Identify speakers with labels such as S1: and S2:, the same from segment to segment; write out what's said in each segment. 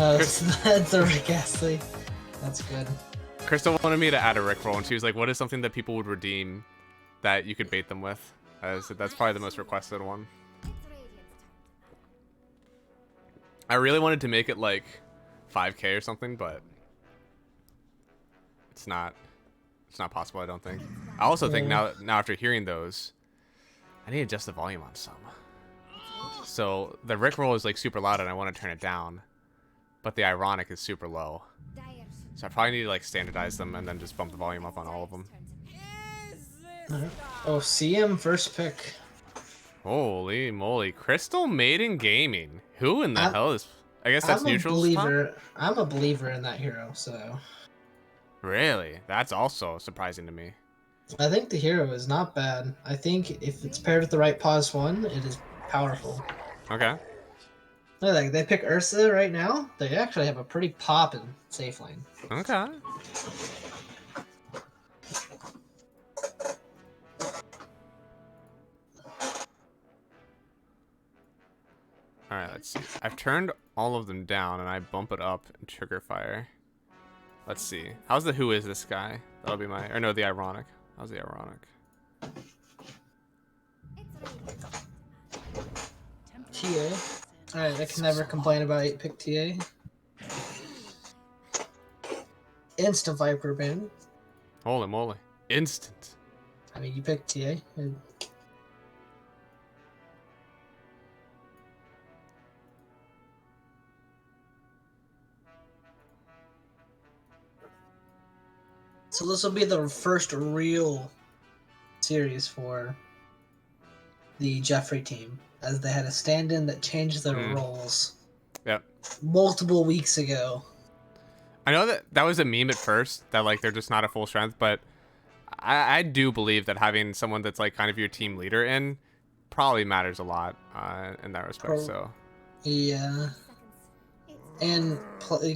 S1: That's a Rick Astley. That's good.
S2: Crystal wanted me to add a Rickroll, and she was like, what is something that people would redeem that you could bait them with? I said, that's probably the most requested one. I really wanted to make it like 5K or something, but it's not possible, I don't think. I also think now after hearing those, I need to adjust the volume on some. So the Rickroll is like super loud and I want to turn it down, but the ironic is super low. So I probably need to like standardize them and then just bump the volume up on all of them.
S1: Oh, CM first pick.
S2: Holy moly. Crystal Maiden Gaming. Who in the hell is... I guess that's neutral.
S1: I'm a believer in that hero, so...
S2: Really? That's also surprising to me.
S1: I think the hero is not bad. I think if it's paired with the right pause one, it is powerful.
S2: Okay.
S1: Look, like they pick Ursa right now. They actually have a pretty poppin' safe lane.
S2: Okay. Alright, let's see. I've turned all of them down and I bump it up in Trigger Fire. Let's see. How's the who is this guy? That'll be my... Or no, the ironic. How's the ironic?
S1: TA. Alright, I can never complain about 8-pick TA. Instant Viper ban.
S2: Holy moly. Instant.
S1: I mean, you picked TA. So this will be the first real series for the Jeffree team, as they had a stand-in that changed their roles.
S2: Yep.
S1: Multiple weeks ago.
S2: I know that was a meme at first, that like they're just not a full strength, but I do believe that having someone that's like kind of your team leader in probably matters a lot in that respect. So
S1: yeah, and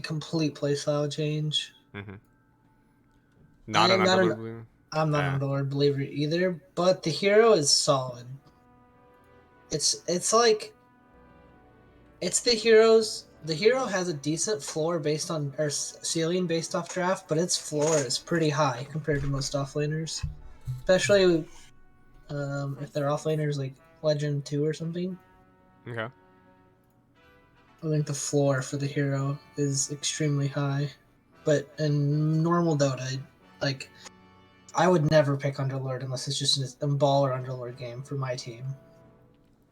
S1: complete playstyle change.
S2: Not an Underlord believer.
S1: I'm not an Underlord believer either, but the hero is solid. It's like it's the heroes. The hero has a decent floor based on, or ceiling based off draft, but its floor is pretty high compared to most offlaners, especially if they're offlaners like Legend 2 or something.
S2: Okay.
S1: I think the floor for the hero is extremely high, but in normal Dota, like I would never pick Underlord unless it's just a ball or Underlord game for my team.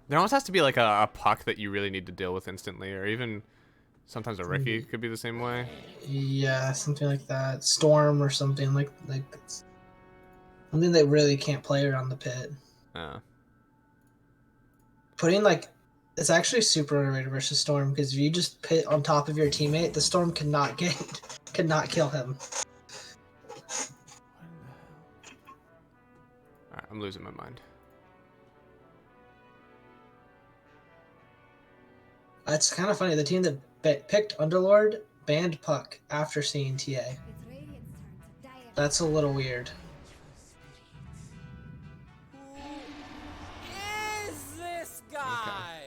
S2: There almost has to be like a puck that you really need to deal with instantly, or even sometimes a Ricky could be the same way.
S1: Yeah, something like that. Storm or something like something they really can't play around the pit. Putting like it's actually super underrated versus Storm, because if you just pit on top of your teammate, the Storm cannot kill him.
S2: Alright, I'm losing my mind.
S1: That's kind of funny. The team that picked Underlord banned Puck after seeing TA. That's a little weird.
S3: Who is this guy?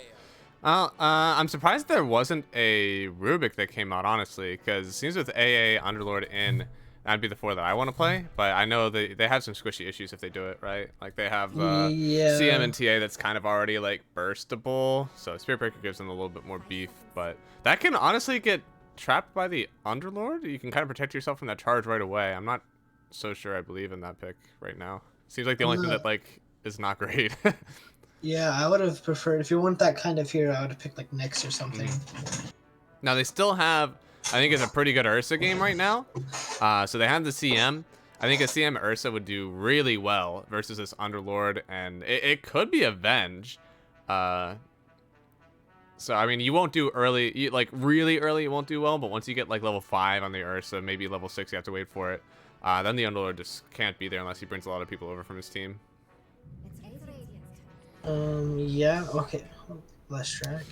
S2: Okay. I'm surprised there wasn't a Rubik that came out, honestly, because it seems with AA, Underlord in, that'd be the 4 that I want to play, but I know they have some squishy issues if they do it, right? Like they have CM and TA that's kind of already like burstable, so Spirit Breaker gives them a little bit more beef, but that can honestly get trapped by the Underlord. You can kind of protect yourself from that charge right away. I'm not so sure I believe in that pick right now. Seems like the only thing that like is not great.
S1: Yeah, I would have preferred, if you want that kind of hero, I would have picked like Nyx or something.
S2: Now they still have, I think it's a pretty good Ursa game right now. So they have the CM. I think a CM Ursa would do really well versus this Underlord, and it could be Avenge. So I mean, you won't do early, like really early, you won't do well. But once you get like level 5 on the Ursa, maybe level 6, you have to wait for it. Then the Underlord just can't be there unless he brings a lot of people over from his team.
S1: Yeah, okay. Less track.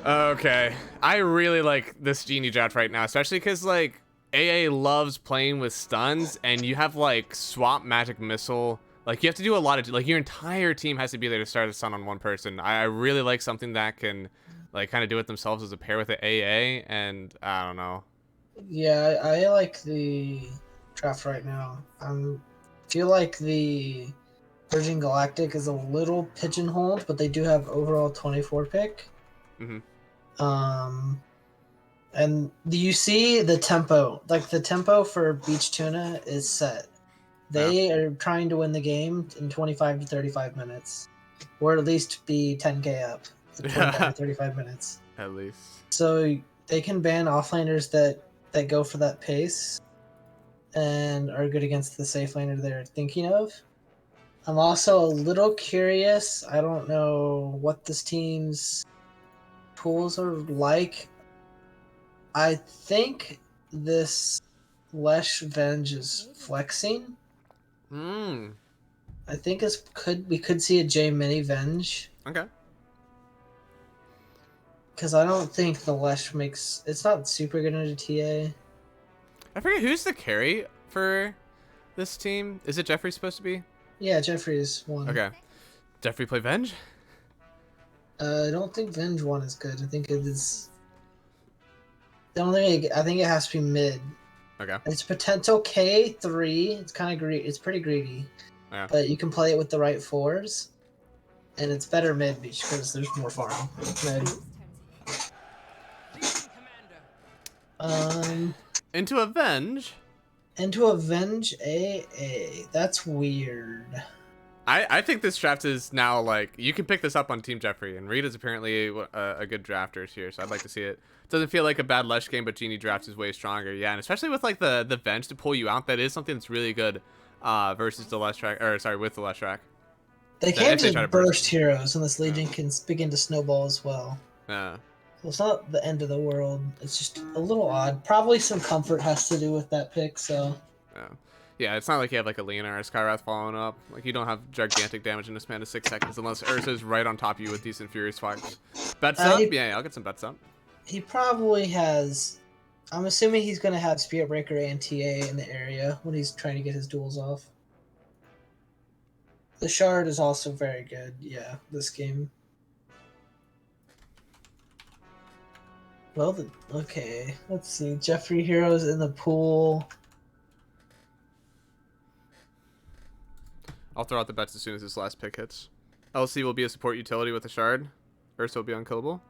S2: Okay, I really like this Genie draft right now, especially because like AA loves playing with stuns, and you have like swap magic missile. Like you have to do a lot of, like your entire team has to be there to start a stun on one person. I really like something that can like kind of do it themselves as a pair with the AA, and I don't know.
S1: Yeah, I like the draft right now. Feel like the Virgin Galactic is a little pigeonholed, but they do have overall 24 pick.
S2: Hmm.
S1: Um, and do you see the tempo? Like the tempo for Beach Tuna is set.
S2: Yeah,
S1: They are trying to win the game in 25 to 35 minutes, or at least be 10k up in 25 to 35 minutes.
S2: at least.
S1: So they can ban offlaners that go for that pace and are good against the safe laner they're thinking of. I'm also a little curious. I don't know what this team's tools are like. I think this Lesh Venge is flexing.
S2: Hmm.
S1: I think we could see a J Mini Venge
S2: Okay.
S1: because I don't think the Lesh it's not super good into TA.
S2: I forget who's the carry for this team. Is it Jeffree supposed to be?
S1: Yeah, Jeffree is one.
S2: Okay. Jeffree play Venge?
S1: I don't think Venge one is good. I think it is. I think it has to be mid.
S2: Okay.
S1: It's potential K3. It's kind of It's pretty greedy.
S2: Yeah.
S1: But you can play it with the right fours, and it's better mid because there's more farm mid.
S2: Into a Venge?
S1: Into Avenge AA. That's weird.
S2: I think this draft is now like you can pick this up on Team Jeffree, and Reed is apparently a good drafter here, so I'd like to see it. Doesn't feel like a bad Lesh game, but Genie draft is way stronger. Yeah, and especially with like the Venge to pull you out, that is something that's really good versus the Leshrac, or sorry, with the Leshrac.
S1: They
S2: If
S1: can't
S2: they
S1: just
S2: try to
S1: burst heroes, and this Legion can begin to snowball as well.
S2: Yeah.
S1: So it's not the end of the world. It's just a little odd. Probably some comfort has to do with that pick, so.
S2: Yeah. Yeah, it's not like you have like a Leona or a Skywrath following up. Like you don't have gigantic damage in a span of 6 seconds unless Ursa's right on top of you with decent Furious swipes. Bets up? Yeah, I'll get some bets up.
S1: He probably has. I'm assuming he's going to have Spirit Breaker and TA in the area when he's trying to get his duels off. The Shard is also very good, yeah, this game. Well, okay, let's see. Jeffree Heroes in the pool.
S2: I'll throw out the bets as soon as this last pick hits. LC will be a support utility with a Shard. Ursa will be unkillable.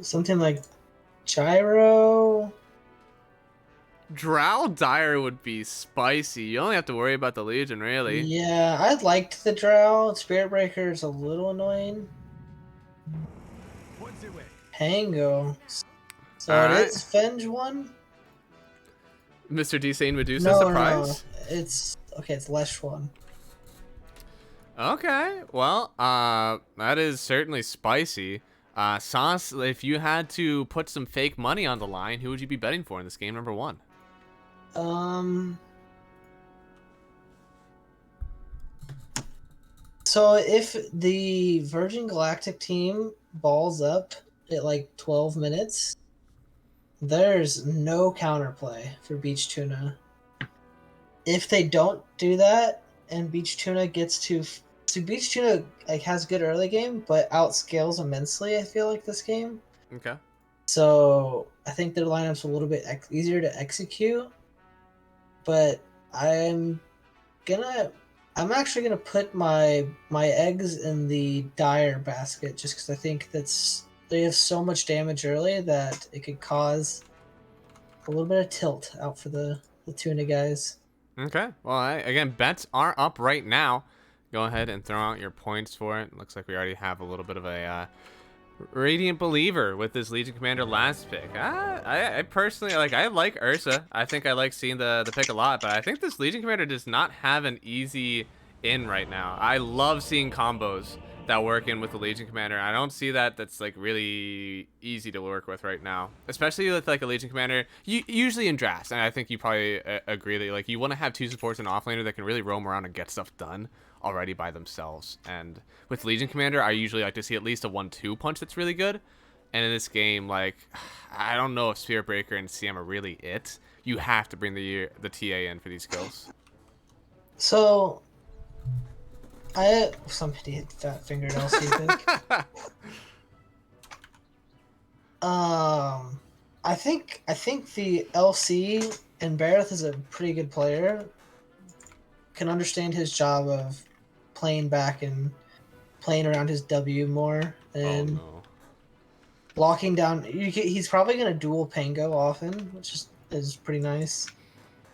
S1: Something like Gyro.
S2: Drow Dire would be spicy. You only have to worry about the Legion, really.
S1: Yeah, I liked the Drow. Spirit Breaker is a little annoying. Pango. So
S2: All
S1: it
S2: right.
S1: is Venge one?
S2: Mr. D saying Medusa
S1: No,
S2: surprise?
S1: no. It's okay, it's Lesh one.
S2: Okay, well, that is certainly spicy. Sauce, if you had to put some fake money on the line, who would you be betting for in this game number 1?
S1: So if the Virgin Galactic team balls up at like 12 minutes, there's no counterplay for Beach Tuna. If they don't do that and Beach Tuna gets to Beach Tuna like has good early game but outscales immensely, I feel like this game.
S2: Okay.
S1: So I think their lineup's a little bit easier to execute, but I'm actually gonna put my eggs in the Dire basket just because I think they have so much damage early that it could cause a little bit of tilt out for the Tuna guys.
S2: Okay. Well, again, bets are up right now. Go ahead and throw out your points for it. Looks like we already have a little bit of a Radiant Believer with this Legion Commander last pick. I personally I like Ursa. I think I like seeing the pick a lot, but I think this Legion Commander does not have an easy in right now. I love seeing combos that work in with the Legion Commander. I don't see that's like really easy to work with right now, especially with like a Legion Commander. Usually in drafts, and I think you probably agree that like you want to have 2 supports and offlaner that can really roam around and get stuff done already by themselves. And with Legion Commander, I usually like to see at least a 1-2 punch that's really good. And in this game, like, I don't know if Spirit Breaker and CM are really it. You have to bring the TA in for these kills.
S1: So Somebody hit fat fingernails. Do you think? I think the LC and Barrett is a pretty good player. Can understand his job of playing back and playing around his W more and
S2: Oh no.
S1: locking down. He's probably gonna dual Pango often, which is pretty nice.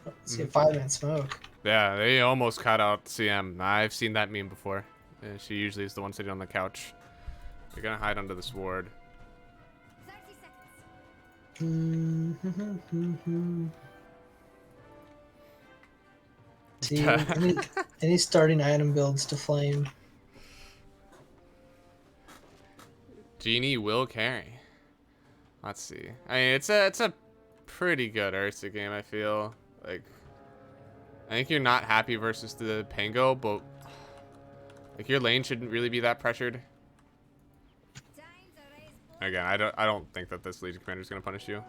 S1: Let's see a 5-man smoke.
S2: Yeah, they almost cut out CM. I've seen that meme before. She usually is the one sitting on the couch. They're gonna hide under this ward.
S3: 30 seconds.
S1: See, any starting item builds to flame.
S2: Genie will carry. Let's see. I mean, it's a pretty good Ursa game. I feel like. I think you're not happy versus the Pango, but like your lane shouldn't really be that pressured. Again, I don't think that this Legion Commander is gonna punish you.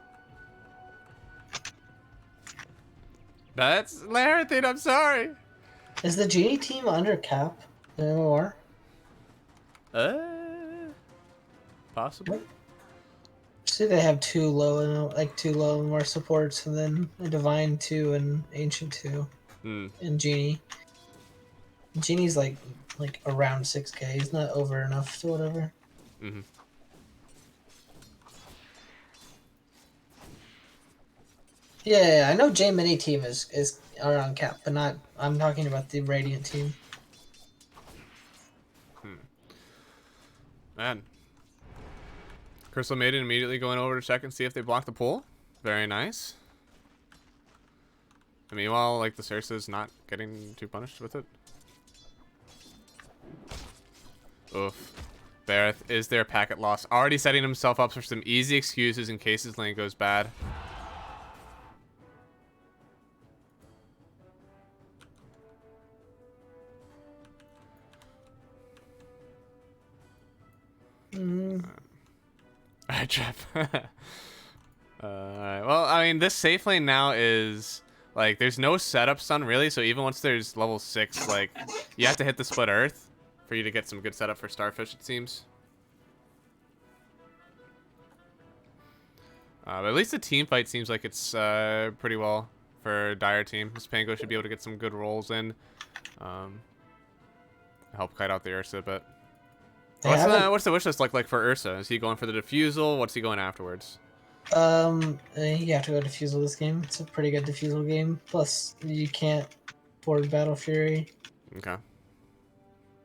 S2: That's Larathan, I'm sorry.
S1: Is the Genie team under cap in MMR?
S2: Possibly.
S1: See, they have two low and more supports, and then a Divine 2 and Ancient 2, and Genie. Genie's like around 6K. He's not over enough to whatever. Yeah, I know J Mini team is around cap, but not. I'm talking about the Radiant team.
S2: Man. Crystal Maiden immediately going over to check and see if they block the pull. Very nice. And meanwhile, like the Circe's not getting too punished with it. Oof. Bareth is their packet loss. Already setting himself up for some easy excuses in case his lane goes bad. Alright, Jeff. Alright, well, I mean, this safe lane now is, like, there's no setup stun, really, so even once there's level 6, like, you have to hit the split earth for you to get some good setup for Starfish, it seems. But at least the team fight seems like it's pretty well for Dire team. This Pango should be able to get some good rolls in. Help kite out the Ursa a bit. What's the wish list like for Ursa? Is he going for the defusal? What's he going afterwards?
S1: You have to go defusal this game. It's a pretty good defusal game. Plus, you can't board Battle Fury.
S2: Okay.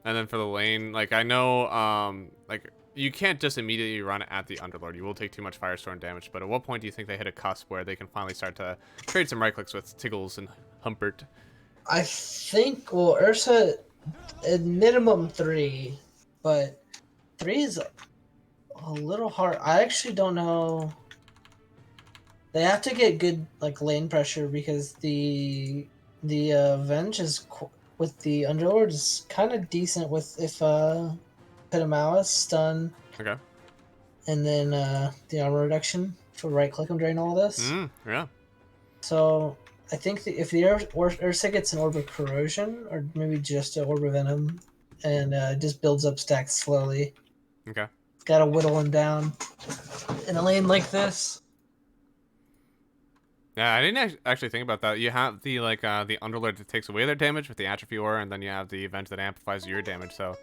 S2: And then for the lane, like I know, like you can't just immediately run at the Underlord. You will take too much Firestorm damage. But at what point do you think they hit a cusp where they can finally start to trade some right clicks with Tiggles and Humpert?
S1: I think Ursa at minimum 3, but 3 is a little hard. I actually don't know. They have to get good like lane pressure because the Venge is with the Underlord is kind of decent with if Pitamawa stun.
S2: Okay.
S1: And then the armor reduction for right click and drain all this.
S2: Yeah.
S1: So I think if the Ursa gets an Orb of Corrosion or maybe just an Orb of Venom and just builds up stacks slowly.
S2: Okay.
S1: It's got to whittle him down in a lane like this.
S2: Yeah, I didn't actually think about that. You have the the Underlord that takes away their damage with the Atrophy Aura, and then you have the Event that amplifies your damage. So,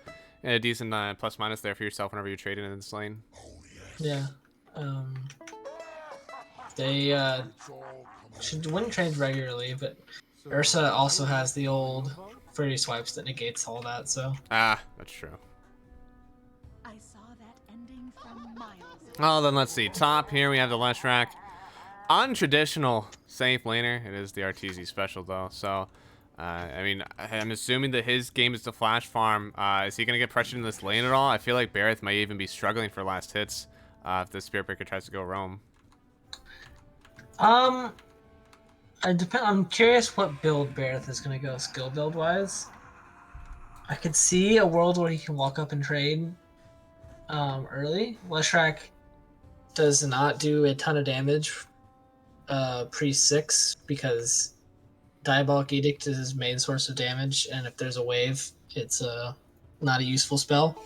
S2: a decent plus minus there for yourself whenever you trade in this lane.
S1: Yeah. They should win trades regularly, but Ursa also has the old Furry Swipes that negates all that. So.
S2: Ah, that's true.
S4: I saw that ending from miles away.
S2: Oh, then let's see. Top here we have the Leshrac. Untraditional safe laner. It is the RTZ special though, so I mean, I'm assuming that his game is the flash farm. Is he gonna get pressured in this lane at all? I feel like Bareth might even be struggling for last hits if the Spirit Breaker tries to go roam.
S1: I'm curious what build Bareth is gonna go skill build wise. I could see a world where he can walk up and trade early. Leshrac does not do a ton of damage pre-6 because Diabolic Edict is his main source of damage, and if there's a wave, it's not a useful spell.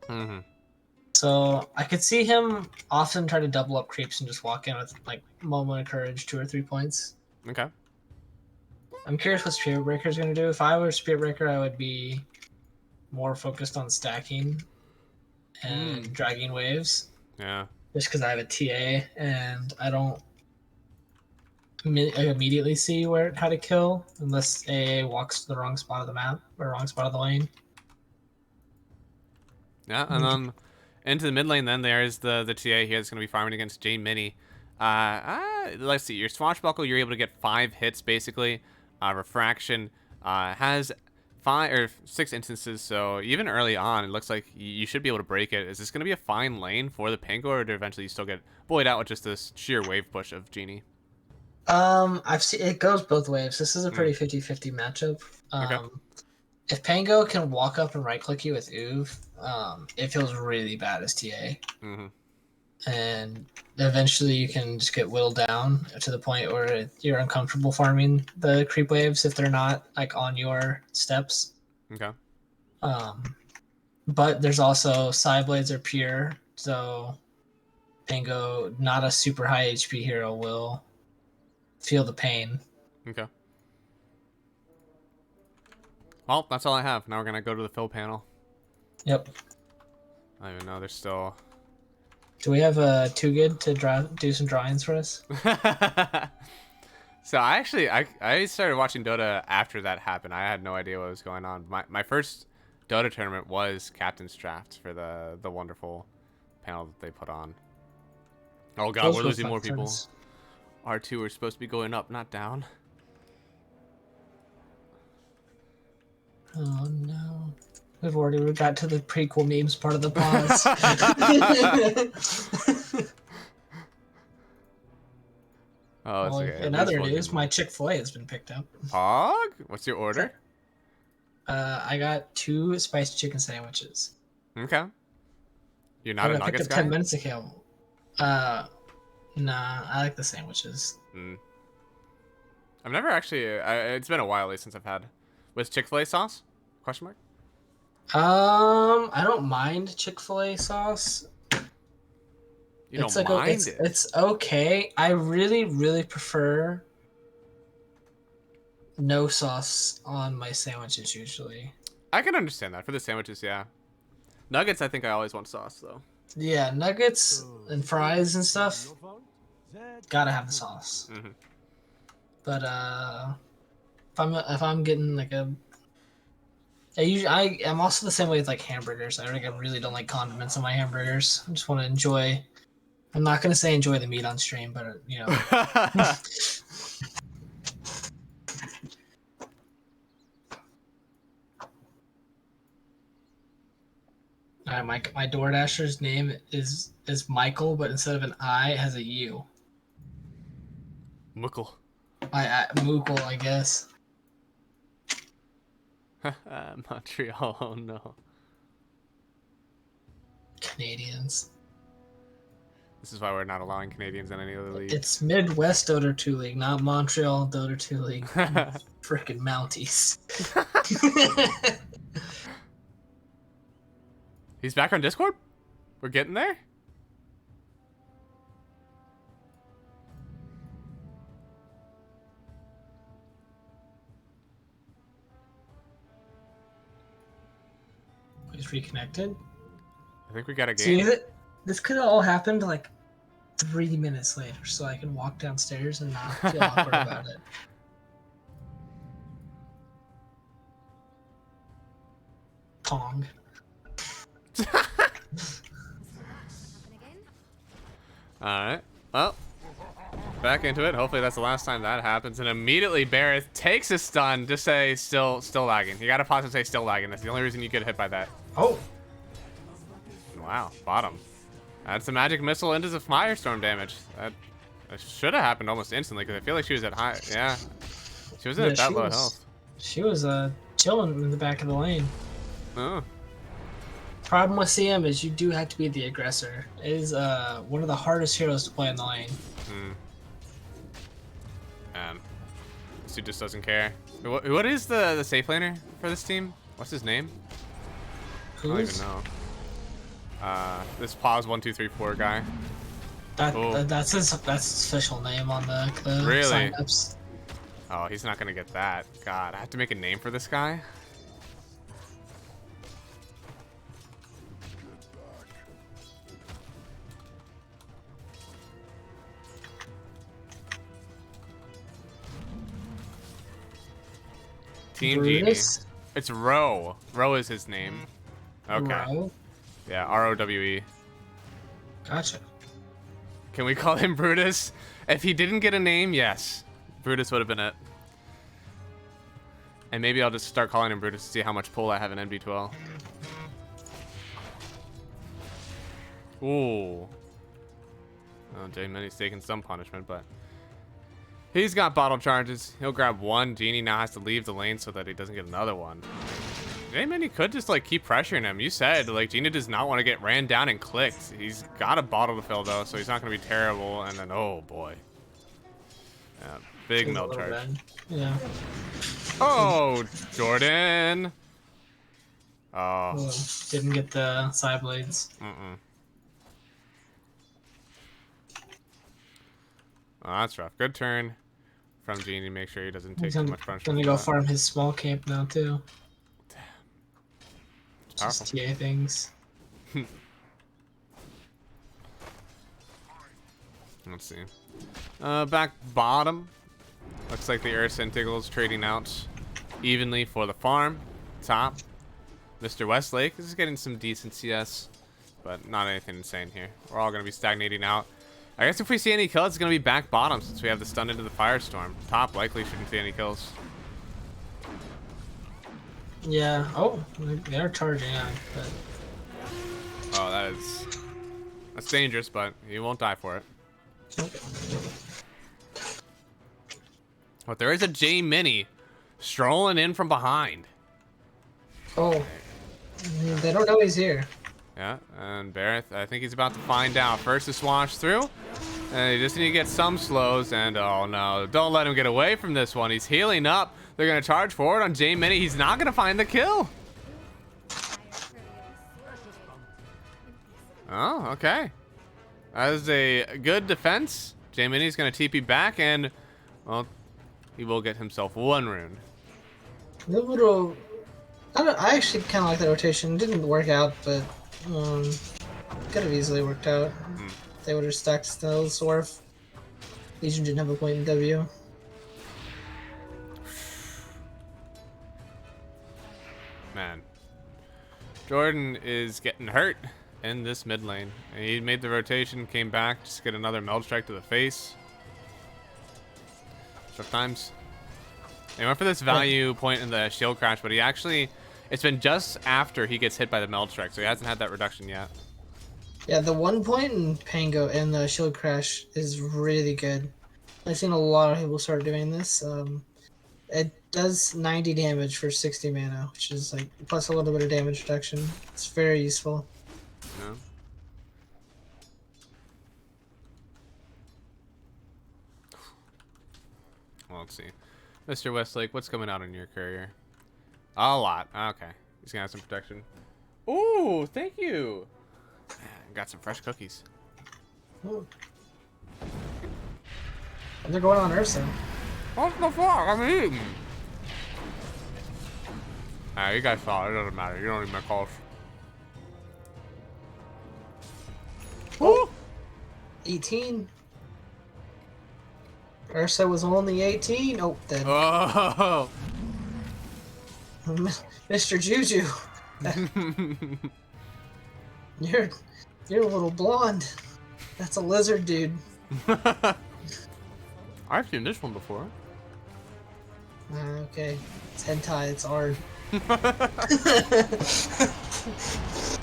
S2: Mm-hmm.
S1: So I could see him often try to double up creeps and just walk in with like Moment of Courage, 2 or 3 points.
S2: Okay.
S1: I'm curious what Spirit Breaker is going to do. If I were Spirit Breaker, I would be more focused on stacking and dragging waves.
S2: Yeah.
S1: Just because I have a TA and I don't immediately see how to kill unless AA walks to the wrong spot of the map or wrong spot of the lane.
S2: Yeah, and then into the mid lane, then there's the TA here that's going to be farming against J Mini. Let's see, your Swashbuckle, you're able to get 5 hits basically. Refraction has 5 or 6 instances, so even early on, it looks like you should be able to break it. Is this going to be a fine lane for the Pango, or do eventually you still get bullied out with just this sheer wave push of Genie?
S1: I've seen it goes both ways. This is a pretty 50-50 matchup.
S2: Okay.
S1: If Pango can walk up and right click you with Uv, it feels really bad as TA.
S2: Mm-hmm.
S1: And eventually you can just get whittled down to the point where you're uncomfortable farming the creep waves if they're not like on your steps.
S2: Okay.
S1: But there's also Psyblades are pure, so Pango, not a super high HP hero, will feel the pain.
S2: Okay. Well, that's all I have. Now we're going to go to the fill panel.
S1: Yep.
S2: I don't even know. There's still...
S1: Do we have Too Good to do some drawings for us?
S2: So I started watching Dota after that happened. I had no idea what was going on. My first Dota tournament was Captain's Draft for the wonderful panel that they put on. Oh god, we're losing more people. R2 are supposed to be going up, not down.
S1: Oh no. We've already got to the prequel memes part of the pause.
S2: Oh, it's
S1: Well,
S2: okay.
S1: in other news, my Chick-fil-A has been picked up.
S2: Pog? What's your order?
S1: I got 2 spiced chicken sandwiches.
S2: Okay. You're not a
S1: I picked
S2: nuggets
S1: up
S2: guy?
S1: 10 minutes ago. Nah, I like the sandwiches.
S2: I've never actually... it's been a while since I've had... With Chick-fil-A sauce? Question mark?
S1: I don't mind Chick-fil-A sauce.
S2: You don't mind it?
S1: It's okay. I really, really prefer no sauce on my sandwiches usually.
S2: I can understand that. For the sandwiches, yeah. Nuggets, I think I always want sauce, though.
S1: Yeah, nuggets and fries and stuff. Gotta have the sauce.
S2: Mm-hmm.
S1: But if I'm getting like I'm also the same way with like hamburgers. I really don't like condiments on my hamburgers. I just want to enjoy. I'm not gonna say enjoy the meat on stream, but you know. All right, my DoorDasher's name is Michael, but instead of an I, it has a U.
S2: Muckle.
S1: Mookle, I guess.
S2: Montreal, oh no.
S1: Canadians.
S2: This is why we're not allowing Canadians in any other league.
S1: It's Midwest Dota 2 League, not Montreal Dota 2 League. Frickin' Mounties.
S2: He's back on Discord? We're getting there?
S1: He's reconnected.
S2: I think we got a game.
S1: See, this could have all happened like 3 minutes later, so I can walk downstairs and not feel awkward about it. Pong.
S2: Alright. Well, back into it. Hopefully that's the last time that happens. And immediately Barrett takes a stun to say still lagging. You gotta pause and say still lagging. That's the only reason you get hit by that.
S1: Oh.
S2: Wow, bottom. That's a magic missile into the firestorm damage. That should have happened almost instantly because I feel like she was at high. Yeah. She was at that low health.
S1: She was chilling in the back of the lane.
S2: Oh.
S1: Problem with CM is you do have to be the aggressor. It is one of the hardest heroes to play in the lane.
S2: This dude just doesn't care. What is the safe laner for this team? What's his name? I don't even know. This pause 1 2 3 4 guy.
S1: That's his official name on the
S2: Really?
S1: sign-ups.
S2: Oh, he's not gonna get that. God, I have to make a name for this guy. Team Genie.
S1: Brutus?
S2: It's Ro. Ro is his name. Okay.
S1: Ro?
S2: Yeah, ROWE.
S1: Gotcha.
S2: Can we call him Brutus? If he didn't get a name, yes. Brutus would have been it. And maybe I'll just start calling him Brutus to see how much pull I have in MD2L. Ooh. Oh, J Many's taking some punishment, but he's got bottle charges. He'll grab one. Genie now has to leave the lane so that he doesn't get another one. J Many could just like keep pressuring him. You said like Genie does not want to get ran down and clicked. He's got a bottle to fill though, so he's not going to be terrible. And then oh boy, yeah, big melt charge.
S1: Yeah.
S2: Oh, Jordan. Oh.
S1: Didn't get the side blades.
S2: Mm-mm. Oh, that's rough. Good turn from Genie. Make sure he doesn't take too much punishment.
S1: Gonna go farm his small camp now too. Just TA things.
S2: Let's see. Back bottom. Looks like the Ursa and Tiggle's trading out evenly for the farm. Top. Mr. Westlake is getting some decent CS, but not anything insane here. We're all going to be stagnating out. I guess if we see any kills, it's going to be back bottom since we have the stun into the Firestorm. Top likely shouldn't see any kills.
S1: Yeah. Oh, they are charging on, but
S2: Oh, that's dangerous, but he won't die for it. But there is a J Mini strolling in from behind.
S1: oh, they don't know he's here.
S2: Yeah, and Barrett, I think he's about to find out. First to swash through, and you just need to get some slows, and oh no, don't let him get away from this one. He's healing up. They're gonna charge forward on J Mini. He's not gonna find the kill. Oh, okay. That is a good defense. J Mini's gonna TP back, and well, he will get himself one rune.
S1: The little, I actually kind of like the rotation. Didn't work out, but could have easily worked out. They would have stacked still. Swarf. Legion didn't have a point in W.
S2: Man, Jordan is getting hurt in this mid lane. And he made the rotation, came back, just get another meld strike to the face. Sometimes. He went for this value point in the shield crash, but he actually, it's been just after he gets hit by the meld strike, so he hasn't had that reduction yet.
S1: Yeah, the 1 point in Pango and the shield crash is really good. I've seen a lot of people start doing this. It does 90 damage for 60 mana, which is like plus a little bit of damage reduction. It's very useful.
S2: No. Well, let's see. Mr. Westlake, what's coming out on your courier? A lot. Okay. He's gonna have some protection. Ooh, thank you. Got some fresh cookies.
S1: Ooh. And they're going on Ursa.
S2: What the fuck? I'm eating. Alright, you guys saw it. It doesn't matter. You don't need my calls.
S1: Ooh. 18. Ursa was only 18. Oh, dead.
S2: Oh.
S1: Mr. Juju. You're a little blonde. That's a lizard dude.
S2: I've seen this one before.
S1: Okay. It's hentai, it's art.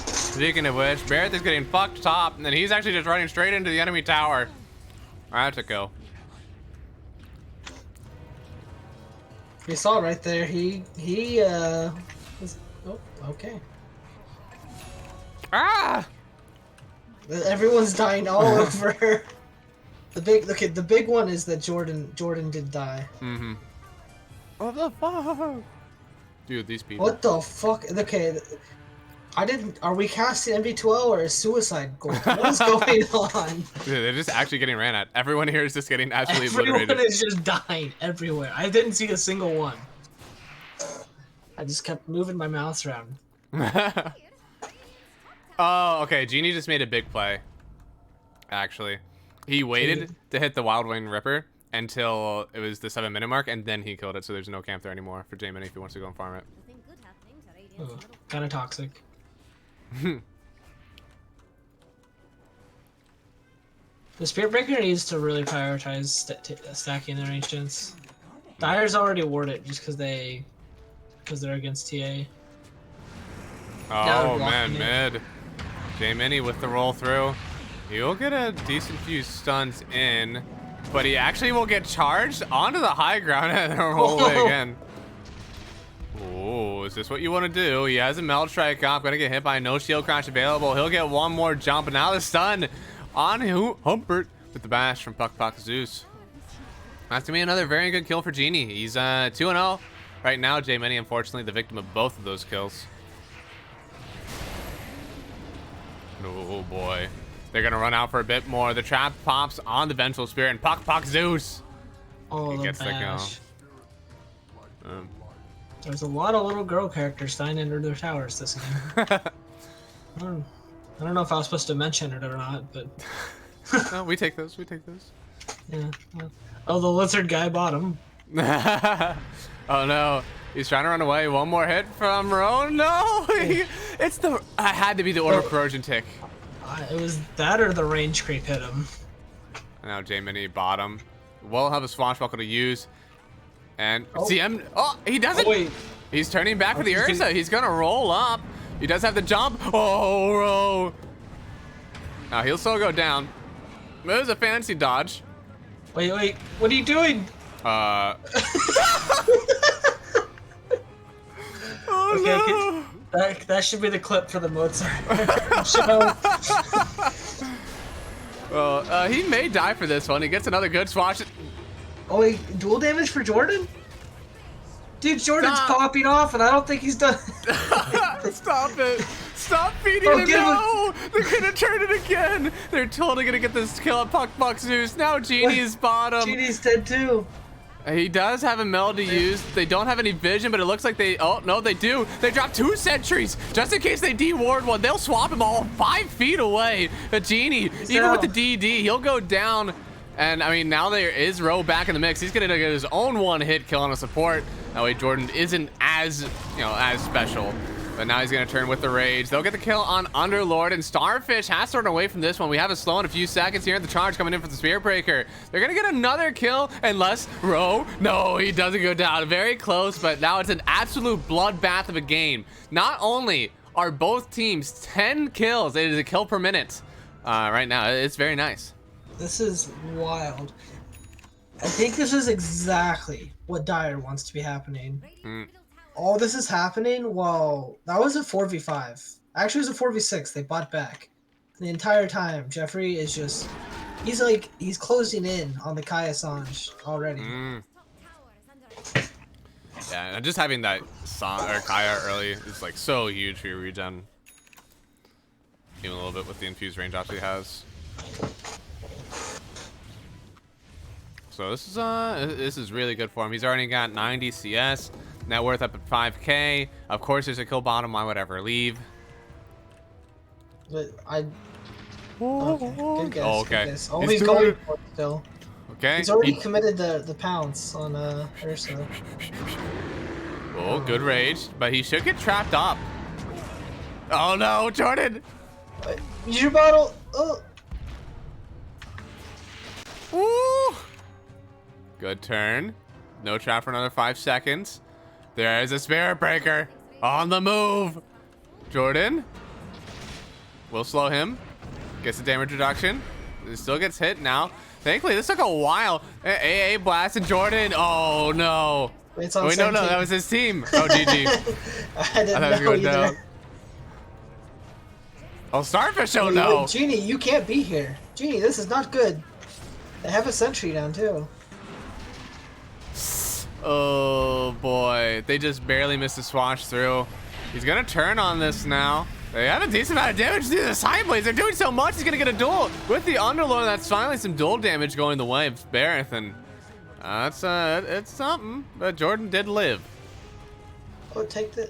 S2: Speaking of which, Barrett is getting fucked top, and then he's actually just running straight into the enemy tower. Alright, that's a kill.
S1: You saw right there, he was, oh, okay.
S2: Ah!
S1: Everyone's dying all over. The big one is that Jordan did die.
S2: Mm-hmm. What the fuck? Dude, these people.
S1: What the fuck? Okay, I didn't. Are we casting MD2L or a suicide gold? What is going on?
S2: Dude, they're just actually getting ran at. Everyone here is just getting absolutely
S1: Everyone
S2: obliterated.
S1: is just dying everywhere. I didn't see a single one. I just kept moving my mouse around.
S2: Oh, okay. Genie just made a big play. Actually, he waited to hit the Wild Wing Ripper until it was the 7-minute mark, and then he killed it. So there's no camp there anymore for J-Mini if he wants to go and farm it.
S1: Kind of toxic. The Spirit Breaker needs to really prioritize stacking their ancients. Dyer's already warded just because they're against TA.
S2: Oh man, mid. J-Mini with the roll through. He'll get a decent few stuns in, but he actually will get charged onto the high ground and roll away again. Oh, is this what you want to do? He has a meld strike up, gonna get hit by no shield crash available. He'll get one more jump, and now the stun on Humpert with the bash from Puck Zeus. That's gonna be another very good kill for Genie. He's 2-0 right now. J-Mini, unfortunately, the victim of both of those kills. Oh boy. They're gonna run out for a bit more. The trap pops on the Vengeful Spirit, and Puck Zeus.
S1: Oh,
S2: He
S1: the
S2: gets
S1: bash.
S2: the kill.
S1: There's a lot of little girl characters dying under their towers this game. I don't know if I was supposed to mention it or not, but
S2: No, we take those. We take those.
S1: yeah. Oh, the lizard guy bottom.
S2: Oh no, he's trying to run away. One more hit from Ro. No, it's the. I had to be the Order of Corrosion tick.
S1: It was that or the range creep hit him.
S2: Now J-Mini bottom. Will have a swashbuckle to use. And CM. Oh, he doesn't.
S1: Oh, wait.
S2: He's turning back for the Ursa. He's gonna roll up. He does have the jump. Oh, Ro. Now he'll still go down. It was a fancy dodge.
S1: Wait. What are you doing?
S2: Oh
S1: Okay,
S2: no.
S1: that should be the clip for the Mozart show.
S2: Well, he may die for this one. He gets another good swash.
S1: Oh wait, dual damage for Jordan? Dude, Jordan's
S2: Stop.
S1: popping off, and I don't think he's done.
S2: Stop it. Stop feeding him. No. They're going to turn it again. They're totally going to get this kill at Puck Zeus. Now Genie is bottom.
S1: Genie's dead too.
S2: He does have a meld to use. They don't have any vision, but it looks like they... Oh, no, they do. They dropped 2 sentries. Just in case they de-ward one, they'll swap him all 5 feet away. A Genie, even with the DD, he'll go down. And, I mean, now there is Ro back in the mix. He's going to get his own 1-hit kill on a support. That way Jordan isn't as, as special. But now he's going to turn with the rage. They'll get the kill on Underlord, and Starfish has to run away from this one. We have a slow in a few seconds here. The charge coming in for the Spirit Breaker. They're going to get another kill unless Ro... No, he doesn't go down. Very close, but now it's an absolute bloodbath of a game. Not only are both teams 10 kills, it is a kill per minute right now. It's very nice.
S1: This is wild. I think this is exactly what Dyer wants to be happening. All this is happening while... That was a 4v5. Actually, it was a 4v6. They bought back. The entire time, Jeffree is just... He's closing in on the Kai Assange already.
S2: Yeah, and just having that Kaya early is like so huge for your regen. Even a little bit with the infused range option he has. So this is really good for him. He's already got 90 CS, net worth up at 5K. Of course, there's a kill bottom. Why would I ever leave?
S1: But okay, good guess.
S2: Oh, okay.
S1: Good guess. Oh, he's going for it still.
S2: Okay.
S1: He's already committed the pounce on Ursa.
S2: Oh, good rage, but he should get trapped up. Oh no, Jordan!
S1: Use your bottle. Oh.
S2: Woo! Good turn. No trap for another 5 seconds. There is a Spirit Breaker on the move. Jordan will slow him. Gets the damage reduction. It still gets hit now. Thankfully, this took a while. AA blast and Jordan. Oh no.
S1: Wait, no,
S2: that was his team. Oh, GG.
S1: I didn't know
S2: going
S1: either.
S2: down. Oh, Starfish, oh
S1: Wait,
S2: no.
S1: Genie, you can't be here. Genie, this is not good. They have a sentry down too.
S2: Oh boy, they just barely missed a swash through. He's gonna turn on this now. They have a decent amount of damage through the side blades. They're doing so much. He's gonna get a duel with the Underlord. That's finally some duel damage going the way of Bareth, and it's something. But Jordan did live.
S1: Oh, take the.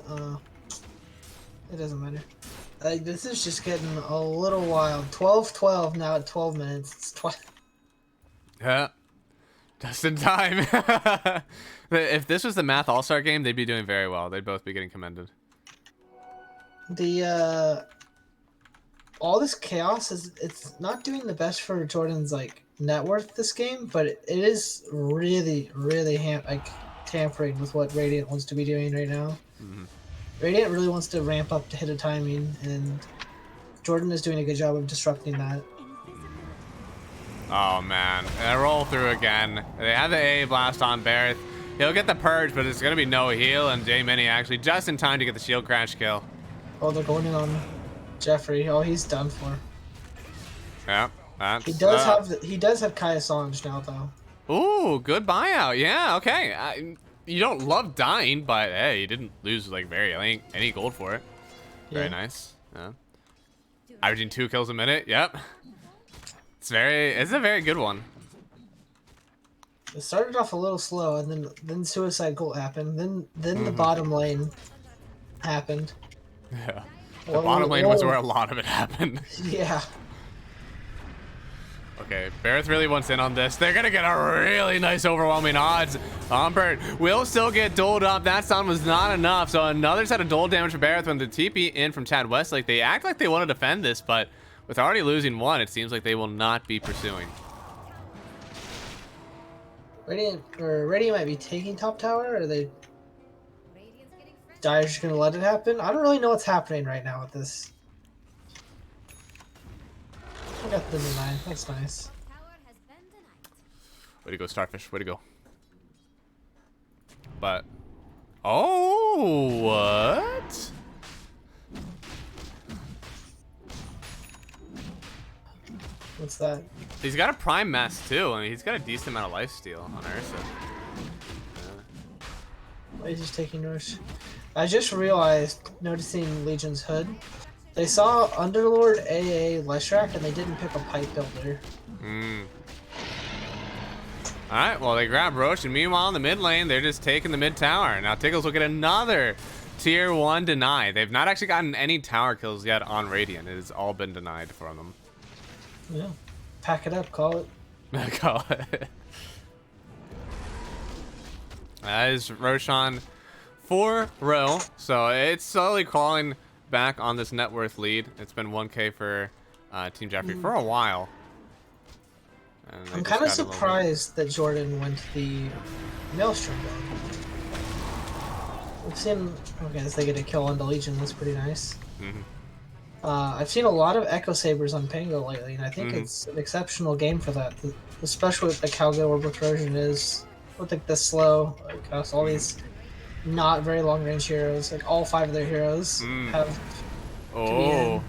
S1: It doesn't matter. This is just getting a little wild. 12-12 now at 12 minutes. It's 12.
S2: Yeah, just in time. If this was the Math All-Star game, they'd be doing very well. They'd both be getting commended.
S1: All this chaos it's not doing the best for Jordan's like net worth this game, but it is really tampering with what Radiant wants to be doing right now.
S2: Mm-hmm.
S1: Radiant really wants to ramp up to hit a timing, and Jordan is doing a good job of disrupting that.
S2: Oh man, and I roll through again. They have the A blast on Bareth. He'll get the purge, but it's gonna be no heal, and J-Mini actually just in time to get the shield crash kill.
S1: Oh, they're going in on Jeffree. Oh, he's done for.
S2: Yeah, that's,
S1: he does have Kaya Sange now though.
S2: Ooh, good buyout. Yeah, okay. You don't love dying, but hey, you didn't lose like any gold for it. Very
S1: Yeah.
S2: nice. Yeah. Averaging 2 kills a minute. Yep. It's a very good one.
S1: It started off a little slow, and then suicide goal happened. Then the
S2: Mm-hmm.
S1: bottom lane happened.
S2: Yeah. The
S1: Whoa,
S2: bottom lane was
S1: whoa.
S2: where a lot of it happened.
S1: Yeah.
S2: Okay, Bareth really wants in on this. They're gonna get a really nice overwhelming odds. Humbert will still get doled up. That stun was not enough. So another set of dole damage for Bareth when the TP in from Chad Westlake. They act like they want to defend this, but with already losing one, it seems like they will not be pursuing.
S1: Radiant might be taking top tower, or they Dire's just gonna let it happen. I don't really know what's happening right now with this. I got the deny. That's nice.
S2: Way to go, Starfish. Way to go. But oh, what?
S1: What's that?
S2: He's got a prime mask too, and he's got a decent amount of lifesteal on Ursa.
S1: Why is he just taking Norse? I just realized, noticing Legion's hood, they saw Underlord AA Leshrac and they didn't pick a pipe builder.
S2: Alright, well, they grab Roche, and meanwhile in the mid lane, they're just taking the mid tower. Now Tickles will get another tier 1 deny. They've not actually gotten any tower kills yet on Radiant. It has all been denied from them.
S1: Yeah. Pack it up, call it.
S2: Call it. That is Roshan 4-0, so it's slowly crawling back on this net worth lead. It's been 1K for Team Jeffree for a while. And they
S1: I'm
S2: just
S1: kind of
S2: got a little bit-
S1: surprised that Jordan went the Maelstrom build. We've seen, okay, as they get a kill on the Legion, that's pretty nice.
S2: Mhm.
S1: I've seen a lot of Echo Sabers on Pango lately, and I think
S2: Mhm.
S1: it's an exceptional game for that, especially with like how good Orbital Version is, with like the slow, like all these not very long range heroes. Like all 5 of their heroes have to be
S2: Oh.
S1: in.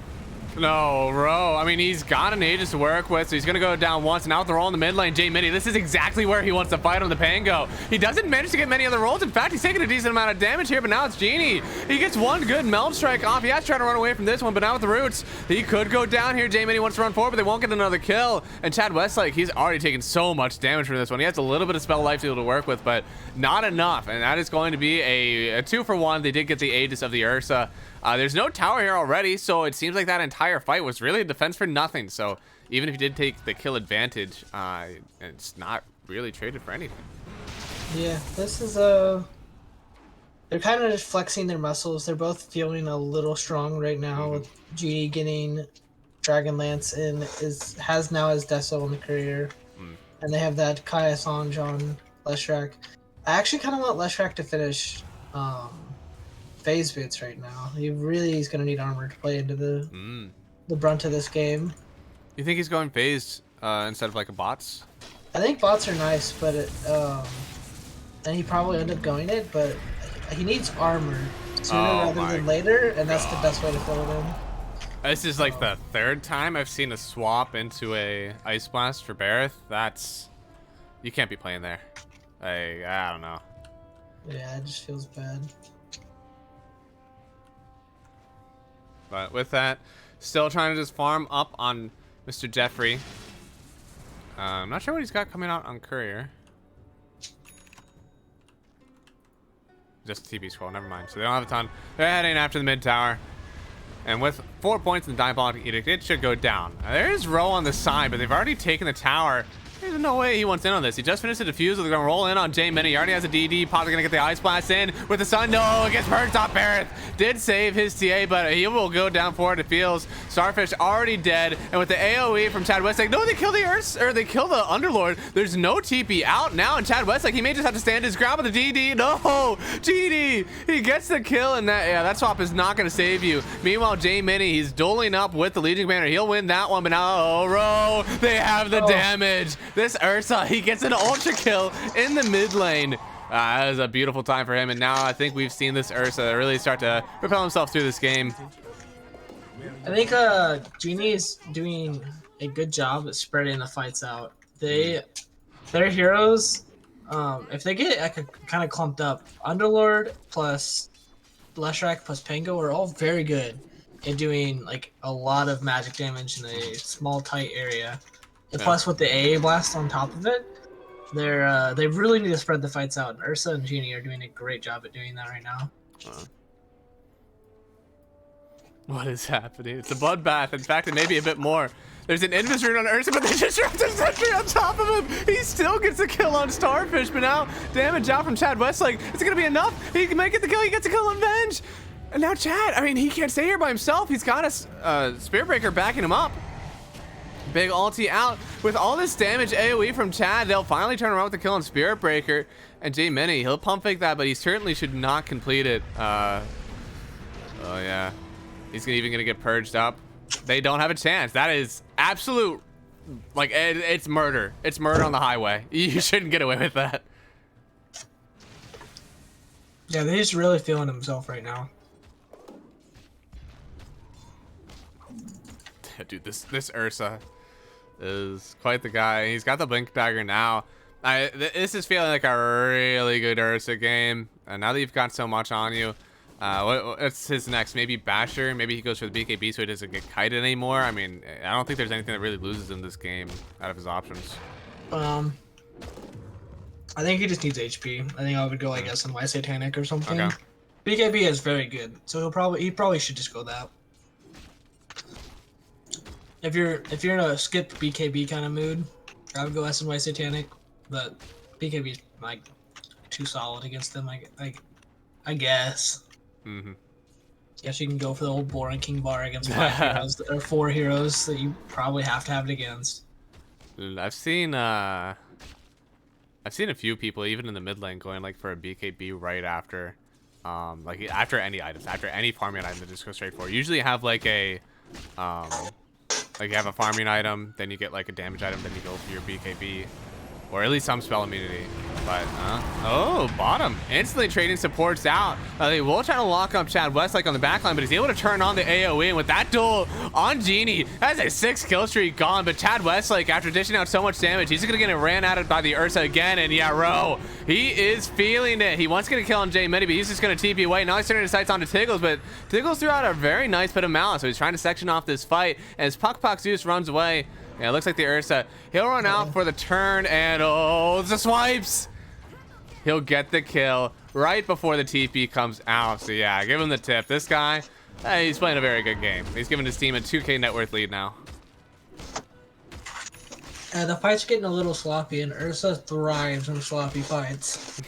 S2: No, Ro. I mean, he's got an Aegis to work with, so he's going to go down once. Now they're all in the mid lane. J-Mini, this is exactly where he wants to fight on the Pango. He doesn't manage to get many other rolls. In fact, he's taking a decent amount of damage here, but now it's Genie. He gets one good Meld Strike off. He has to try to run away from this one, but now with the roots, he could go down here. J-Mini wants to run forward, but they won't get another kill. And Chad Westlake, he's already taken so much damage from this one. He has a little bit of spell life steal to work with, but not enough. And that is going to be a 2-for-1. They did get the Aegis of the Ursa. There's no tower here already, so it seems like that entire fight was really a defense for nothing. So even if you did take the kill advantage, it's not really traded for anything.
S1: Yeah, this is they're kind of just flexing their muscles. They're both feeling a little strong right now, with Genie getting Dragonlance and has now his Deso in the career. And they have that Kaya Sange on Leshrac. I actually kind of want Leshrac to finish phase boots right now. He's going to need armor to play into the brunt of this game.
S2: You think he's going phased instead of like a bots?
S1: I think bots are nice, but and he probably end up going it, but he needs armor sooner rather than later, and that's the best way to fill it in.
S2: This is like the 3rd time I've seen a swap into a Ice Blast for Bareth. You can't be playing there. I don't know.
S1: Yeah, it just feels bad.
S2: But with that, still trying to just farm up on Mr. Jeffree. I'm not sure what he's got coming out on Courier. Just TP scroll, never mind. So they don't have a ton. They're heading after the mid tower. And with 4 points in the Diabolic Edict, it should go down. There is Row on the side, but they've already taken the tower. There's no way he wants in on this. He just finished the defuse. They're going to roll in on J Mini. He already has a DD. Probably going to get the Ice Blast in with the Sun. No, it gets purged off Barrett. Did save his TA, but he will go down for it. It feels Starfish already dead. And with the AoE from Chad Westlake, no, they kill the Earth, or they kill the Underlord. There's no TP out now, and Chad Westlake, he may just have to stand his ground with the DD. No, Genie, he gets the kill, and that swap is not going to save you. Meanwhile, J Mini, he's dueling up with the Legion Banner. He'll win that one, but now, Row, they have the damage. This Ursa, he gets an ultra kill in the mid lane. That was a beautiful time for him, and now I think we've seen this Ursa really start to propel himself through this game.
S1: I think Genie is doing a good job at spreading the fights out. Their heroes, if they get kind of clumped up, Underlord plus Leshrac plus Pango are all very good at doing like a lot of magic damage in a small tight area. And plus with the AA blast on top of it, they really need to spread the fights out. And Ursa and Genie are doing a great job at doing that right now.
S2: What is happening? It's a bloodbath. In fact, it may be a bit more. There's an Invis rune on Ursa, but they just dropped a sentry on top of him. He still gets a kill on Starfish, but now damage out from Chad Westlake. Is it gonna be enough? He can make it the kill. He gets a kill on Venge. And now Chad, I mean, he can't stay here by himself. He's got a Spear Breaker backing him up. Big ulti out. With all this damage AoE from Chad, they'll finally turn around with the kill on Spirit Breaker. And J Mini, he'll pump fake that, but he certainly should not complete it. Oh yeah. He's even gonna get purged up. They don't have a chance. That is absolute, like, it's murder. It's murder on the highway. You shouldn't get away with that.
S1: Yeah, he's really feeling himself right now.
S2: Dude, this Ursa is quite the guy. He's got the Blink Dagger now. This is feeling like a really good Ursa game. And now that you've got so much on you, what's his next? Maybe Basher? Maybe he goes for the BKB so he doesn't get kited anymore. I mean, I don't think there's anything that really loses in this game out of his options.
S1: I think he just needs HP. I think I would go like SNY Satanic or something.
S2: Okay.
S1: BKB is very good, so he probably should just go that. If you're in a skip BKB kind of mood, I would go SNY Satanic, but BKB is like too solid against them. I guess. Guess you can go for the old boring King Bar against 5 heroes or 4 heroes that you probably have to have it against.
S2: I've seen a few people even in the mid lane going like for a BKB right after, like after any items, after any farming item, they just go straight for it. Usually you have like a, like you have a farming item, then you get like a damage item, then you go for your BKB, or at least some spell immunity. But oh, bottom instantly trading supports out. They will try to lock up Chad Westlake on the backline, but he's able to turn on the AoE, and with that duel on Genie, that's a 6 kill streak gone. But Chad Westlake, after dishing out so much damage, he's gonna get ran at it by the Ursa again. And yeah, Row, he is feeling it. He wants to get a kill on J Mini, but he's just gonna TP away. Now he's turning his sights onto Tiggles, but Tiggles threw out a very nice bit of malice, so he's trying to section off this fight. And as Puck Zeus runs away, yeah, it looks like the Ursa, he'll run out for the turn, and oh, the swipes. He'll get the kill right before the TP comes out. So yeah, give him the tip. This guy, he's playing a very good game. He's giving his team a 2K net worth lead now.
S1: The fight's getting a little sloppy, and Ursa thrives in sloppy fights.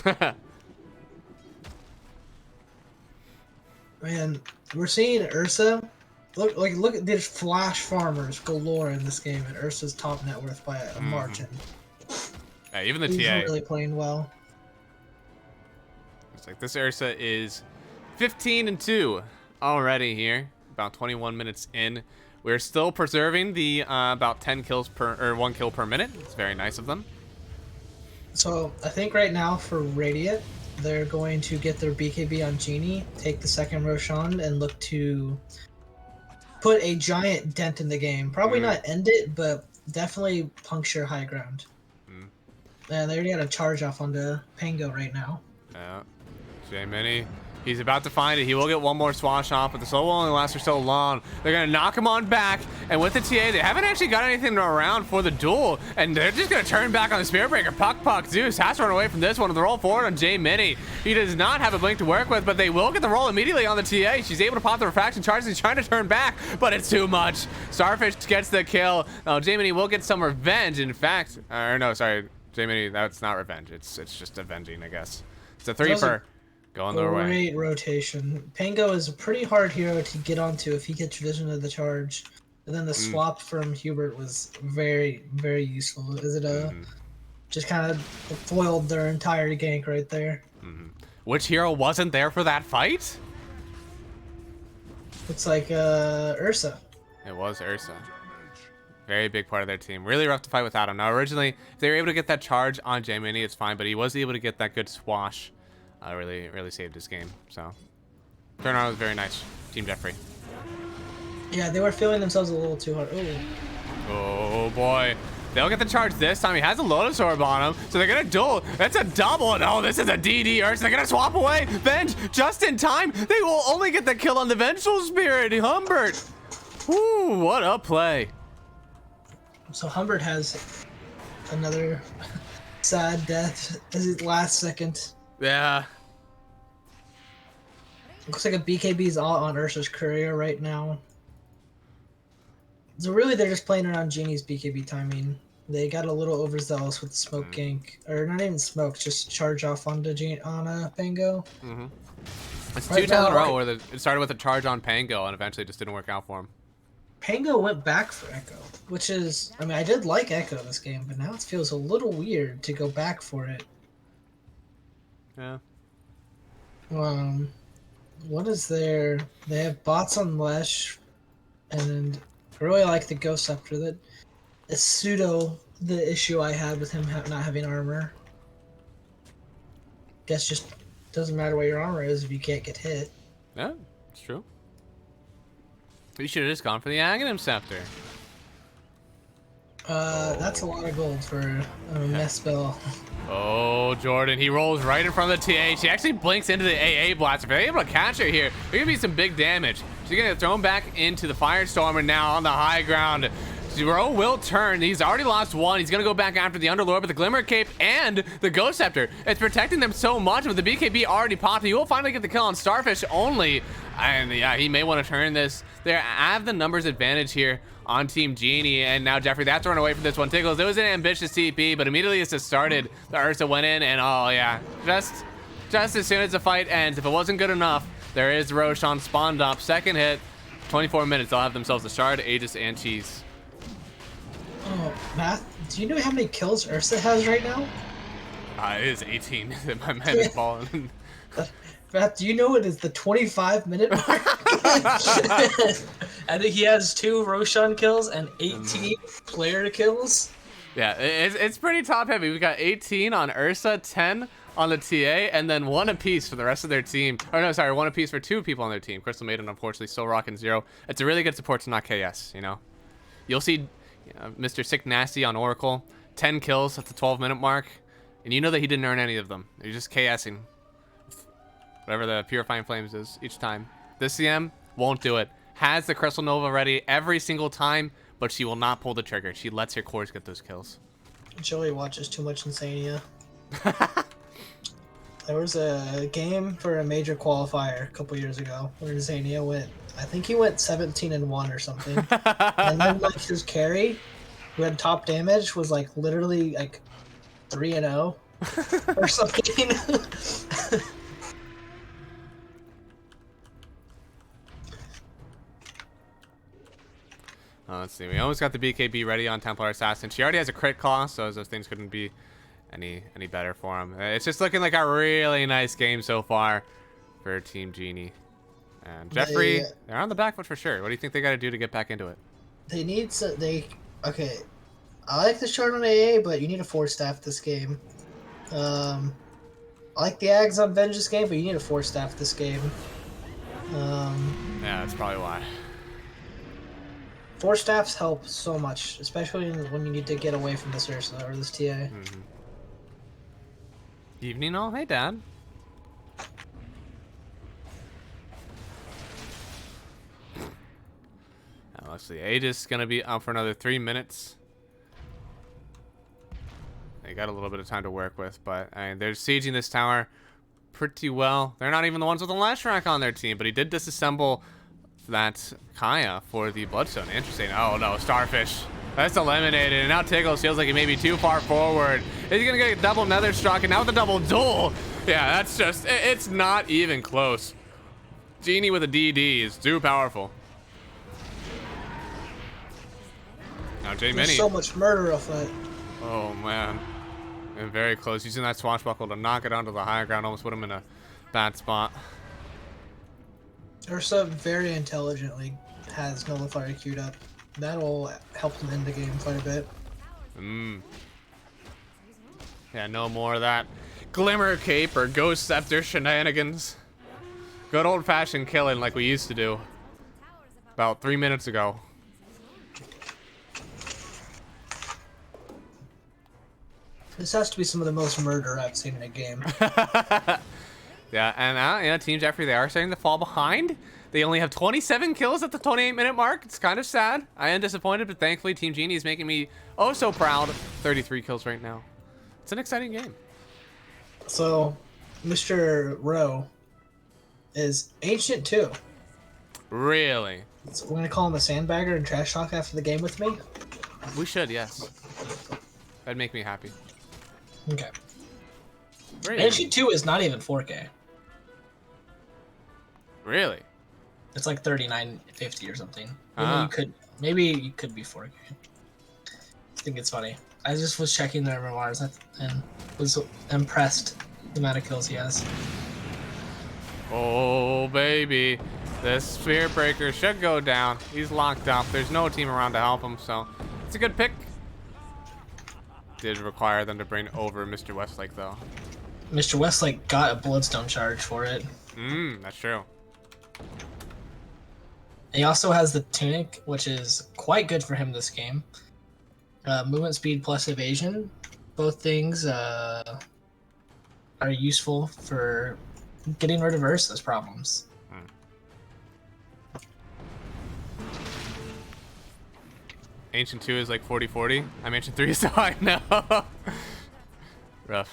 S1: Man, we're seeing Ursa. Look at these flash farmers galore in this game, and Ursa's top net worth by a margin.
S2: Yeah, even the
S1: He's
S2: TA.
S1: really playing well.
S2: It's like this Ursa is 15-2 already here. About 21 minutes in. We're still preserving the about 10 kills per, or 1 kill per minute. It's very nice of them.
S1: So I think right now for Radiant, they're going to get their BKB on Genie, take the second Roshan, and look to put a giant dent in the game. Probably not end it, but definitely puncture high ground. And they already got a charge off onto Pango right now.
S2: Yeah. J-Mini, he's about to find it. He will get one more swash off, but the slow will only last for so long. They're going to knock him on back, and with the TA, they haven't actually got anything around for the duel, and they're just going to turn back on the Spirit Breaker. Puck. Zeus has to run away from this one. The roll forward on J-Mini. He does not have a blink to work with, but they will get the roll immediately on the TA. She's able to pop the refraction charge. He's trying to turn back, but it's too much. Starfish gets the kill. Now, J-Mini will get some revenge, in fact. Or no, sorry. J-Mini, that's not revenge. It's just avenging, I guess. It's a 3 per. Going their way.
S1: Great rotation. Pango is a pretty hard hero to get onto if he gets tradition of the charge. And then the swap from Hubert was very, very useful. Is it just kind of foiled their entire gank right there.
S2: Which hero wasn't there for that fight?
S1: Looks like Ursa.
S2: It was Ursa. Very big part of their team. Really rough to fight without him. Now, originally, if they were able to get that charge on J-Mini, it's fine, but he was able to get that good swash. Really saved his game. So, turnaround was very nice. Team Jeffree.
S1: Yeah, they were feeling themselves a little too hard. Ooh.
S2: Oh, boy. They'll get the charge this time. He has a Lotus Orb on him, so they're going to duel. That's a double. No, this is a DD Ursa. They're going to swap away. Venge, just in time. They will only get the kill on the Vengeful Spirit. Humbert. Ooh, what a play.
S1: So Humbert has another sad death as his last second.
S2: Yeah.
S1: Looks like a BKB is all on Ursa's courier right now. So really they're just playing around Genie's BKB timing. They got a little overzealous with the smoke gank. Or not even smoke, just charge off onto Pango.
S2: It's two times in a row where it started with a charge on Pango and eventually just didn't work out for him.
S1: Pango went back for Echo, which is, I mean, I did like Echo this game, but now it feels a little weird to go back for it.
S2: Yeah.
S1: What is there? They have bots on Lesh, and I really like the Ghost Scepter. That is pseudo the issue I had with him not having armor. Guess just doesn't matter what your armor is if you can't get hit.
S2: Yeah, it's true. You should have just gone for the Aghanim Scepter.
S1: That's a lot of gold for a mess spell.
S2: Oh, Jordan, he rolls right in front of the TA. She actually blinks into the AA Blast. If they're able to catch her here, there's going to be some big damage. She's going to get thrown back into the Firestorm, and now on the high ground, Zero will turn. He's already lost one. He's going to go back after the Underlord, but the Glimmer Cape and the Ghost Scepter, it's protecting them so much. With the BKB already popped, he will finally get the kill on Starfish only. And yeah, he may want to turn this. They have the numbers advantage here on Team Genie, and now Jeffree, they have to run away from this one. Tickles, it was an ambitious TP, but immediately as it started, the Ursa went in, and oh yeah, just as soon as the fight ends, if it wasn't good enough, there is Roshan spawned up. Second hit, 24 minutes, they'll have themselves a Shard, Aegis, and Cheese.
S1: Oh, Matt, do you know how many kills Ursa has right now?
S2: It is 18. My man is falling.
S1: Matt, do you know it is the 25-minute mark? I think he has 2 Roshan kills and 18 player kills.
S2: Yeah, it's pretty top heavy. We got 18 on Ursa, 10 on the TA, and then 1 apiece for the rest of their team. Or no, sorry, 1 apiece for 2 people on their team. Crystal Maiden, unfortunately, still rocking 0. It's a really good support to not KS, you know? You'll see Mr. Sick Nasty on Oracle, 10 kills at the 12-minute mark, and you know that he didn't earn any of them. He's just KSing. Whatever the Purifying Flames is each time. This CM won't do it. Has the Crystal Nova ready every single time, but she will not pull the trigger. She lets her cores get those kills.
S1: Joey watches too much Insania. There was a game for a major qualifier a couple years ago where Insania went, I think he went 17-1 or something. And then like his carry, who had top damage, was like literally like 3-0 or something.
S2: Let's see. We almost got the BKB ready on Templar Assassin. She already has a crit cost, so those things couldn't be any better for him. It's just looking like a really nice game so far for Team Genie. And Jeffree, they're on the back foot for sure. What do you think they got to do to get back into it?
S1: They need to. Okay. I like the Shard on AA, but you need a 4-staff this game. I like the Ags on Venge this game, but you need a 4-staff this game.
S2: Yeah, that's probably why.
S1: 4 staffs help so much, especially when you need to get away from this Ursa or this TA.
S2: Evening all. Hey, Dad. honestly. Aegis is going to be up for another 3 minutes. They got a little bit of time to work with, but I mean, they're sieging this tower pretty well. They're not even the ones with the Leshrac on their team, but he did disassemble that Kaya for the Bloodstone. Interesting. Oh no, Starfish. That's eliminated, and now Tickles feels like he may be too far forward. Is he gonna get a double Nether Struck, and now with the double duel? Yeah, that's just, it's not even close. Genie with a DD is too powerful. Now J
S1: There's
S2: Mini.
S1: so much murder off that.
S2: Oh man. And very close. Using that swashbuckle to knock it onto the higher ground, almost put him in a bad spot.
S1: Ursa very intelligently has Nullifier queued up. That'll help him end the game quite a bit.
S2: Yeah, no more of that Glimmer Cape or Ghost Scepter shenanigans. Good old-fashioned killing like we used to do about 3 minutes ago.
S1: This has to be some of the most murder I've seen in a game.
S2: Yeah, and yeah, Team Jeffree, they are starting to fall behind. They only have 27 kills at the 28-minute mark. It's kind of sad. I am disappointed, but thankfully Team Genie is making me oh so proud. 33 kills right now. It's an exciting game.
S1: So, Mr. Rowe is Ancient too.
S2: Really?
S1: So we're gonna call him a sandbagger and trash talk after the game with me?
S2: We should, yes. That'd make me happy.
S1: Okay.
S2: Really?
S1: Ancient 2 is not even 4K.
S2: Really?
S1: It's like 39.50 or something.
S2: Ah.
S1: Maybe you could be 4K. I think it's funny. I just was checking their memoirs and was impressed the amount of kills he has.
S2: Oh, baby. This Spirit Breaker should go down. He's locked up. There's no team around to help him, so it's a good pick. Did require them to bring over Mr. Westlake, though.
S1: Mr. Westlake got a Bloodstone charge for it.
S2: That's true.
S1: He also has the Tunic, which is quite good for him this game. Movement speed plus evasion. Both things are useful for getting rid of Ursa's problems.
S2: Ancient 2 is like 40-40. I'm Ancient 3, so I know. Rough.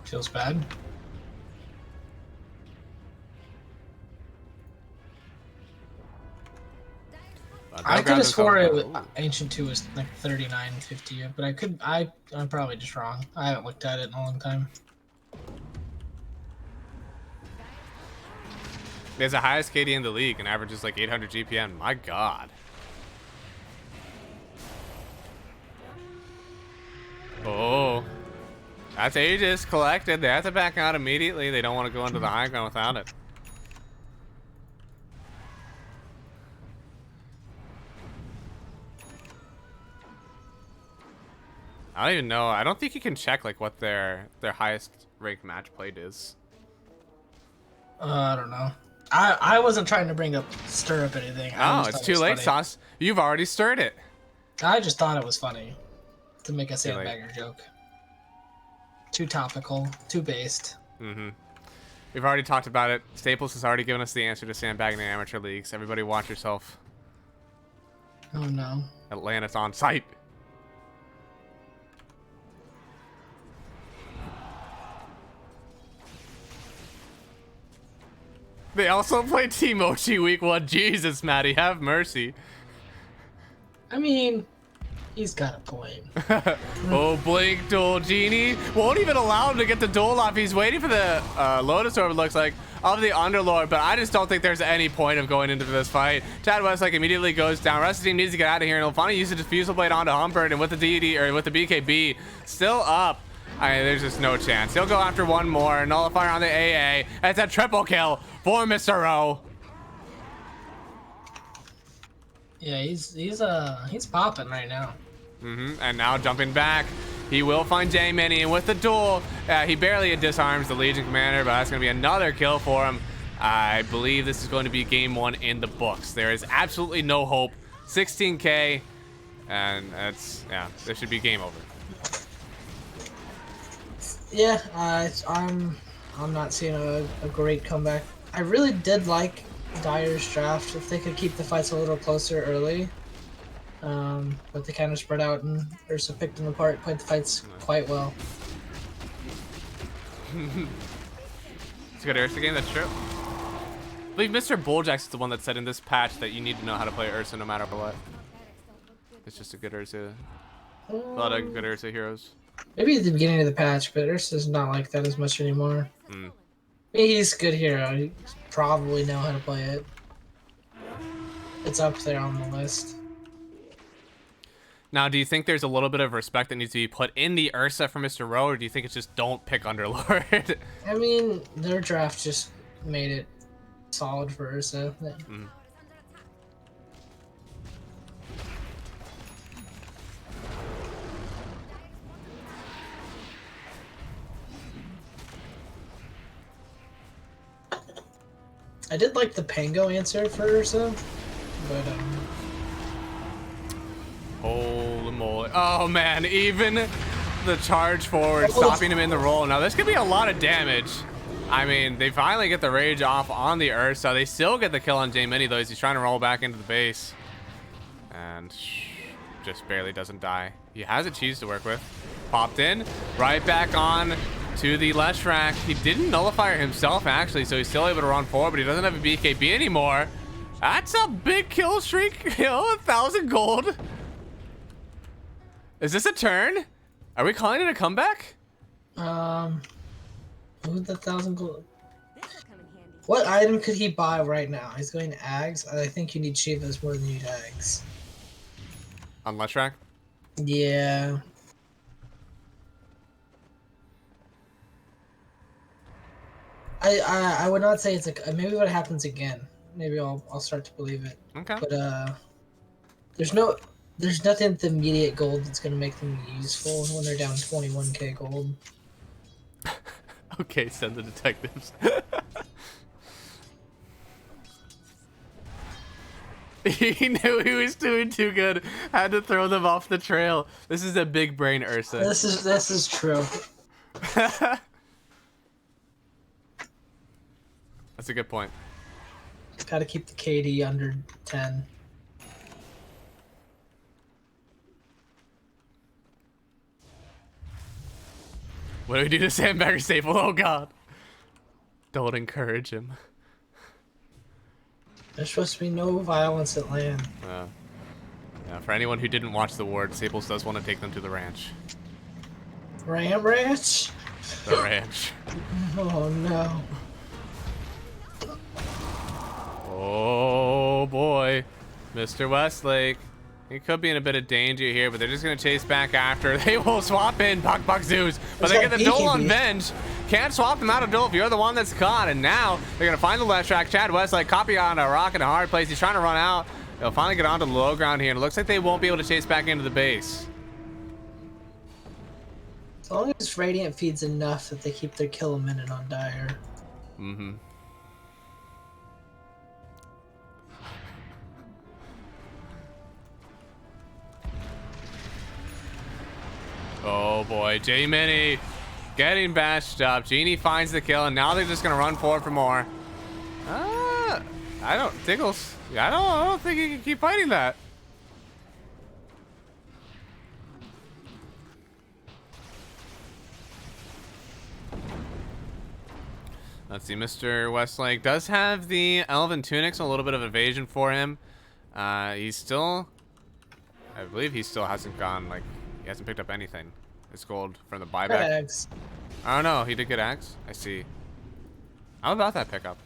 S1: Feels bad. I could have swore it was, Ancient 2 was like 39.50, but I'm probably just wrong. I haven't looked at it in a long time.
S2: He has the highest KD in the league and averages like 800 GPM. My God. Oh. That's Aegis collected. They have to back out immediately. They don't want to go into the high ground without it. I don't even know. I don't think you can check like what their highest ranked match played is.
S1: I don't know. I wasn't trying to bring up stir up anything.
S2: Oh, it's too late, Sauce. You've already stirred it.
S1: I just thought it was funny to make a
S2: Too late.
S1: sandbagger joke. Too topical, too based.
S2: We've already talked about it. Staples has already given us the answer to sandbagging in amateur leagues. Everybody watch yourself.
S1: Oh no.
S2: Atlanta's on site. They also play Team Mochi week 1. Jesus, Maddie, have mercy.
S1: I mean, he's got a point.
S2: Oh, Blink duel. Genie won't even allow him to get the duel off. He's waiting for the Lotus Orb, it looks like, of the Underlord, but I just don't think there's any point of going into this fight. Chad Westlake immediately goes down. Rest of the team needs to get out of here, and he'll finally use the Diffusal Blade onto Humbert, and with the DD, or with the BKB still up, there's just no chance. He'll go after one more. Nullifier on the AA. It's a triple kill for Mr. O.
S1: Yeah, he's popping right now.
S2: And now jumping back, he will find J-Mini, and with the duel, he barely disarms the Legion Commander, but that's going to be another kill for him. I believe this is going to be game 1 in the books. There is absolutely no hope. 16K, and this should be game over.
S1: Yeah, I'm not seeing a great comeback. I really did like Dire's draft if they could keep the fights a little closer early. But they kind of spread out and Ursa picked them apart, played the fights quite well.
S2: It's a good Ursa game, that's true. I believe Mr. Bulljax is the one that said in this patch that you need to know how to play Ursa no matter what. It's just a good Ursa. A lot of good Ursa heroes.
S1: Maybe at the beginning of the patch, but Ursa's not like that as much anymore. He's a good hero. You probably know how to play it. It's up there on the list.
S2: Now, do you think there's a little bit of respect that needs to be put in the Ursa for Mr. Rowe, or do you think it's just don't pick Underlord?
S1: I mean, their draft just made it solid for Ursa. I did like the Pango answer for Ursa, but
S2: Holy moly. Oh man, even the charge forward, stopping him in the roll. Now this could be a lot of damage. I mean, they finally get the rage off on the Ursa. They still get the kill on J-Mini though as he's trying to roll back into the base. And just barely doesn't die. He has a cheese to work with. Popped in, right back on to the Leshrac. He didn't nullify himself actually, so he's still able to run forward, but he doesn't have a BKB anymore. That's a big kill streak, 1,000 gold. Is this a turn? Are we calling it a comeback?
S1: who's the 1,000 gold? What item could he buy right now? He's going to Ags. I think you need Shivas more than you need Ags.
S2: On Leshrac?
S1: Yeah. I would not say it's like maybe what happens again. Maybe I'll start to believe it.
S2: Okay.
S1: But there's nothing at the immediate gold that's gonna make them useful when they're down 21k gold.
S2: Okay, send the detectives. He knew he was doing too good. Had to throw them off the trail. This is a big brain Ursa.
S1: This is true.
S2: That's a good point.
S1: Got to keep the KD under 10.
S2: What do we do to Sandbagger Staple? Oh god. Don't encourage him.
S1: There's supposed to be no violence at land.
S2: Yeah, for anyone who didn't watch the ward, Staples does want to take them to the ranch.
S1: Ram Ranch?
S2: The ranch.
S1: Oh no.
S2: Oh boy. Mr. Westlake. He could be in a bit of danger here, but they're just going to chase back after. They will swap in Puck Zeus, but they get the duel on Venge. Can't swap them out of duel if you're the one that's caught. And now they're going to find the Leshrac. Chad Westlake copy on a rock in a hard place. He's trying to run out. They'll finally get onto the low ground here, and it looks like they won't be able to chase back into the base.
S1: As long as Radiant feeds enough that they keep their kill a minute on Dire.
S2: Mm-hmm. Oh boy, J-Mini getting bashed up. Genie finds the kill, and now they're just gonna run forward for more. I don't think he can keep fighting that. Let's see, Mr. Westlake does have the Elven Tunics, a little bit of evasion for him. He's still, I believe he still hasn't gone, like, he hasn't picked up anything. It's gold from the buyback.
S1: Ags.
S2: Oh no, he did get axe. I see. How about that pickup?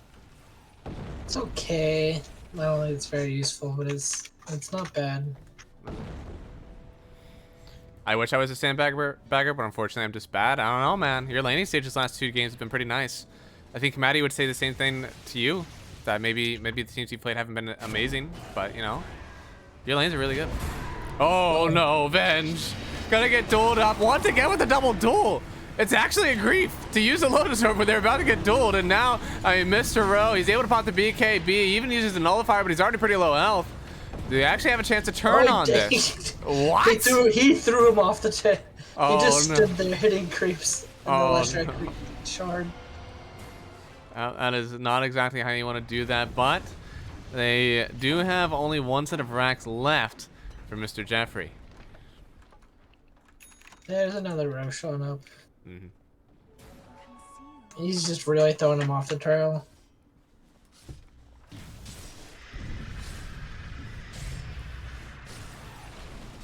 S1: It's okay. I don't think it's very useful, but it's not bad.
S2: I wish I was a sandbagger, but unfortunately I'm just bad. I don't know, man. Your laning stage's last 2 games have been pretty nice. I think Maddie would say the same thing to you. That maybe the teams you played haven't been amazing, but you know, your lanes are really good. Oh no, Venge. Gonna get dueled up once again with a double duel. It's actually a grief to use a Lotus Orb when they're about to get dueled, and now, I mean, Mr. Rowe, he's able to pop the BKB, he even uses the nullifier, but he's already pretty low health. Do they actually have a chance to turn on this? What?
S1: He threw him off the chair.
S2: Oh,
S1: he just
S2: no.
S1: stood there hitting creeps in the Leshrac shard.
S2: That is not exactly how you want to do that, but they do have only one set of racks left for Mr. Jeffree.
S1: There's another row showing up.
S2: Mm-hmm.
S1: He's just really throwing him off the trail.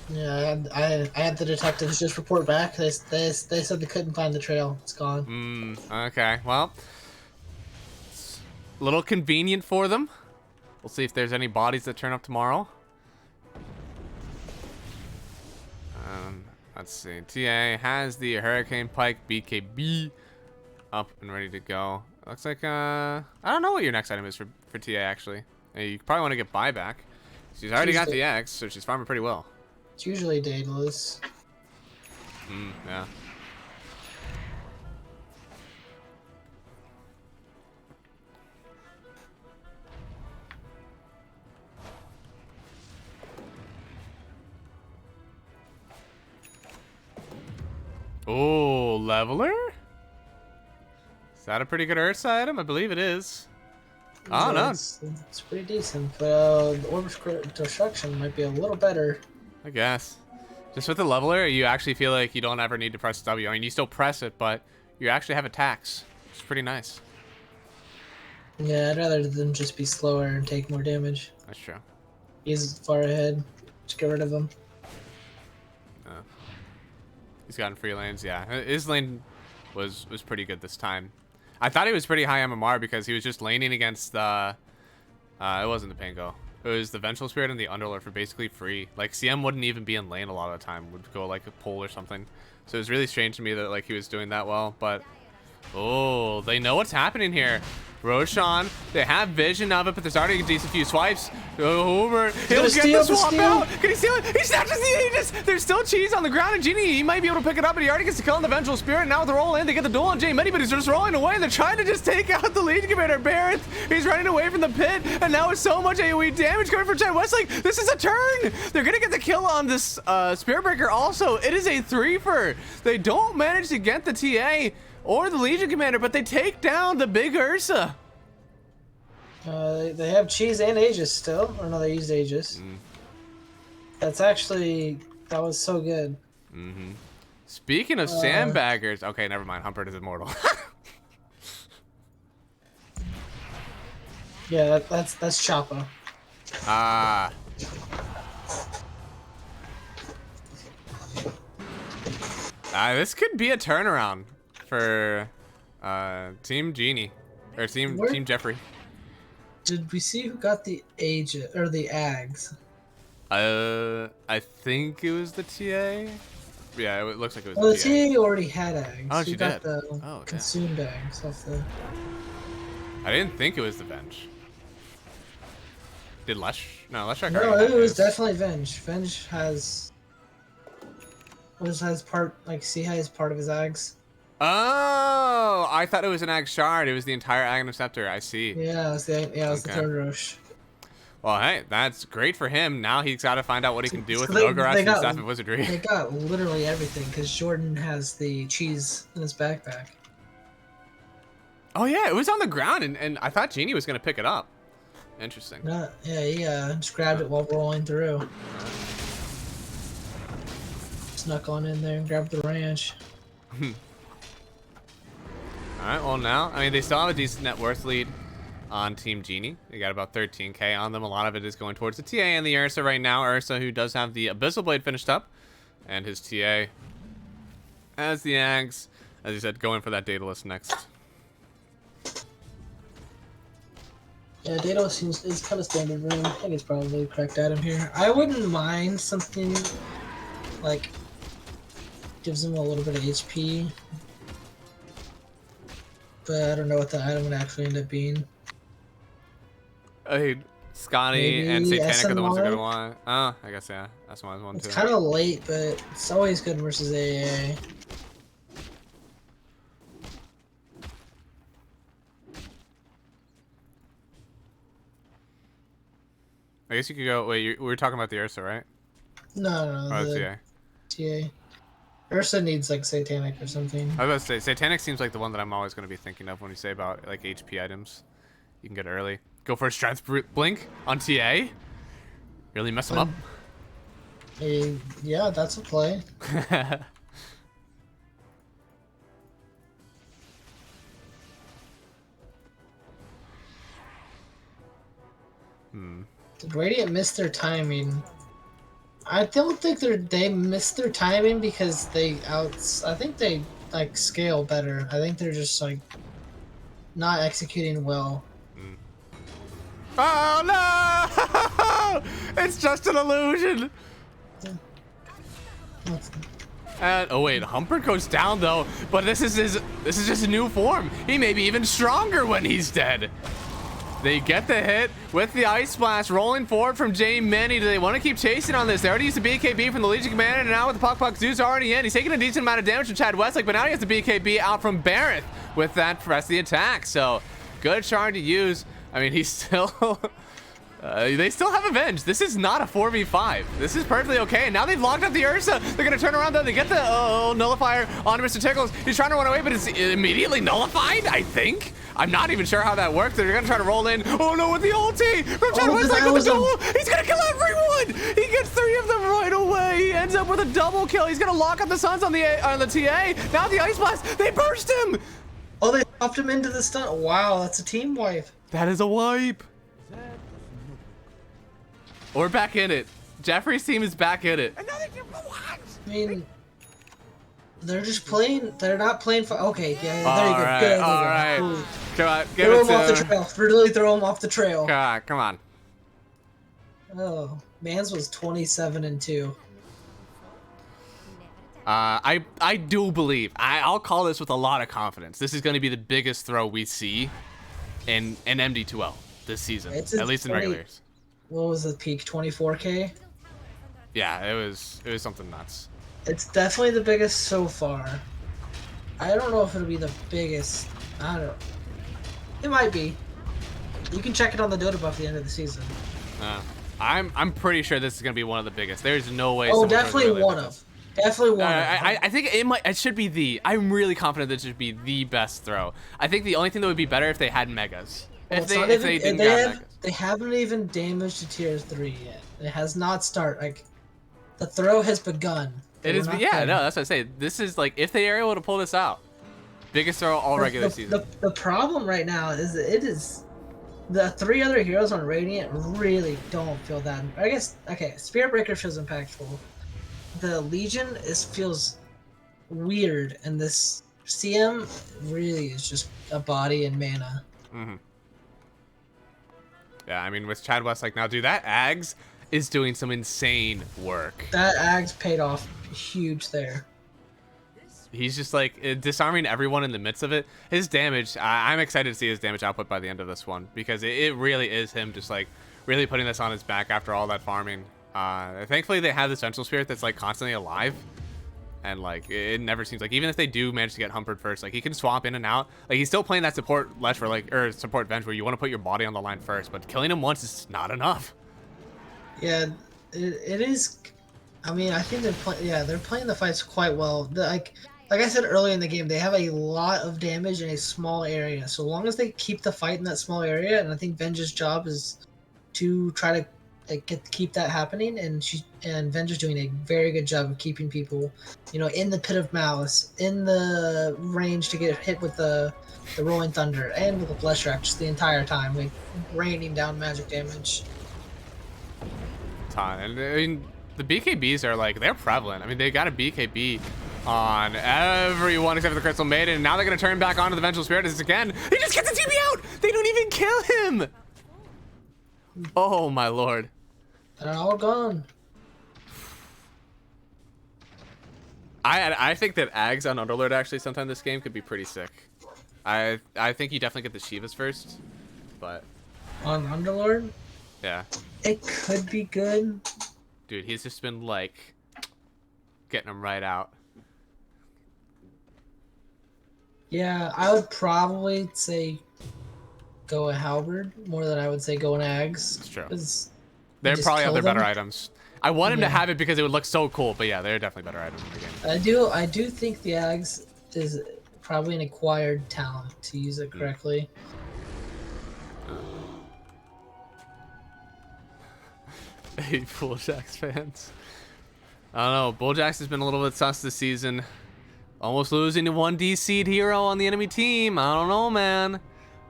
S1: Yeah, I had the detectives just report back. They said they couldn't find the trail. It's gone.
S2: Okay, well, it's a little convenient for them. We'll see if there's any bodies that turn up tomorrow. Let's see. TA has the Hurricane Pike BKB up and ready to go. Looks like, I don't know what your next item is for TA, actually. You probably want to get buyback. She's already got the X, so she's farming pretty well.
S1: It's usually Daedalus.
S2: Yeah. Oh, leveler? Is that a pretty good Ursa item? I believe it is. Oh, no.
S1: It's pretty decent, but the Orb of Destruction might be a little better.
S2: I guess. Just with the leveler, you actually feel like you don't ever need to press W. I mean, you still press it, but you actually have attacks. It's pretty nice.
S1: Yeah, I'd rather than just be slower and take more damage.
S2: That's true.
S1: He's far ahead. Just get rid of him.
S2: He's gotten free lanes, yeah. His lane was pretty good this time. I thought he was pretty high MMR because he was just laning against the... it wasn't the Pango. It was the Vengeful Spirit and the Underlord for basically free. Like, CM wouldn't even be in lane a lot of the time. Would go, like, a pull or something. So it was really strange to me that, like, he was doing that well. But, oh, they know what's happening here. Roshan, they have vision of it, but there's already a decent few swipes. Go over. He'll get the swap out. Can he steal it? He snatches the Aegis. There's still cheese on the ground, and Genie, he might be able to pick it up, but he already gets the kill on the Vengeful Spirit. Now with the roll in, they get the duel on J Many, but he's just rolling away. They're trying to just take out the Legion Commander. Barrett, he's running away from the pit, and now with so much AoE damage coming from Chad Westlake, this is a turn. They're going to get the kill on this Spirit Breaker also. It is a 3-fer. They don't manage to get the TA or the Legion Commander, but they take down the big Ursa.
S1: They have cheese and Aegis still. Or no, they used Aegis. That's actually... That was so good.
S2: Speaking of sandbaggers... Okay, never mind. Humpert is immortal.
S1: Yeah, that's Choppa.
S2: This could be a turnaround for Team Genie. Or Team Jeffree.
S1: Did we see who got the Aegis or the Ags?
S2: I think it was the TA. Yeah, it looks like it was
S1: Well,
S2: the TA.
S1: the TA already had Ags.
S2: Oh, she
S1: got
S2: did?
S1: the consumed Ags off the...
S2: I didn't think it was the Venge. Did Lesh? No, Lesh.
S1: No, it was definitely Venge. Venge has... has part... Like, see how he's part of his Ags?
S2: Oh, I thought it was an Ag Shard. It was the entire Aghanim Scepter. I see.
S1: Yeah, it was the third Roche.
S2: Well, hey, that's great for him. Now he's got to find out what he can do with
S1: So
S2: the Ogre and Staff of Wizardry.
S1: They got literally everything because Jordan has the cheese in his backpack.
S2: Oh, yeah, it was on the ground, and I thought Genie was going to pick it up. Interesting.
S1: Yeah, he just grabbed it while rolling through. Snuck on in there and grabbed the ranch.
S2: Alright, well now, I mean, they still have a decent net worth lead on Team Genie. They got about 13k on them. A lot of it is going towards the TA and the Ursa right now. Ursa, who does have the Abyssal Blade finished up, and his TA as the Ags, as you said, going for that Daedalus next.
S1: Yeah, Daedalus is kind of standard room. I think it's probably the correct item here. I wouldn't mind something like gives him a little bit of HP. But I don't know what the item would actually end up being.
S2: Scotty
S1: Maybe
S2: and Satanic are the ones who are
S1: SNY?
S2: gonna want. Oh, I guess yeah. That's one one
S1: It's
S2: too.
S1: kind of late, but it's always good versus AA.
S2: I guess you could go. Wait, we were talking about the Ursa, right?
S1: No,
S2: Oh,
S1: the
S2: the TA.
S1: TA. Ursa needs like satanic or something.
S2: I was about to say, Satanic seems like the one that I'm always going to be thinking of when you say about like HP items. You can get early. Go for a Strength Blink on TA. Really mess him up.
S1: Yeah, that's a play. Did Radiant miss their timing? I don't think they missed their timing because I think they like scale better. I think they're just like not executing well.
S2: Oh no! It's just an illusion. And oh wait, Humpert goes down though, but this is just a new form. He may be even stronger when he's dead. They get the hit with the Ice Blast, rolling forward from J Manny. Do they want to keep chasing on this? They already used the BKB from the Legion Commander, and now with the Puck Zeus already in, he's taking a decent amount of damage from Chad Westlake, but now he has the BKB out from Barrett with that press the attack. So good shard to use. I mean, he's still... they still have Avenge. This is not a 4v5. This is perfectly okay. And now they've locked up the Ursa. They're going to turn around, though. They get the nullifier on Mr. Tickles. He's trying to run away, but it's immediately nullified, I think. I'm not even sure how that works. They're going to try to roll in. Oh, no, with the ulti. From Chad Westlake with the duel. He's going to kill everyone. He gets 3 of them right away. He ends up with a double kill. He's going to lock up the Suns on the TA. Now the Ice Blast. They burst him.
S1: Oh, they popped him into the stun. Wow, that's a team wipe.
S2: That is a wipe. We're back in it. Jeffree's team is back in it.
S1: I mean, they're just playing. They're not playing for. Okay, yeah, there you go.
S2: Right,
S1: Good,
S2: all right.
S1: Ooh.
S2: Come on, give
S1: Throw
S2: it
S1: him off the
S2: to.
S1: trail. Really throw him off the trail.
S2: Come on.
S1: Oh, Mans was 27-2.
S2: I do believe. I'll call this with a lot of confidence. This is going to be the biggest throw we see in MD2L this season, at least in regulars.
S1: What was the peak? 24K?
S2: Yeah, it was something nuts.
S1: It's definitely the biggest so far. I don't know if it'll be the biggest. I don't. It might be. You can check it on the Dota buff at the end of the season.
S2: I'm pretty sure this is gonna be one of the biggest. There's no way.
S1: Oh, definitely one of. Definitely one.
S2: I think it should be the. I'm really confident that it should be the best throw. I think the only thing that would be better if they had megas.
S1: Well,
S2: if they didn't have megas.
S1: They haven't even damaged to tier 3 yet. It has not started. Like, the throw has begun.
S2: It is. Yeah, no, that's what I say. This is like if they are able to pull this out, biggest throw all regular season.
S1: The problem right now is that it is. The 3 other heroes on Radiant really don't feel that. I guess, okay, Spirit Breaker feels impactful. The Legion feels weird, and this CM really is just a body and mana.
S2: Yeah, I mean, with Chad Westlake now, dude, that Ags is doing some insane work.
S1: That Ags paid off huge there.
S2: He's just like disarming everyone in the midst of it. His damage, I'm excited to see his damage output by the end of this one because it really is him just like really putting this on his back after all that farming. Thankfully, they have the Central Spirit that's like constantly alive. And like it never seems like even if they do manage to get Humpert first, like he can swap in and out. Like he's still playing that support Lesh for like or support Venge where you want to put your body on the line first, but killing him once is not enough.
S1: Yeah, it is. I mean, I think they're playing. Yeah, they're playing the fights quite well. Like I said earlier in the game, they have a lot of damage in a small area. So long as they keep the fight in that small area, and I think Venge's job is to try to keep that happening, and Venge is doing a very good job of keeping people, in the pit of malice, in the range to get hit with the rolling thunder and with the flesh rack just the entire time, like raining down magic damage.
S2: And I mean, the BKBs are like they're prevalent. I mean, they got a BKB on everyone except for the Crystal Maiden, and now they're gonna turn back onto the Vengeful Spirit again. He just gets the TP out. They don't even kill him. Oh my lord.
S1: They're all gone.
S2: I think that Ags on Underlord actually sometime this game could be pretty sick. I think you definitely get the Shivas first, but
S1: on Underlord,
S2: yeah,
S1: it could be good.
S2: Dude, he's just been like getting him right out.
S1: Yeah, I would probably say go a Halberd more than I would say go an Ags.
S2: It's true. They
S1: just
S2: probably have
S1: kill
S2: their better
S1: them?
S2: items. I want him to
S1: Yeah.
S2: have it because it would look so cool, but yeah, they're definitely better items in the game.
S1: I do think the Ags is probably an acquired talent to use it correctly.
S2: Hey, Bulljax fans. I don't know. Bulljax has been a little bit sus this season. Almost losing to 1 DC'd hero on the enemy team. I don't know, man.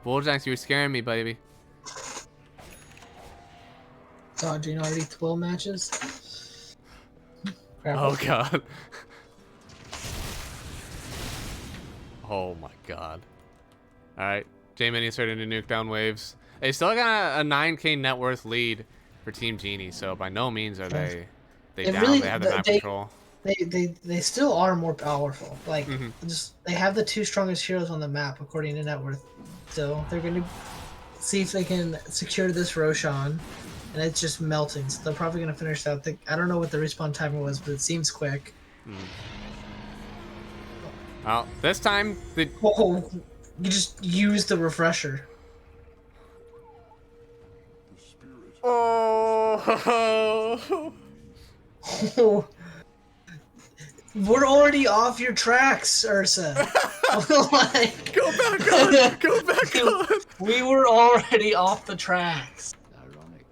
S2: Bulljax, you were scaring me, baby.
S1: Dodging MD2L matches. Crap.
S2: Oh, God. Oh, my God. All right. J-Mini starting to nuke down waves. They still got a 9K net worth lead for Team Genie, so by no means are they down.
S1: Really,
S2: they have the map control.
S1: They still are more powerful. Like,
S2: Mhm.
S1: just they have the 2 strongest heroes on the map according to net worth. So they're gonna see if they can secure this Roshan, and it's just melting. So they're probably gonna finish out. I don't know what the respawn timer was, but it seems quick.
S2: Well, this time the
S1: Oh, you just use the refresher.
S2: oh.
S1: We're already off your tracks, Ursa. Like,
S2: Go back on. Go back on.
S1: we were already off the tracks.
S3: Ironic.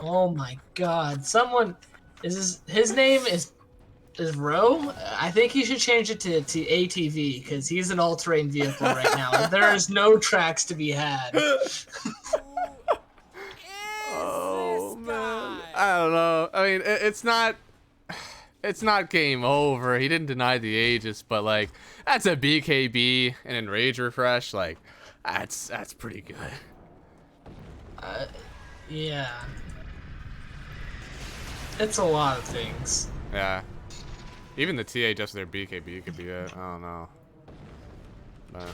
S1: Oh my God! Someone his name is Ro. I think he should change it to ATV because he's an all-terrain vehicle right now. There is no tracks to be had.
S2: Oh man. I don't know. I mean, it's not game over. He didn't deny the Aegis, but like that's a BKB and Enrage refresh. Like that's pretty good.
S1: Yeah, it's a lot of things.
S2: Yeah. Even the TA just their BKB could be it. I don't know. But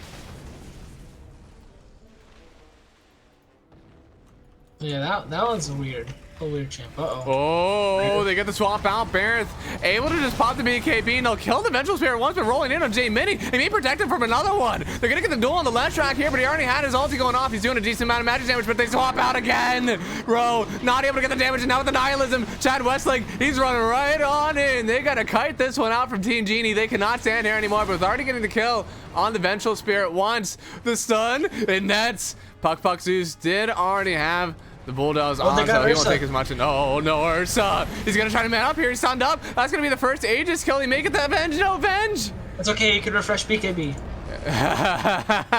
S1: Yeah, that one's weird. A weird champ.
S2: oh, they get the swap out. Bareth able to just pop the BKB and they'll kill the Vengeful Spirit once, but rolling in on J-Mini. They may protect him from another one. They're gonna get the duel on the left track here, but he already had his ulti going off. He's doing a decent amount of magic damage, but they swap out again. Ro not able to get the damage, and now with the nihilism, Chad Westlake, he's running right on in. They gotta kite this one out from Team Genie. They cannot stand here anymore, but with already getting the kill on the Vengeful Spirit once. The stun, and that's Puck Zeus did already have the Bulldogs on, so he won't take as much. And oh no, Ursa! He's gonna try to man up here. He's stunned up. That's gonna be the first Aegis kill. He make it that Venge. No Venge.
S1: It's okay. You can refresh BKB.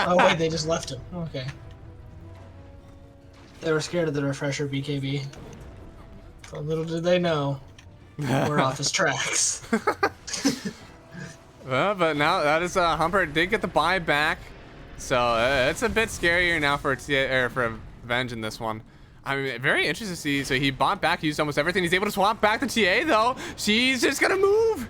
S1: Oh wait, they just left him. Okay. They were scared of the refresher BKB. But little did they know, we're off his tracks.
S2: Well, but now that is Humper did get the buy back, so it's a bit scarier now for Venge in this one. I mean, very interesting to see. So he bought back, used almost everything. He's able to swap back the TA though. She's just gonna move.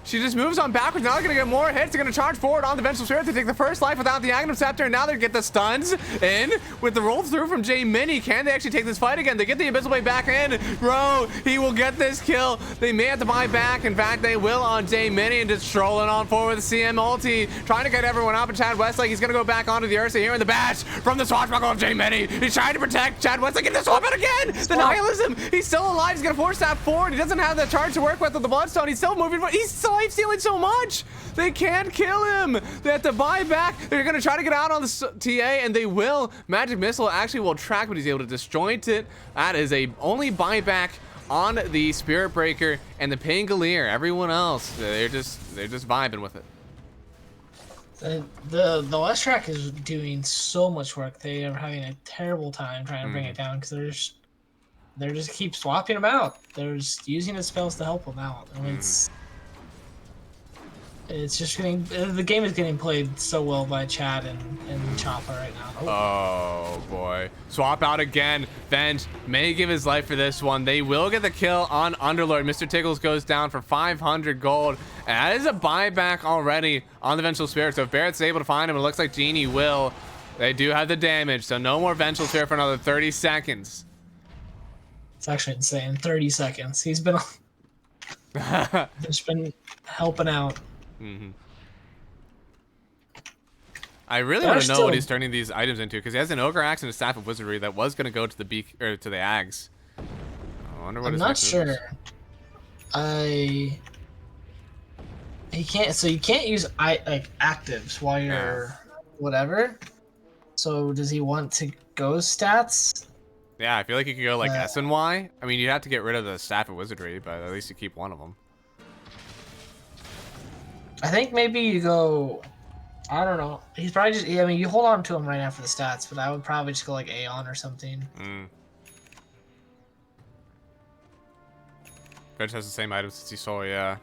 S2: She just moves on backwards. Now they're gonna get more hits. They're gonna charge forward on the Vengeful Spirit to take the first life without the Aghanim Scepter. And now they get the stuns in with the roll through from J-Mini. Can they actually take this fight again? They get the Abyssal Blade back in. Ro, he will get this kill. They may have to buy back. In fact, they will on J-Mini and just strolling on forward with the CM ulti. Trying to get everyone up. And Chad Westlake, he's gonna go back onto the Ursa here in the bash from the swashbuckle of J-Mini. He's trying to protect Chad Westlake. Get the swap out again. The nihilism. He's still alive. He's gonna force that forward. He doesn't have the charge to work with the Bloodstone. He's still moving. He's still life stealing so much. They can't kill him. They have to buy back. They're gonna try to get out on the TA, and they will. Magic Missile actually will track, but he's able to disjoint it. That is a only buyback on the Spirit Breaker and the Pangolier. Everyone else, they're just vibing with it.
S1: The last track is doing so much work. They are having a terrible time trying to bring it down because they're just keep swapping them out. They're just using the spells to help them out. And it's just getting, the game is getting played so well by Chad and Chopper right now.
S2: Oh boy. Swap out again. Venge may give his life for this one. They will get the kill on Underlord. Mr. Tickles goes down for 500 gold. And that is a buyback already on the Vengeful Spirit. So if Barrett's able to find him, it looks like Genie will. They do have the damage, so no more Vengeful Spirit for another 30 seconds.
S1: It's actually insane. 30 seconds. He's been just been helping out.
S2: I really want to know what he's turning these items into, because he has an Ogre Axe and a Staff of Wizardry that was going to go to the to the Ags. wonder what
S1: I'm
S2: his
S1: not
S2: next move is.
S1: sure. He can't. So you can't use like actives while you're whatever. So does he want to go stats?
S2: Yeah, I feel like you could go like S and Y. I mean, you'd have to get rid of the Staff of Wizardry, but at least you keep one of them.
S1: I think maybe you go. I don't know. He's probably just. I mean, you hold on to him right after the stats, but I would probably just go like Aeon or something.
S2: Bench has the same items since he stole, yeah.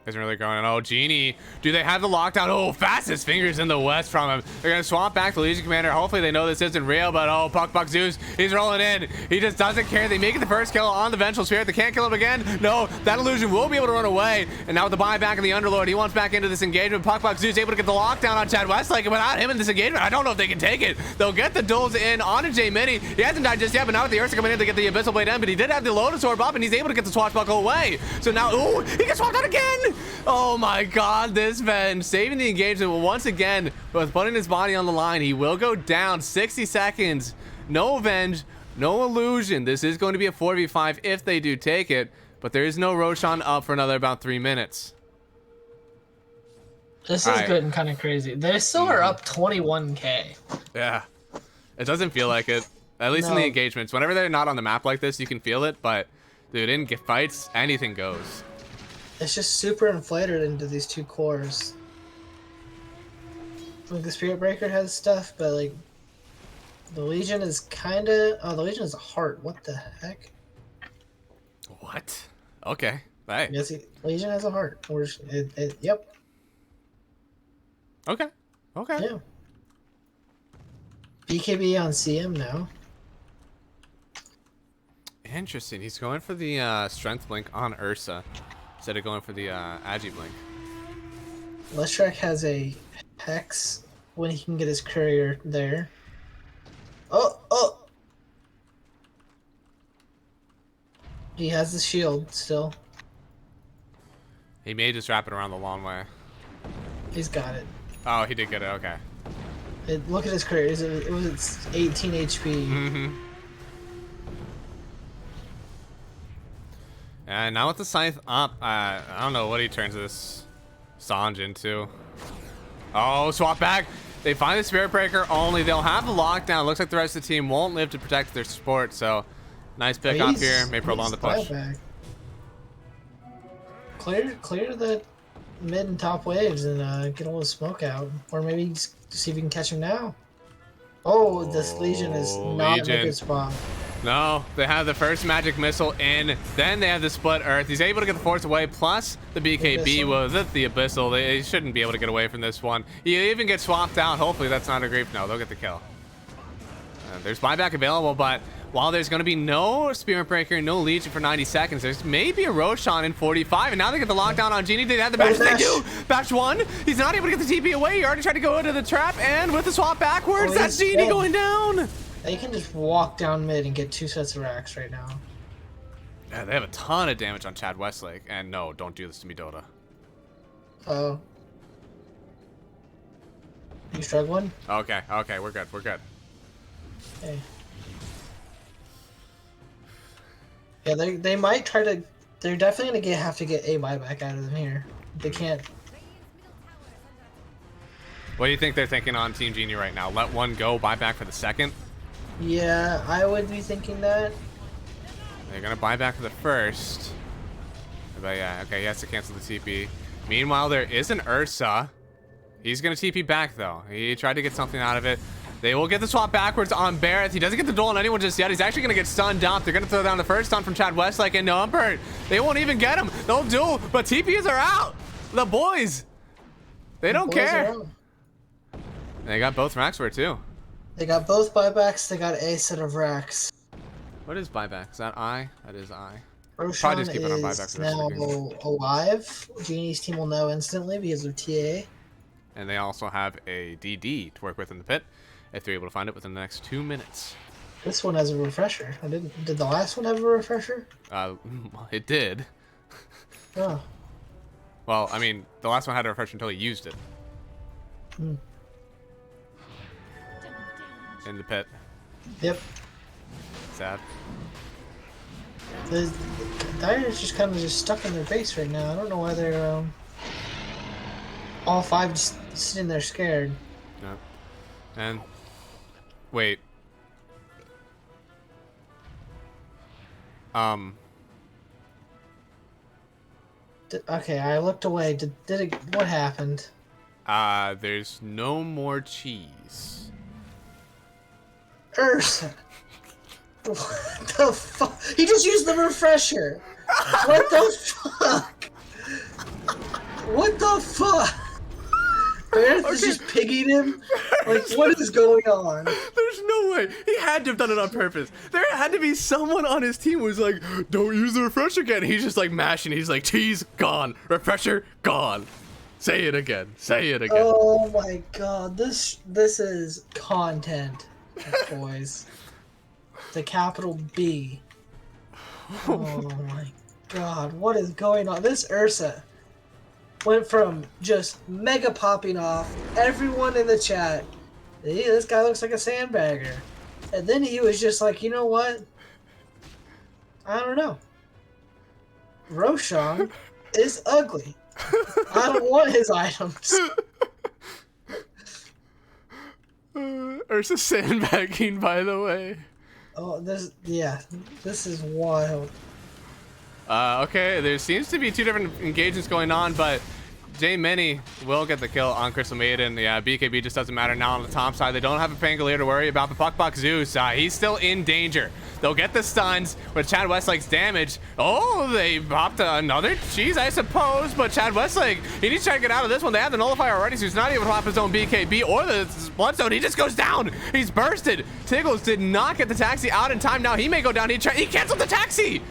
S2: Isn't really going on. Oh, Genie. Do they have the lockdown? Oh, fastest fingers in the west from him. They're going to swap back the Legion Commander. Hopefully they know this isn't real, but oh, Puck Zeus. He's rolling in. He just doesn't care. They make it the first kill on the Vengeful Spirit. They can't kill him again. No, that illusion will be able to run away. And now with the buyback of the Underlord, he wants back into this engagement. Puck Zeus able to get the lockdown on Chad Westlake. And without him in this engagement, I don't know if they can take it. They'll get the duels in on a J Mini. He hasn't died just yet, but now with the Ursa coming in to get the Abyssal Blade in, but he did have the Lotus Orb up, and he's able to get the Swashbuckle away. So now, ooh, he gets swapped out again. Oh my god, this Venge saving the engagement once again with putting his body on the line. He will go down. 60 seconds. No Venge, no illusion. This is going to be a 4v5 if they do take it, but there is no Roshan up for another about 3 minutes.
S1: This is getting kind of crazy. They still are up 21k.
S2: Yeah, it doesn't feel like it. At least in the engagements. Whenever they're not on the map like this, you can feel it, but dude, in fights, anything goes.
S1: It's just super inflated into these two cores. Like the Spirit Breaker has stuff, but like the Legion is kind of. Oh, the Legion is a heart. What the heck?
S2: What? Okay. Hey.
S1: Yes, Legion has a heart. Or yep.
S2: Okay. Okay.
S1: Yeah. BKB on CM now.
S2: Interesting. He's going for the Strength Blink on Ursa instead of going for the Agi Blink.
S1: Leshrac has a Hex when he can get his courier there. Oh! He has the shield still.
S2: He may just wrap it around the long way.
S1: He's got it.
S2: Oh, he did get it. Okay.
S1: Look at his courier. It was 18 HP.
S2: Mm-hmm. And now with the Scythe up, I don't know what he turns this Sanj into. Oh, swap back. They find the Spirit Breaker only. They'll have the lockdown. Looks like the rest of the team won't live to protect their support. So, nice pick off here. May prolong the push.
S1: Clear the mid and top waves and get a little smoke out. Or maybe just see if you can catch him now. Oh, this Legion is not in a good spot.
S2: No, they have the first magic missile in, then they have the split earth. He's able to get the force away, plus the BKB with the abyssal. They shouldn't be able to get away from this one. He even gets swapped out. Hopefully that's not a grief. No, they'll get the kill. There's buyback available, but while there's going to be no Spirit Breaker, no Legion for 90 seconds, there's maybe a Roshan in 45, and now they get the lockdown on Genie. They have the bash. They do. Bash one. He's not able to get the TP away. He already tried to go into the trap, and with the swap backwards, that's Genie going down.
S1: They can just walk down mid and get 2 sets of racks right now.
S2: Yeah, they have a ton of damage on Chad Westlake, and no, don't do this to me, Dota.
S1: Oh. You struggling?
S2: Okay, we're good,
S1: Okay. Yeah, they might try to. They're definitely gonna have to get a buyback out of them here. They can't.
S2: What do you think they're thinking on Team Genie right now? Let one go, buy back for the second?
S1: Yeah, I would be thinking that.
S2: They're gonna buy back for the first. But yeah, okay, he has to cancel the TP. Meanwhile, there is an Ursa. He's gonna TP back though. He tried to get something out of it. They will get the swap backwards on Barrett. He doesn't get the duel on anyone just yet. He's actually gonna get stunned up. They're gonna throw down the first stun from Chad Westlake and Umbert. They won't even get him. They'll duel, but TPs are out. The boys. They don't care. They got both racks for it too.
S1: They got both buybacks. They got a set of racks.
S2: What is buyback? Is that I? That is I.
S1: Roshan
S2: just keep it on buyback
S1: is
S2: for the rest
S1: now
S2: of the game.
S1: alive. Genie's team will know instantly because of TA.
S2: And they also have a DD to work with in the pit if they're able to find it within the next 2 minutes.
S1: This one has a refresher. Did the last one have a refresher?
S2: It did.
S1: Oh.
S2: Well, I mean, the last one had a refresher until he used it.
S1: Hmm.
S2: In the pit.
S1: Yep.
S2: Sad.
S1: The Dyer's just kind of just stuck in their base right now. I don't know why they're all 5 just sitting there scared.
S2: Yeah. And wait.
S1: Okay, I looked away. Did it? What happened?
S2: There's no more cheese.
S1: Ursa. What the fuck? He just used the refresher. What the fuck? What the fuck? Barrett is just pigging him? Like, what is going on?
S2: There's no way. He had to have done it on purpose. There had to be someone on his team who was like, don't use the refresher again. He's just like mashing. He's like, cheese gone. Refresher gone. Say it again. Say it again.
S1: Oh my god. This is content, boys. The capital B. Oh my god. What is going on? This Ursa went from just mega popping off everyone in the chat. Hey, this guy looks like a sandbagger. And then he was just like, you know what? I don't know. Roshan is ugly. I don't want his items.
S2: Ursa sandbagging, by the way.
S1: Oh, this is wild.
S2: Okay, there seems to be 2 different engagements going on, but J-Mini will get the kill on Crystal Maiden. Yeah, BKB just doesn't matter now on the top side. They don't have a Pangolier to worry about, but Puck Zeus, he's still in danger. They'll get the stuns with Chad Westlake's damage. Oh, they popped another cheese, I suppose, but Chad Westlake, he needs to try to get out of this one. They have the nullifier already, so he's not able to pop his own BKB or the Bloodstone. He just goes down. He's bursted. Tiggles did not get the taxi out in time. Now he may go down. He canceled the taxi.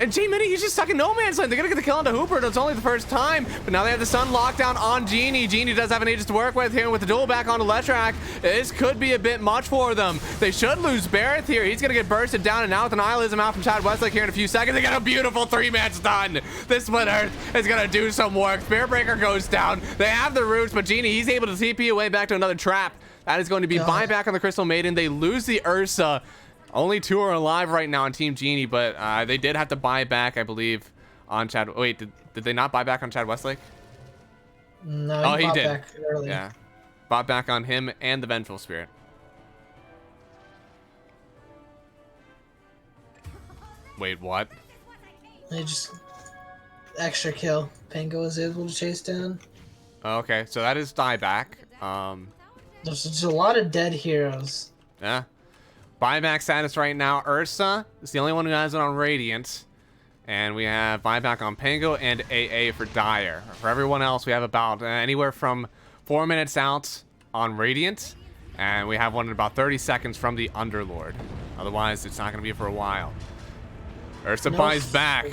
S2: And J-Mini, he's just stuck in no man's land. They're gonna get the kill onto Hooper, and it's only the first time. But now they have the stun lockdown on Genie. Genie does have an Aegis to work with here with the duel back onto Letrak. This could be a bit much for them. They should lose Barrett here. He's gonna get bursted down and out with an nihilism out from Chad Westlake here in a few seconds. They got a beautiful 3-man stun. This Split Earth is gonna do some work. Spear Breaker goes down. They have the roots, but Genie, he's able to TP away back to another trap. That is going to be buyback on the Crystal Maiden. They lose the Ursa. Only 2 are alive right now on Team Genie, but they did have to buy back, I believe, on Chad. Wait, did they not buy back on Chad Westlake?
S1: No,
S2: he did.
S1: Back early.
S2: Yeah, bought back on him and the Vengeful Spirit. Wait, what?
S1: They just extra kill. Pango is able to chase down.
S2: Okay, so that is dieback.
S1: There's just a lot of dead heroes.
S2: Yeah. Buyback status right now. Ursa is the only one who has it on Radiant. And we have buyback on Pango and AA for Dire. For everyone else, we have about anywhere from 4 minutes out on Radiant. And we have one in about 30 seconds from the Underlord. Otherwise, it's not going to be for a while. Ursa buys back.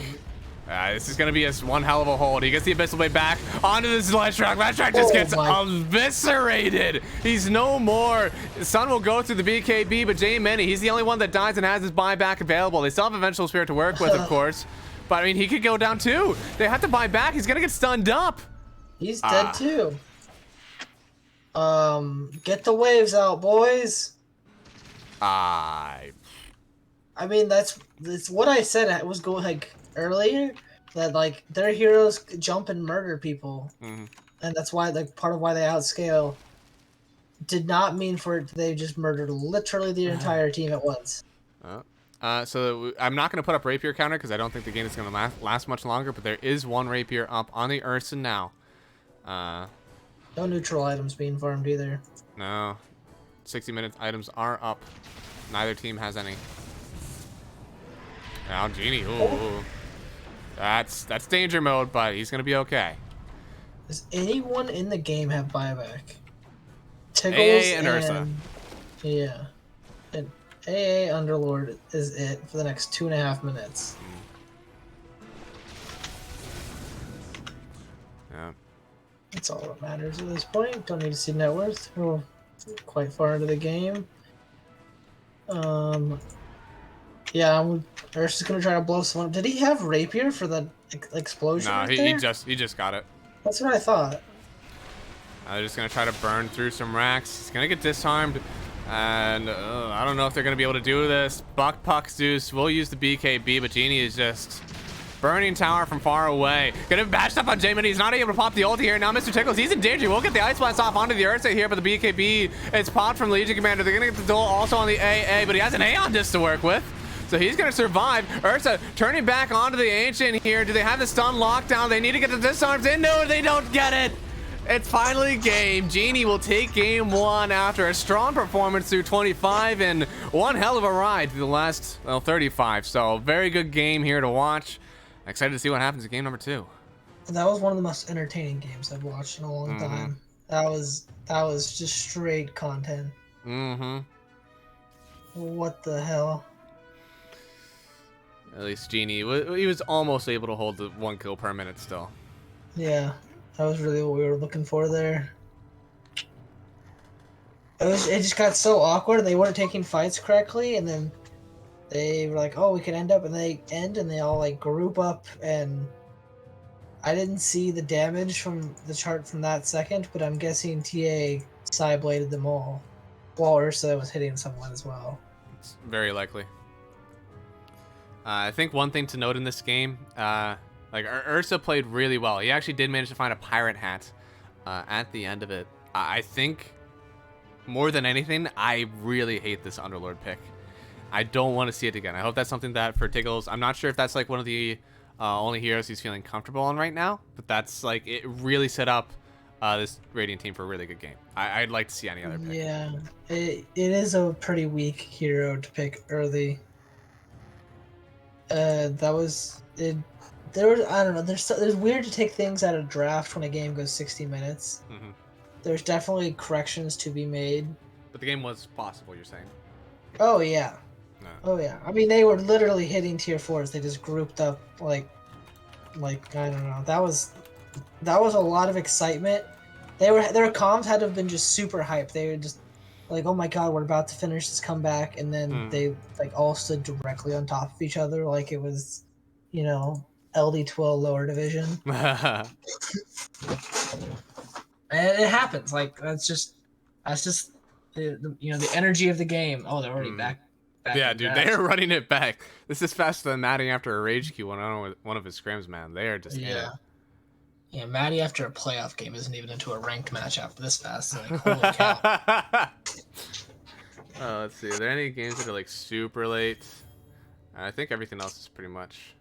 S2: This is going to be one hell of a hold. He gets the Abyssal Blade back onto this Letrak. Letrak just gets eviscerated. He's no more. Sun will go through the BKB, but J-Mini, he's the only one that dies and has his buyback available. They still have Eventual Spirit to work with, of course. But, I mean, he could go down, too. They have to buy back. He's going to get stunned up.
S1: He's dead, too. Get the waves out, boys.
S2: I
S1: mean, that's what I said. It was going, like, earlier, that like their heroes jump and murder people, and that's why, like, part of why they outscale. Did not mean for it. They just murdered literally the entire team at once.
S2: So I'm not going to put up rapier counter because I don't think the game is going to last much longer. But there is 1 rapier up on the Ursa now.
S1: No neutral items being farmed either.
S2: No, 60-minute items are up. Neither team has any. Now Genie, ooh. That's danger mode, but he's gonna be okay.
S1: Does anyone in the game have buyback? Tiggles
S2: AA and Ursa.
S1: Yeah. And AA Underlord is it for the next 2.5 minutes.
S2: Yeah.
S1: That's all that matters at this point. Don't need to see net worth. We're quite far into the game. Yeah, Ursa's gonna try to blow someone. Did he have rapier for the explosion?
S2: No,
S1: right
S2: he just got it.
S1: That's what I thought.
S2: They're just gonna try to burn through some racks. He's gonna get disarmed. And I don't know if they're going to be able to do this. Buck, Puck, Zeus will use the BKB, but Genie is just burning tower from far away. Gonna bash up on J-Mini. He's not able to pop the ult here. Now Mr. Tickles, he's in danger. We'll get the Ice Blast off onto the Ursa here, but the BKB is popped from Legion Commander. They're gonna get the duel also on the AA, but he has an Aeon Disc to work with. So he's gonna survive. Ursa turning back onto the Ancient here. Do they have the stun lockdown? They need to get the disarms in. No, they don't get it. It's finally game. Genie will take game one after a strong performance through 25 and one hell of a ride through the last 35. So very good game here to watch. Excited to see what happens in game number 2.
S1: That was one of the most entertaining games I've watched in a long time. That was just straight content. What the hell?
S2: At least Genie, he was almost able to hold the 1 kill per minute still.
S1: Yeah, that was really what we were looking for there. It just got so awkward. They weren't taking fights correctly, and then they were like, "Oh, we could end up," and they end, and they all like group up, and I didn't see the damage from the chart from that second, but I'm guessing TA side-bladed them all, while Ursa was hitting someone as well.
S2: It's very likely. I think one thing to note in this game, like Ursa played really well. He actually did manage to find a pirate hat at the end of it. I think more than anything, I really hate this Underlord pick. I don't want to see it again. I hope that's something that for Tiggles, I'm not sure if that's like one of the only heroes he's feeling comfortable on right now, but that's like, it really set up this Radiant team for a really good game. I'd like to see any other pick.
S1: Yeah, it is a pretty weak hero to pick early. That was it. There was, I don't know. There's weird to take things out of draft when a game goes 60 minutes. There's definitely corrections to be made.
S2: But the game was possible, you're saying?
S1: Oh yeah.
S2: No.
S1: Oh yeah. I mean, they were literally hitting tier 4s. They just grouped up like I don't know. That was a lot of excitement. Their comms had to have been just super hyped. They were just like, oh my god, we're about to finish this comeback, and then they like all stood directly on top of each other like it was, you know, MD2L lower division. And it happens. Like that's just the you know, the energy of the game. Oh, they're already back.
S2: Yeah, dude, they are running it back. This is faster than Maddie after a rage queue on one of his scrims, man. They are just in it.
S1: Yeah, Maddie after a playoff game isn't even into a ranked match after this fast. Like, holy cow.
S2: Let's see. Are there any games that are like super late? I think everything else is pretty much.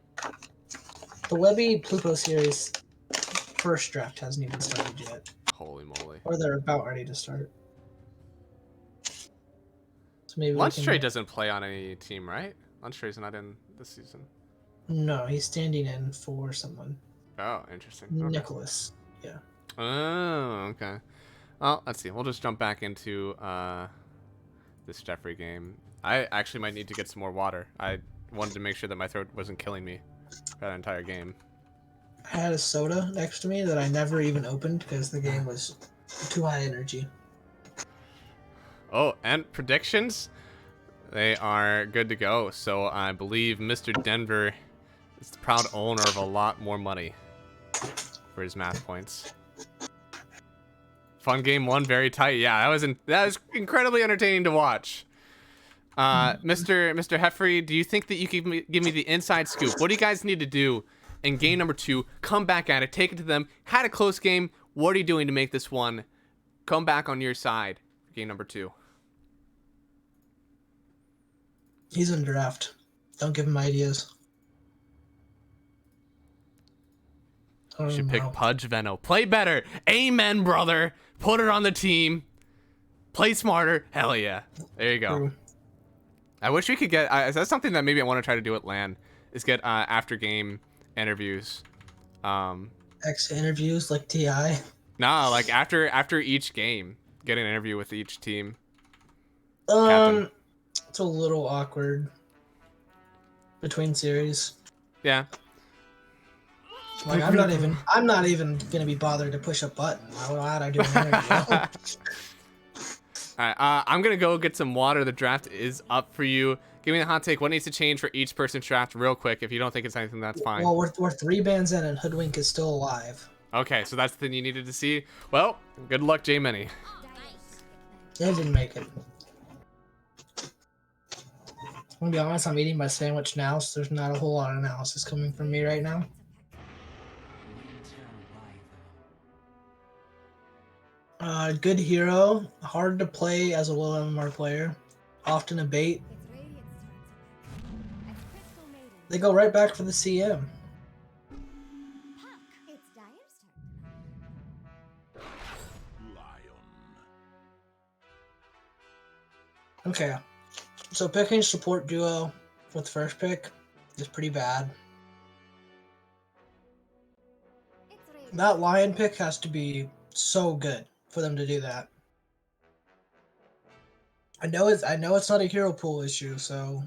S1: The Webby Pluto series first draft hasn't even started yet.
S2: Holy moly.
S1: Or they're about ready to start. So maybe
S2: Lunch Tray doesn't play on any team, right? Lunch Tray's not in this season.
S1: No, he's standing in for someone.
S2: Oh, interesting.
S1: Nicholas. Yeah.
S2: Oh, okay. Well, let's see. We'll just jump back into this Jeffree game. I actually might need to get some more water. I wanted to make sure that my throat wasn't killing me for that entire game.
S1: I had a soda next to me that I never even opened because the game was too high energy.
S2: Oh, and predictions? They are good to go. So I believe Mr. Denver is the proud owner of a lot more money for his math points. Fun game one, very tight. Yeah, that was incredibly entertaining to watch. Mr. Jeffree, do you think that you can give me the inside scoop? What do you guys need to do in game number 2? Come back at it, take it to them. Had a close game. What are you doing to make this one come back on your side for game number 2?
S1: He's in draft. Don't give him ideas.
S2: You should pick Pudge Venno. Play better. Amen, brother. Put it on the team. Play smarter. Hell yeah. There you go.
S1: True.
S2: I wish we could get... that's something that maybe I want to try to do at LAN. Is get after-game interviews.
S1: Extra interviews like TI?
S2: No, like after each game. Get an interview with each team.
S1: Captain. It's a little awkward. Between series.
S2: Yeah.
S1: Like I'm not even gonna be bothered to push a button. Why would I do an interview?
S2: Alright, I'm gonna go get some water. The draft is up for you. Give me the hot take. What needs to change for each person's draft real quick? If you don't think it's anything, that's fine.
S1: Well, we're 3 bands in and Hoodwink is still alive.
S2: Okay, so that's the thing you needed to see. Well, good luck, J-Many.
S1: They didn't make it. I'm gonna be honest, I'm eating my sandwich now, so there's not a whole lot of analysis coming from me right now. Good hero, hard to play as a low MMR player, often a bait. They go right back for the CM. Okay, so picking support duo with first pick is pretty bad. That lion pick has to be so good for them to do that. I know it's not a hero pool issue, so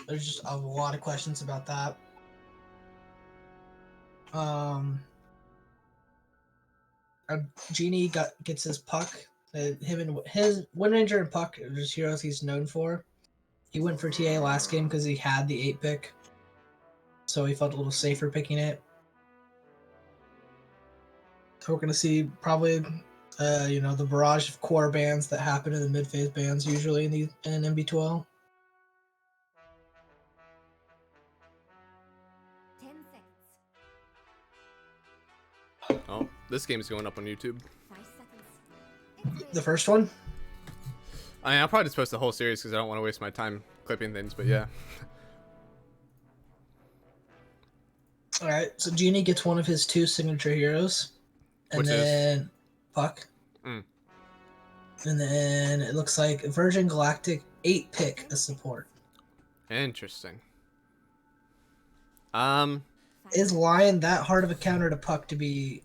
S1: there's just a lot of questions about that. Genie gets his puck. Him and his Wind Ranger and Puck are just heroes he's known for. He went for TA last game because he had the 8 pick, so he felt a little safer picking it. So we're gonna see probably, the barrage of core bans that happen in the mid phase bans usually in MD2L.
S3: 10 seconds.
S2: Oh, this game is going up on YouTube.
S3: 5 seconds.
S1: The first one.
S2: I'll probably just post the whole series because I don't want to waste my time clipping things. But yeah.
S1: All right, so Genie gets one of his 2 signature heroes, and
S2: Which
S1: then
S2: is?
S1: Puck.
S2: Mm.
S1: And then it looks like Virgin Galactic 8 pick a support.
S2: Interesting.
S1: Is Lion that hard of a counter to Puck to be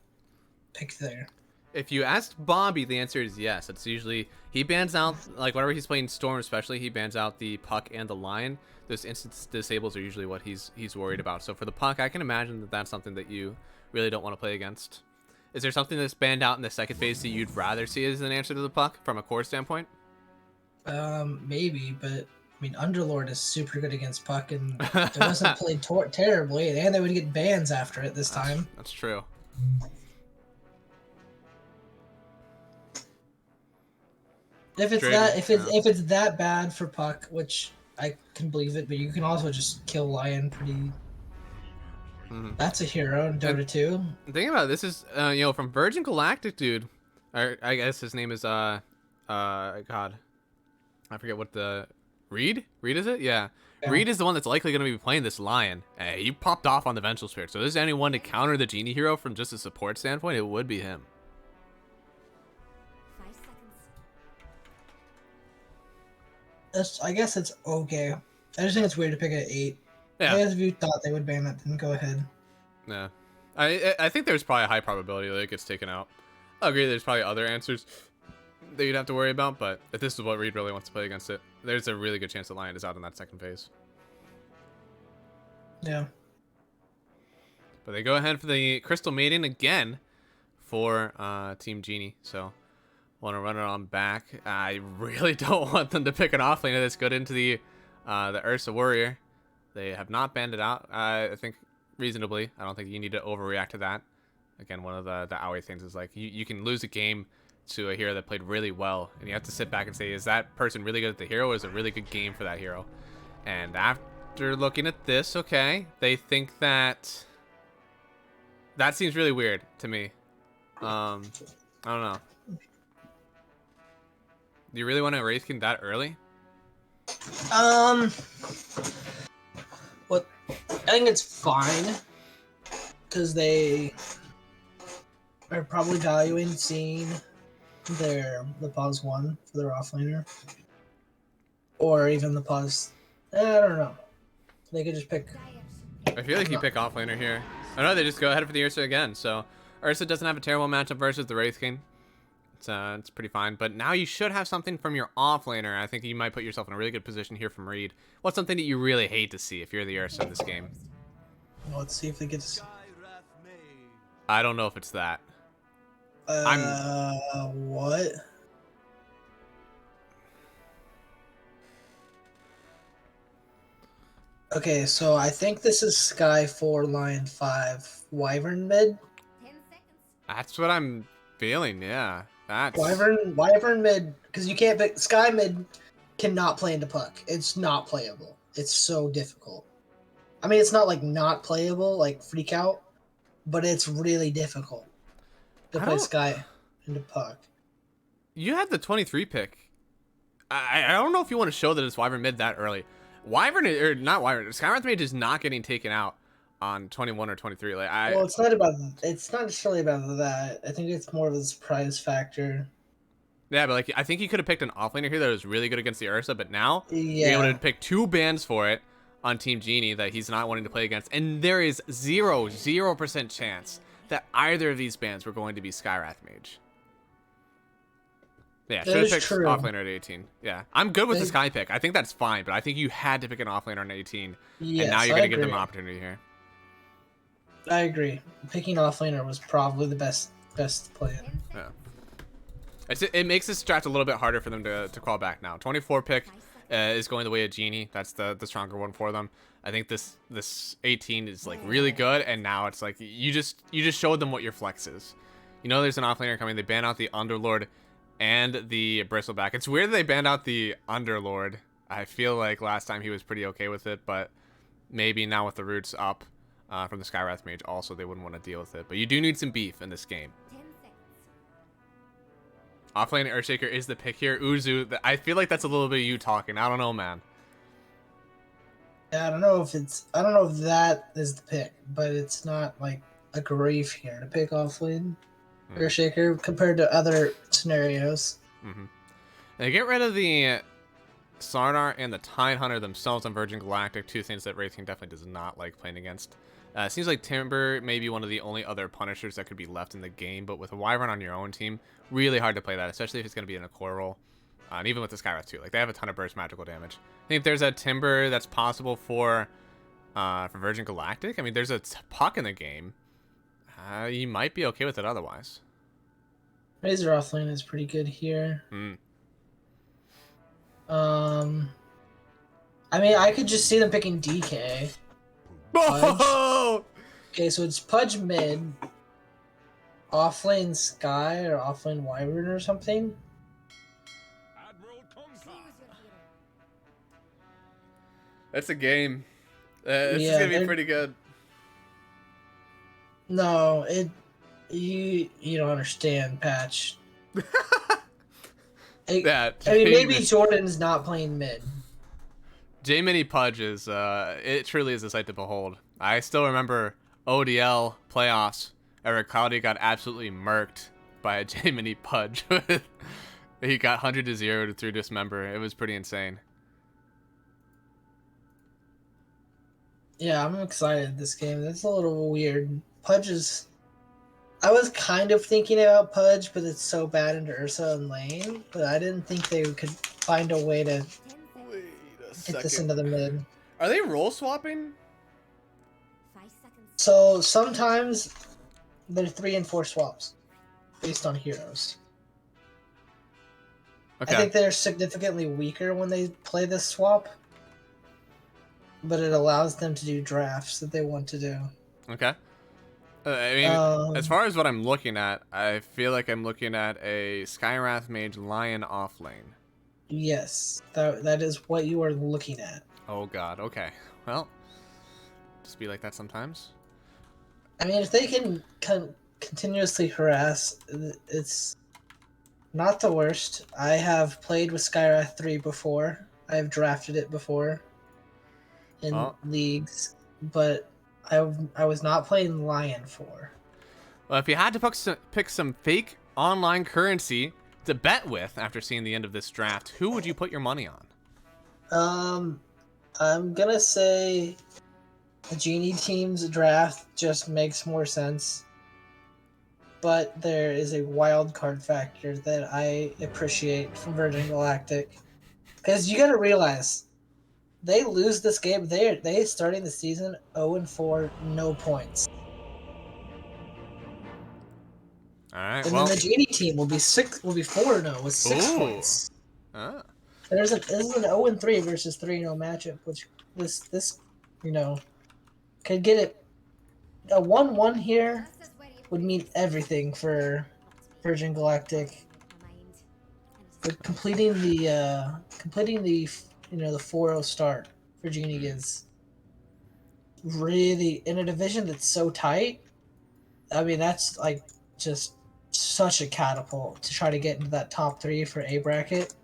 S1: picked there?
S2: If you asked Bobby, the answer is yes. It's usually he bans out, like whenever he's playing Storm, especially he bans out the Puck and the Lion. Those instant disables are usually what he's worried about. So for the Puck, I can imagine that that's something that you really don't want to play against. Is there something that's banned out in the second phase that you'd rather see as an answer to the Puck from a core standpoint?
S1: Maybe, but I mean, Underlord is super good against Puck, and it wasn't played terribly, and they would get bans after it this time.
S2: That's true.
S1: If it's that bad for Puck, which I can believe it, but you can also just kill Lion pretty. That's a hero in Dota 2.
S2: Thinking about it, this is from Virgin Galactic, dude. Or I guess his name is God, I forget what the Reed is it? Yeah. Reed is the one that's likely going to be playing this Lion. He popped off on the Vengeful Spirit, so if there's anyone to counter the Genie hero from just a support standpoint, it would be him.
S3: 5 seconds.
S1: I guess it's okay. I just think it's weird to pick at 8.
S2: Yeah.
S1: I guess if you thought they would ban that, then go ahead.
S2: Yeah. I think there's probably a high probability that it gets taken out. I agree there's probably other answers that you'd have to worry about, but if this is what Reed really wants to play against it, there's a really good chance that Lion is out in that second phase.
S1: Yeah.
S2: But they go ahead for the Crystal Maiden again for Team Genie, so want to run it on back. I really don't want them to pick an offlaner that's good into the Ursa Warrior. They have not banned it out, I think, reasonably. I don't think you need to overreact to that. Again, one of the Aoi things is like you can lose a game to a hero that played really well, and you have to sit back and say, is that person really good at the hero, or is it a really good game for that hero? And after looking at this, okay, they think that seems really weird to me. I don't know. Do you really want to Wraith King that early?
S1: What? I think it's fine because they are probably valuing seeing the pause 1 for their offlaner, or even the pause. I don't know. They could just pick.
S2: I feel like you pick offlaner here. I know they just go ahead for the Ursa again. So Ursa doesn't have a terrible matchup versus the Wraith King. It's pretty fine. But now you should have something from your offlaner. I think you might put yourself in a really good position here from Reed. What's something that you really hate to see if you're the Ursa in this game?
S1: Well, let's see if they get.
S2: I don't know if it's that.
S1: What? Okay, so I think this is Sky 4, Lion 5, Wyvern mid.
S3: 10 seconds.
S2: That's what I'm feeling, yeah. That's...
S1: Wyvern mid, because you can't pick Sky mid cannot play into Puck. It's not playable. It's so difficult. I mean, it's not like not playable, like Freak Out, but it's really difficult to
S2: I
S1: play
S2: don't.
S1: Sky into Puck.
S2: You had the 23 pick. I don't know if you want to show that it's Wyvern mid that early. Wyvern or not Wyvern. Skywrath Mage is not getting taken out on 21 or 23. Like
S1: Well, it's not about. It's not necessarily about that. I think it's more of a surprise factor.
S2: Yeah, but like I think you could have picked an offlaner here that was really good against the Ursa, but now you're
S1: Yeah.
S2: able to pick 2 bans for it on Team Genie that he's not wanting to play against, and there is 0% chance that either of these bans were going to be Skywrath Mage. Yeah, should have
S1: is
S2: picked
S1: true.
S2: offlaner at 18. Yeah, I'm good with the
S1: They-
S2: Sky pick. I think that's fine, but I think you had to pick an offlaner on 18,
S1: Yes,
S2: and now you're
S1: I
S2: going to give them
S1: agree.
S2: an opportunity here.
S1: I agree. Picking offlaner was probably the best plan.
S2: Yeah. It makes this draft a little bit harder for them to crawl back now. 24 pick is going the way of Genie. That's the stronger one for them. I think this 18 is like really good, and now it's like you just showed them what your flex is. You know there's an offlaner coming. They ban out the Underlord and the Bristleback. It's weird that they banned out the Underlord. I feel like last time he was pretty okay with it, but maybe now with the roots up from the Skywrath Mage also they wouldn't want to deal with it. But you do need some beef in this game.
S3: 10 seconds.
S2: Offlane Earthshaker is the pick here. Uzu, I feel like that's a little bit of you talking. I don't know, man.
S1: Yeah, I don't know if that is the pick, but it's not like a grief here to pick offlane Earthshaker compared to other scenarios.
S2: Mm-hmm. And get rid of the Sardar and the Tide Hunter themselves on Virgin Galactic, 2 things that Racing definitely does not like playing against. Seems like Timber may be one of the only other Punishers that could be left in the game, but with a Wyvern on your own team, really hard to play that, especially if it's going to be in a core role. And even with the Skywrath too, like they have a ton of burst magical damage. I think there's a Timber that's possible for Virgin Galactic. I mean, there's a Puck in the game. You might be okay with it otherwise.
S1: Razor offlane is pretty good here. I mean, I could just see them picking DK.
S2: Oh!
S1: Okay, so it's Pudge mid, offlane Sky or offlane Wyvern or something.
S3: Choose your hero.
S2: That's a game. This is
S1: Yeah,
S2: gonna be
S1: they're-
S2: pretty good.
S1: No, you don't understand, Patch.
S2: Yeah,
S1: I mean, maybe Jordan's not playing mid.
S2: J-Mini Pudge is, it truly is a sight to behold. I still remember ODL playoffs. Eric Cloudy got absolutely murked by a J-Mini Pudge. He got 100-0 through Dismember. It was pretty insane.
S1: Yeah, I'm excited this game. That's a little weird. Pudge is... I was kind of thinking about Pudge, but it's so bad into Ursa and Lane. But I didn't think they could find a way to
S3: 10 seconds.
S2: Wait a
S1: get this into the mid.
S2: Are they role swapping?
S3: 5 seconds.
S1: So sometimes they're 3 and 4 swaps based on heroes.
S2: Okay.
S1: I think they're significantly weaker when they play this swap, but it allows them to do drafts that they want to do.
S2: Okay. I mean, as far as what I'm looking at, I feel like I'm looking at a Skywrath Mage Lion offlane.
S1: Yes, that is what you are looking at.
S2: Oh god, okay. Well, just be like that sometimes.
S1: I mean, if they can continuously harass, it's not the worst. I have played with Skywrath 3 before. I have drafted it before in leagues, but I was not playing Lion 4.
S2: Well, if you had to pick some fake online currency to bet with after seeing the end of this draft, who would you put your money on?
S1: I'm gonna say the Genie team's draft just makes more sense. But there is a wild card factor that I appreciate from Virgin Galactic. Because you gotta realize, they lose this game, they starting the season 0-4, no points.
S2: Alright,
S1: And
S2: well.
S1: then the Genie team will be 4-0 with 6
S2: Ooh.
S1: points.
S2: Ah.
S1: This is an 0-3 versus 3-0 matchup, which this could get it. A 1-1 here
S3: Just as ready if
S1: would mean everything for Virgin Galactic.
S3: my mind. And
S1: But completing the the 4-0 start. for Genie is really in a division that's so tight. I mean, that's like just such a catapult to try to get into that top 3 for A bracket.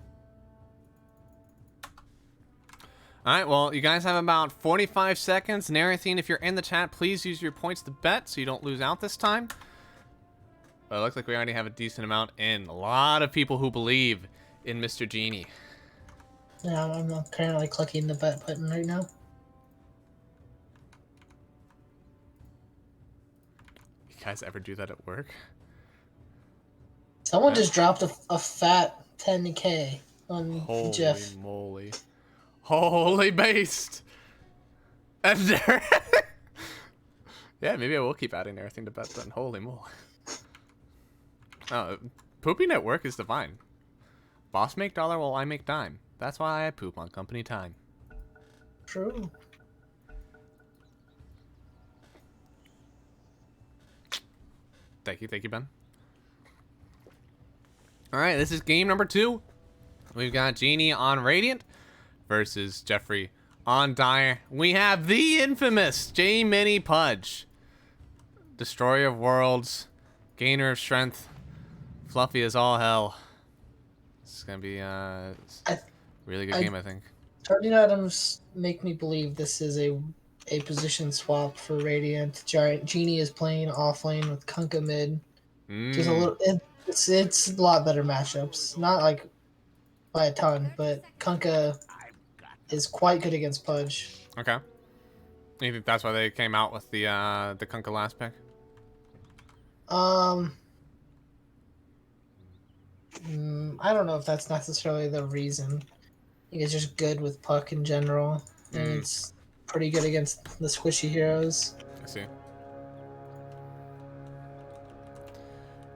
S2: All right, well, you guys have about 45 seconds. Narathin, if you're in the chat, please use your points to bet so you don't lose out this time. But it looks like we already have a decent amount in. A lot of people who believe in Mr. Genie.
S1: Yeah, I'm currently clicking the bet button right now.
S2: You guys ever do that at work?
S1: Someone just dropped a fat 10K on
S2: Holy
S1: Jeff.
S2: moly. Holy based. And there. Yeah, maybe I will keep adding everything to bet then. Holy moly. Oh, pooping at work is divine. Boss make dollar while I make dime. That's why I poop on company time.
S1: True.
S2: Thank you, Ben. Alright, this is game number 2. We've got Genie on Radiant versus Jeffree on Dire. We have the infamous J-Mini Pudge. Destroyer of worlds, gainer of strength, fluffy as all hell. This is going to be a really good game, I think.
S1: Starting items make me believe this is a position swap for Radiant. Genie is playing off lane with Kunkka mid. Just a little. It's a lot better matchups. Not like by a ton, but Kunkka is quite good against Pudge.
S2: Okay. You think that's why they came out with the Kunkka last pick?
S1: I don't know if that's necessarily the reason. I think it's just good with Puck in general, and it's pretty good against the squishy heroes.
S2: I see.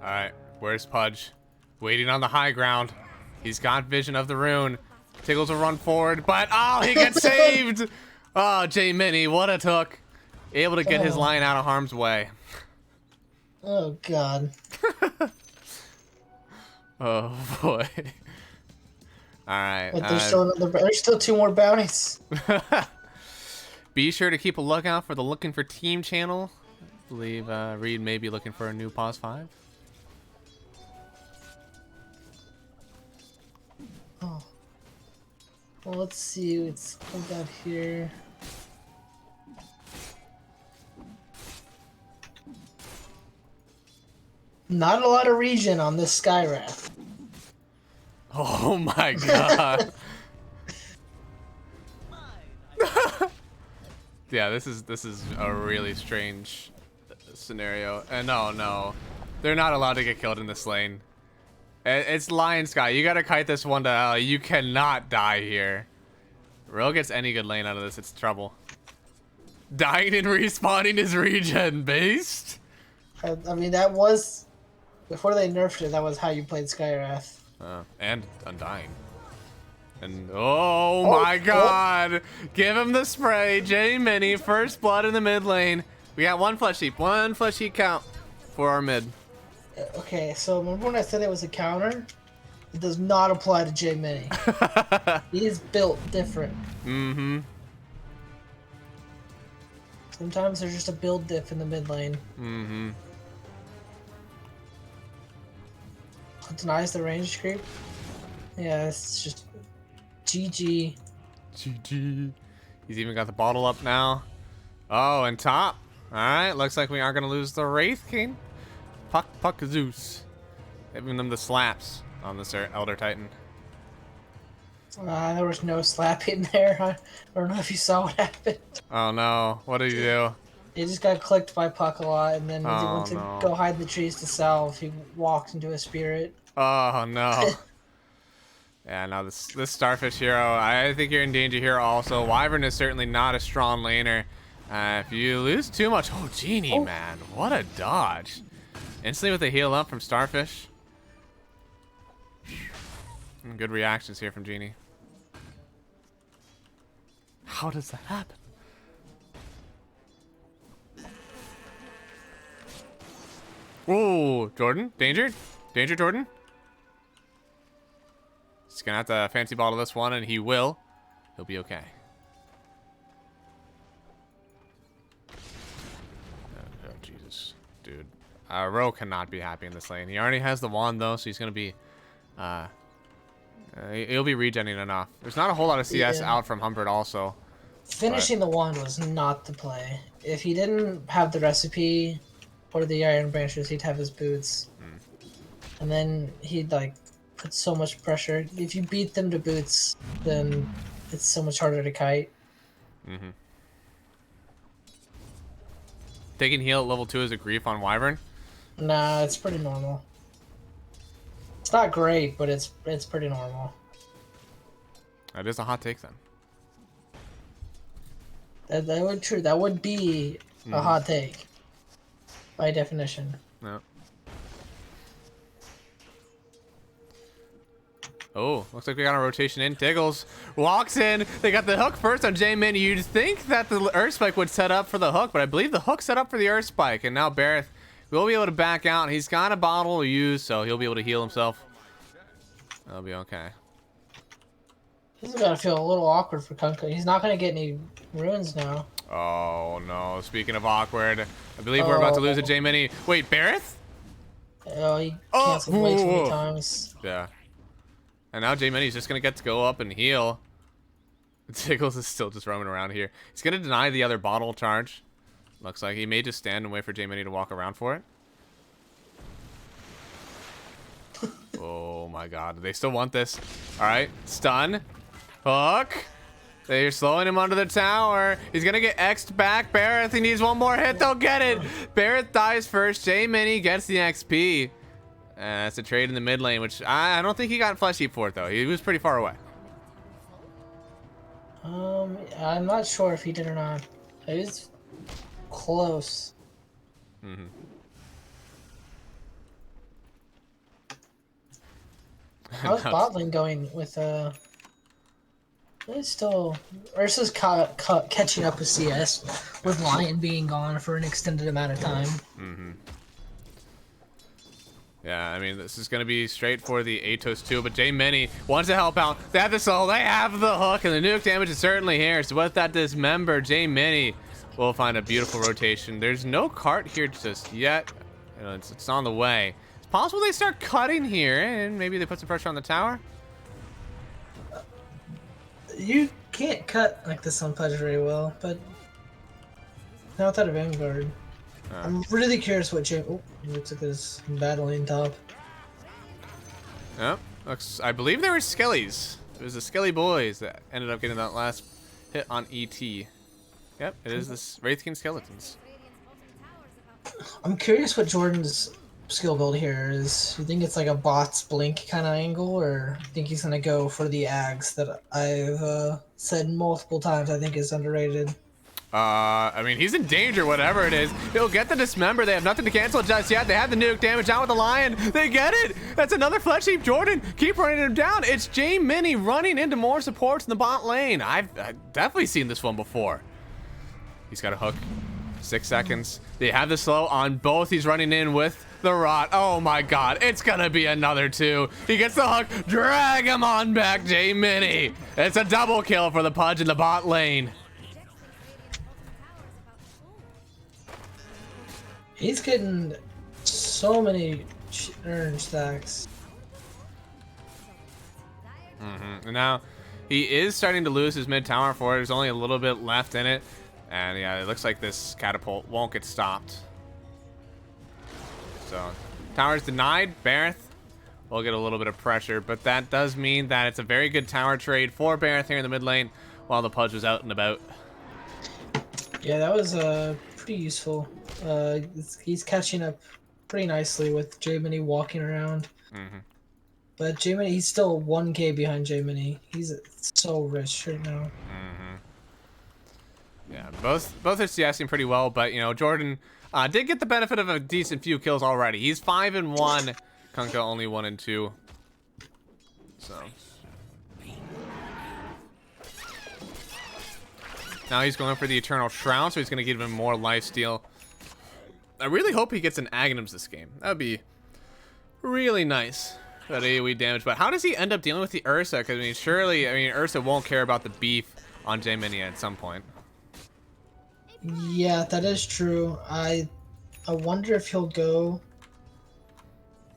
S2: Alright, where's Pudge? Waiting on the high ground. He's got vision of the rune. Tiggles will run forward, but oh, he gets saved! Oh, J-Mini, what a took. Able to get his line out of harm's way.
S1: Oh, God.
S2: Oh, boy. Alright.
S1: But there's still 2 more bounties.
S2: Be sure to keep a lookout for the Looking for Team channel. I believe Reed may be looking for a new Pause 5.
S1: Oh. Well, let's see what's got here. Not a lot of regen on this Skywrath.
S2: Oh my god. Yeah, this is a really strange scenario. And no. They're not allowed to get killed in this lane. It's Lion Sky. You gotta kite this one to hell. You cannot die here. Ro gets any good lane out of this, it's trouble. Dying and respawning is regen based.
S1: I mean, that was before they nerfed it. That was how you played Skywrath.
S2: And Undying. And oh my god! Give him the spray, J-Mini, first blood in the mid lane. We got one flesh heap count for our mid.
S1: Okay, so remember when I said it was a counter? It does not apply to J-Mini. He is built different.
S2: Mm-hmm.
S1: Sometimes there's just a build diff in the mid lane.
S2: Mm-hmm.
S1: Denies the range creep. Yeah, it's just GG.
S2: GG. He's even got the bottle up now. Oh, and top. Alright, looks like we aren't going to lose the Wraith King. Puck Zeus. Giving them the slaps on this Elder Titan.
S1: There was no slapping there. I don't know if you saw what happened.
S2: Oh no, what did he do?
S1: He just got clicked by Puck a lot, and then when he went to go hide in the trees to salve, he walked into a spirit.
S2: Oh no. Yeah, no, this Starfish hero, I think you're in danger here also. Wyvern is certainly not a strong laner. If you lose too much, oh, Genie, man, what a dodge. Instantly with a heal up from Starfish. Good reactions here from Genie. How does that happen? Ooh, Jordan, danger. Danger, Jordan. He's gonna have to fancy bottle this one, and he will. He'll be okay. dude. Ro cannot be happy in this lane. He already has the wand though, so he's gonna be he'll be regenning enough. There's not a whole lot of CS
S1: Yeah.
S2: out from Humbert also.
S1: Finishing the wand was not the play. If he didn't have the recipe or the iron branches, he'd have his boots. And then he'd like put so much pressure. If you beat them to boots, then it's so much harder to kite.
S2: Taking heal at level 2 is a grief on Wyvern.
S1: Nah, it's pretty normal. It's not great, but it's pretty normal.
S2: That is a hot take then.
S1: That would be a hot take by definition.
S2: No. Oh, looks like we got a rotation in. Diggles walks in. They got the hook first on J-Min. You'd think that the Earth Spike would set up for the hook, but I believe the hook set up for the Earth Spike. And now Bareth will be able to back out. He's got a bottle to use, so he'll be able to heal himself. That'll be okay.
S1: This is gonna feel a little awkward for Kunkka. He's not gonna get any ruins now.
S2: Oh, no. Speaking of awkward, I believe we're about to lose a J-Mini. Wait, Bareth?
S1: Oh, he canceled way too many times.
S2: Yeah. And now J-Mini's just going to get to go up and heal. Diggles is still just roaming around here. He's going to deny the other bottle charge. Looks like he may just stand and wait for J-Mini to walk around for it. Oh my god. They still want this. Alright. Stun. Hook. They're slowing him onto the tower. He's going to get X'd back. Bareth, he needs one more hit. They'll get it. Bareth dies first. J-Mini gets the XP. That's a trade in the mid lane, which I don't think he got flesh heap for it, though. He was pretty far away.
S1: I'm not sure if he did or not. He was close. How's bot lane going with it's still Ursa's catching up with CS with Lion being gone for an extended amount of time.
S2: Yeah, I mean, this is going to be straight for the Atos too, but J-Mini wants to help out. They have the soul, they have the hook, and the nuke damage is certainly here. So with that dismember, J-Mini will find a beautiful rotation. There's no cart here just yet. You know, it's on the way. It's possible they start cutting here, and maybe they put some pressure on the tower.
S1: You can't cut like this on Pudge very well, but not without a Vanguard. I'm really curious what looks like this battling top.
S2: Yep, looks. I believe they were Skellies. It was the Skelly boys that ended up getting that last hit on ET. Yep, it is this Wraith King Skeletons.
S1: I'm curious what Jordan's skill build here is. You think it's like a bot's blink kind of angle, or you think he's gonna go for the Ags that I've said multiple times I think is underrated?
S2: I mean, he's in danger, whatever it is. He'll get the dismember. They have nothing to cancel just yet. They have the nuke damage out with the Lion. They get it. That's another flesh heap. Jordan, keep running him down. It's J-Mini running into more supports in the bot lane. I've definitely seen this one before. He's got a hook. 6 seconds. They have the slow on both. He's running in with the rot. Oh my god. It's gonna be another 2. He gets the hook. Drag him on back, J-Mini. It's a double kill for the Pudge in the bot lane.
S1: He's getting so many urn stacks.
S2: And now he is starting to lose his mid tower for it. There's only a little bit left in it. And yeah, it looks like this catapult won't get stopped. So tower's denied. Bareth will get a little bit of pressure, but that does mean that it's a very good tower trade for Bareth here in the mid lane while the Pudge was out and about.
S1: Yeah, that was pretty useful. He's catching up pretty nicely with J-Mini walking around. But J-Mini, he's still 1k behind J-Mini. He's so rich right now.
S2: Yeah, both are CSing pretty well, but you know, Jordan did get the benefit of a decent few kills already. He's 5-1. Kunkka only 1-2. So now he's going for the Eternal Shroud, so he's going to give him more lifesteal. I really hope he gets an Aghanims this game. That would be really nice. That AoE damage, but how does he end up dealing with the Ursa? Because I mean, surely, Ursa won't care about the beef on J-Mini at some point.
S1: Yeah, that is true. I wonder if he'll go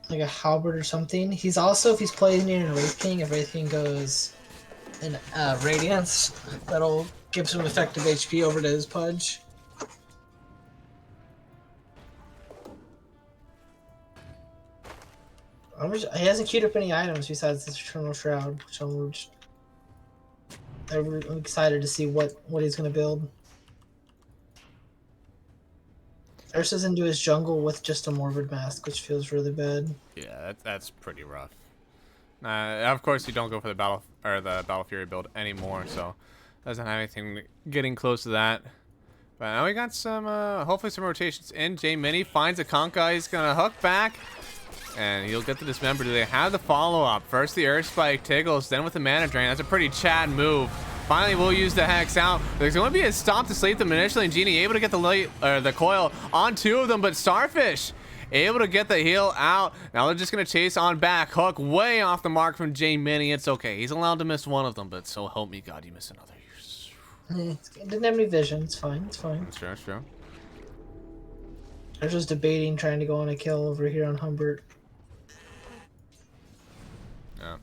S1: like a halberd or something. He's also, if he's playing in Wraith King, if Wraith King goes in Radiance, that'll give some effective HP over to his Pudge. He hasn't queued up any items besides this Eternal Shroud, which I'm excited to see what he's going to build. Ursa's into his jungle with just a Morbid Mask, which feels really bad.
S2: Yeah, that's pretty rough. Of course, you don't go for the Battle Fury build anymore, so doesn't have anything getting close to that. But now we got some, hopefully some rotations in. J-Mini finds a Conka. He's gonna hook back, and he'll get the Dismember. Do they have the follow-up? First the Earth Spike tickles, then with the Mana Drain. That's a pretty Chad move. Finally, we'll use the Hex out. There's going to be a stop to sleep them initially, and Genie able to get the coil on two of them, but Starfish able to get the heal out. Now they're just going to chase on back. Hook way off the mark from J-Mini. It's okay. He's allowed to miss one of them, but so help me God, you miss another.
S1: It didn't have any vision. It's fine. It's fine.
S2: That's true. That's true.
S1: I was just debating trying to go on a kill over here on Humbert.
S2: Yeah.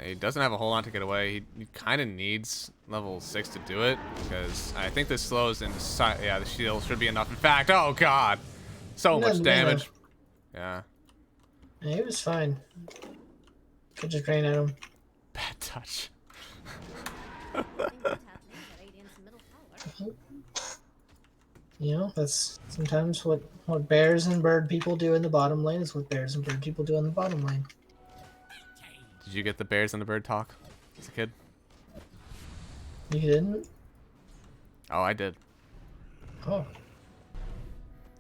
S2: He doesn't have a whole lot to get away. He kind of needs level 6 to do it, because I think this slows into yeah, the shield should be enough. In fact, oh god, so much damage. Yeah.
S1: Yeah, he was fine. Could just drain at him.
S2: Bad touch.
S1: You know, that's sometimes what bears and bird people do in the bottom lane is what bears and bird people do in the bottom lane.
S2: Did you get the bears and the bird talk as a kid?
S1: You didn't?
S2: Oh, I did.
S1: Oh.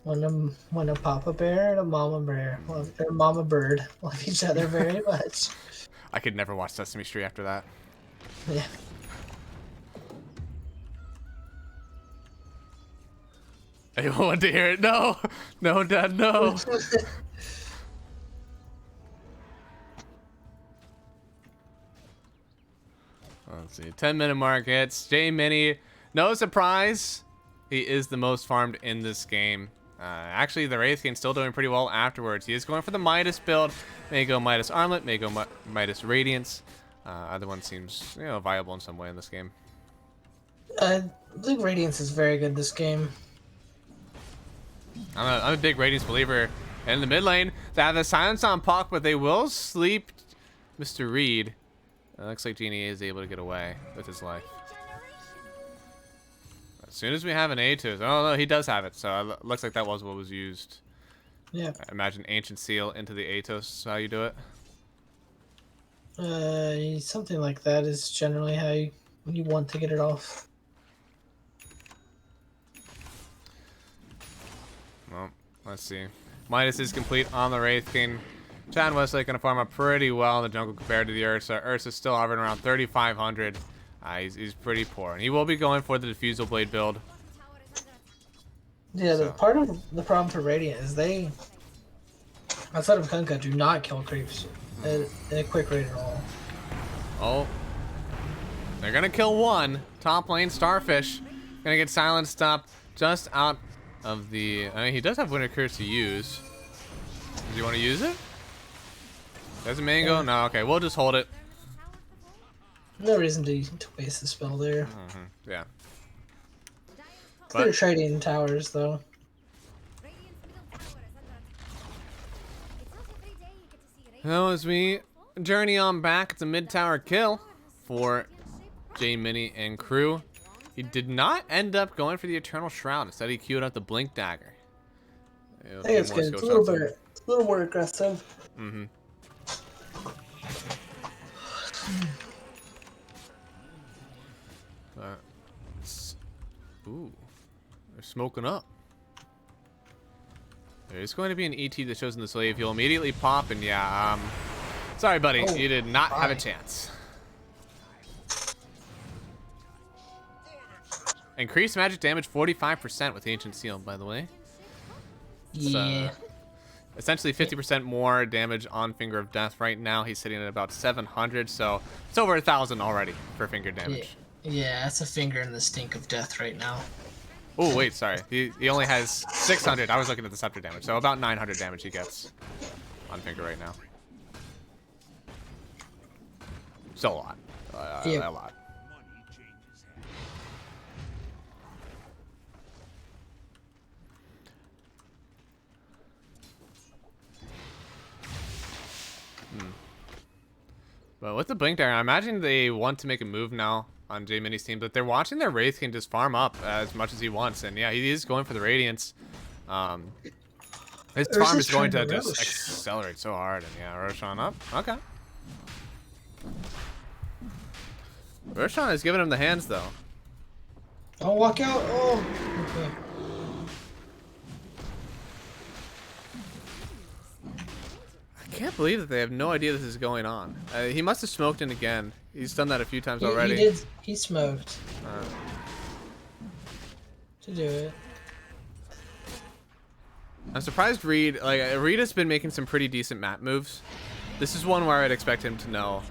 S1: When a papa bear and a mama bear, or mama bird, love each other very much.
S2: I could never watch Sesame Street after that.
S1: Yeah.
S2: I want to hear it. No, no, Dad, no. Let's see. 10-minute mark hits. J-Mini, no surprise, he is the most farmed in this game. Actually, the Wraith King still doing pretty well afterwards. He is going for the Midas build. May go Midas Armlet, may go Midas Radiance. Either one seems, viable in some way in this game.
S1: I think Radiance is very good this game.
S2: I'm a big Radiance believer. In the mid lane, they have the silence on Puck, but they will sleep Mr. Reed. Looks like Genie is able to get away with his life. As soon as we have an A2, oh no, he does have it. So it looks like that was what was used.
S1: Yeah.
S2: I imagine Ancient Seal into the Atos, how you do it.
S1: Something like that is generally how you want to get it off.
S2: Well, let's see. Midas is complete on the Wraith King. Chad Westlake gonna farm up pretty well in the jungle compared to the Ursa. Ursa's still hovering around 3,500. He's pretty poor, and he will be going for the Diffusal Blade build.
S1: Yeah, the part of the problem for Radiant is they, outside of Kunkka, do not kill creeps at a quick rate at all.
S2: Oh, they're gonna kill one. Top lane Starfish gonna get silenced up just out of the. I mean, he does have Winter Curse to use. Does he want to use it? There's a mango. No, okay, we'll just hold it.
S1: No reason to waste the spell there.
S2: Yeah.
S1: They're trading towers though.
S2: Now as we journey on back, it's a mid-tower kill for J-Mini and crew. He did not end up going for the Eternal Shroud. Instead, he queued up the Blink Dagger.
S1: I think it's good. It's a little more aggressive.
S2: Mm-hmm. Ooh, they're smoking up. There's going to be an ET that shows in the slave. You'll immediately pop, and yeah, sorry, buddy, you did not have a chance. Increased magic damage 45% with Ancient Seal, by the way.
S1: Yeah.
S2: Essentially 50% more damage on Finger of Death. Right now, he's sitting at about 700, so it's over 1,000 already for finger damage.
S1: Yeah, that's a finger in the stink of death right now.
S2: Oh, wait, sorry. He only has 600. I was looking at the scepter damage. So about 900 damage he gets on Finger right now. Still a lot.
S1: Yeah.
S2: A lot. But with the blink there, I imagine they want to make a move now on J Mini's team, but they're watching their Wraith can just farm up as much as he wants. And yeah, he is going for the Radiance. His farm is going to just accelerate so hard. And yeah, Roshan up. Okay. Roshan is giving him the hands though.
S1: Oh, walk out. Oh, okay.
S2: I can't believe that they have no idea this is going on. He must have smoked in again. He's done that a few times already.
S1: He smoked. To do it.
S2: I'm surprised Reed, Reed has been making some pretty decent map moves. This is one where I'd expect him to know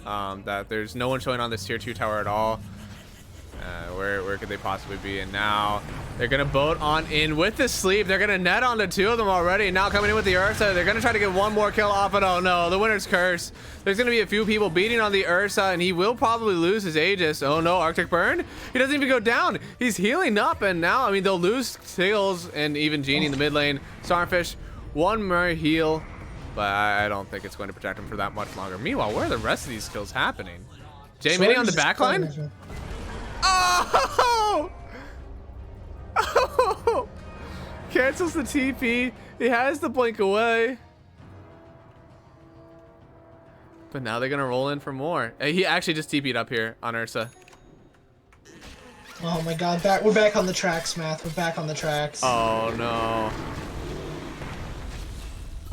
S2: that there's no one showing on this tier 2 tower at all. Where could they possibly be? And now they're gonna boat on in with the sleep. They're gonna net onto 2 of them already. And now coming in with the Ursa, they're gonna try to get one more kill off. And oh no, the winner's curse. There's gonna be a few people beating on the Ursa, and he will probably lose his Aegis. Oh no, Arctic Burn. He doesn't even go down. He's healing up, and now I mean they'll lose Sigils and even Genie in the mid lane. Starfish, one more heal, but I don't think it's going to protect him for that much longer. Meanwhile, where are the rest of these kills happening? J Mini on the back line. Oh! Oh! Cancels the TP. He has the blink away. But now they're gonna roll in for more. He actually just TP'd up here on Ursa.
S1: Oh my god, we're back on the tracks, Math. We're back on the tracks.
S2: Oh no.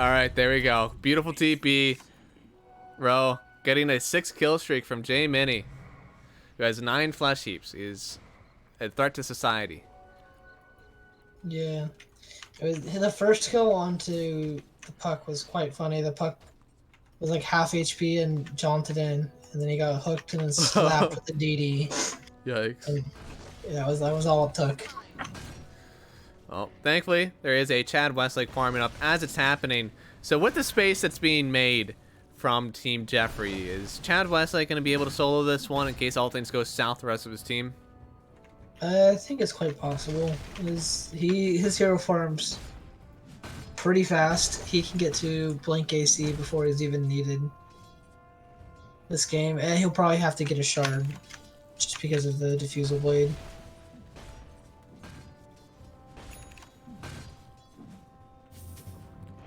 S2: Alright, there we go. Beautiful TP. Ro getting a 6 kill streak from J Mini, who has 9 flesh heaps, is a threat to society.
S1: Yeah. The first kill onto the puck was quite funny. The puck was like half HP and jaunted in, and then he got hooked and then slapped with the DD.
S2: Yikes.
S1: And yeah, that was all it took.
S2: Well, thankfully, there is a Chad Westlake farming up as it's happening. So with the space that's being made from Team Jeffree, is Chad Westlake going to be able to solo this one in case all things go south the rest of his team?
S1: I think it's quite possible. His hero farms pretty fast. He can get to blink AC before he's even needed this game, and he'll probably have to get a shard just because of the diffusal blade.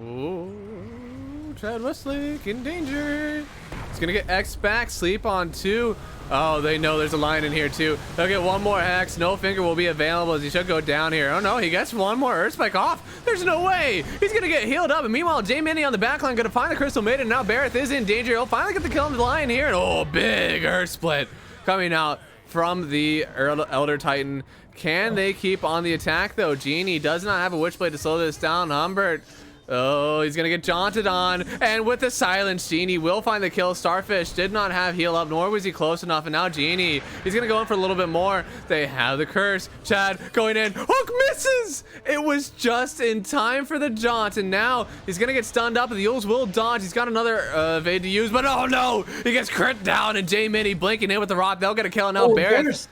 S2: Ooh, Chad Westlake in danger. He's gonna get X back, sleep on 2. Oh, they know there's a line in here too. They'll get one more Hex. No Finger will be available as he should go down here. Oh no, he gets one more Earth Spike off. There's no way. He's gonna get healed up. And meanwhile, J Mini on the backline gonna find the Crystal Maiden. Now Barrett is in danger. He'll finally get the kill on the line here. And oh, big Earth Split coming out from the Elder Titan. Can they keep on the attack though? Genie does not have a Witchblade to slow this down. Humbert. Oh, he's gonna get jaunted on, and with the silence, Genie will find the kill. Starfish did not have heal up, nor was he close enough, and now Genie, he's gonna go in for a little bit more. They have the curse. Chad going in. Hook misses! It was just in time for the jaunt, and now he's gonna get stunned up, and the Yules will dodge. He's got another evade to use, but oh no! He gets crit down, and J Mini blinking in with the rock. They'll get a kill, and now Barrett.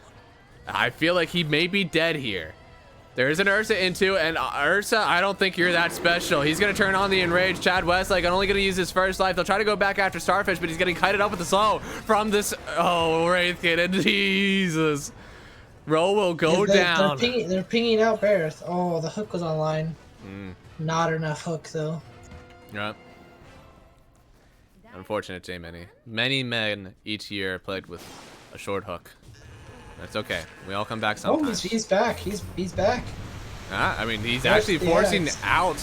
S2: I feel like he may be dead here. There is an Ursa into, and Ursa, I don't think you're that special. He's going to turn on the Enrage. Chad Westlake only going to use his first life. They'll try to go back after Starfish, but he's getting kited up with the slow from this. Oh, Wraith Kid, and Jesus. Ro will go down.
S1: They're pinging out Barrett. Oh, the hook was online. Not enough hook, though.
S2: Yep. Unfortunate, J Mini. Many men each year played with a short hook. That's okay. We all come back sometimes.
S1: Oh, he's back. He's back.
S2: I mean, he's actually forcing out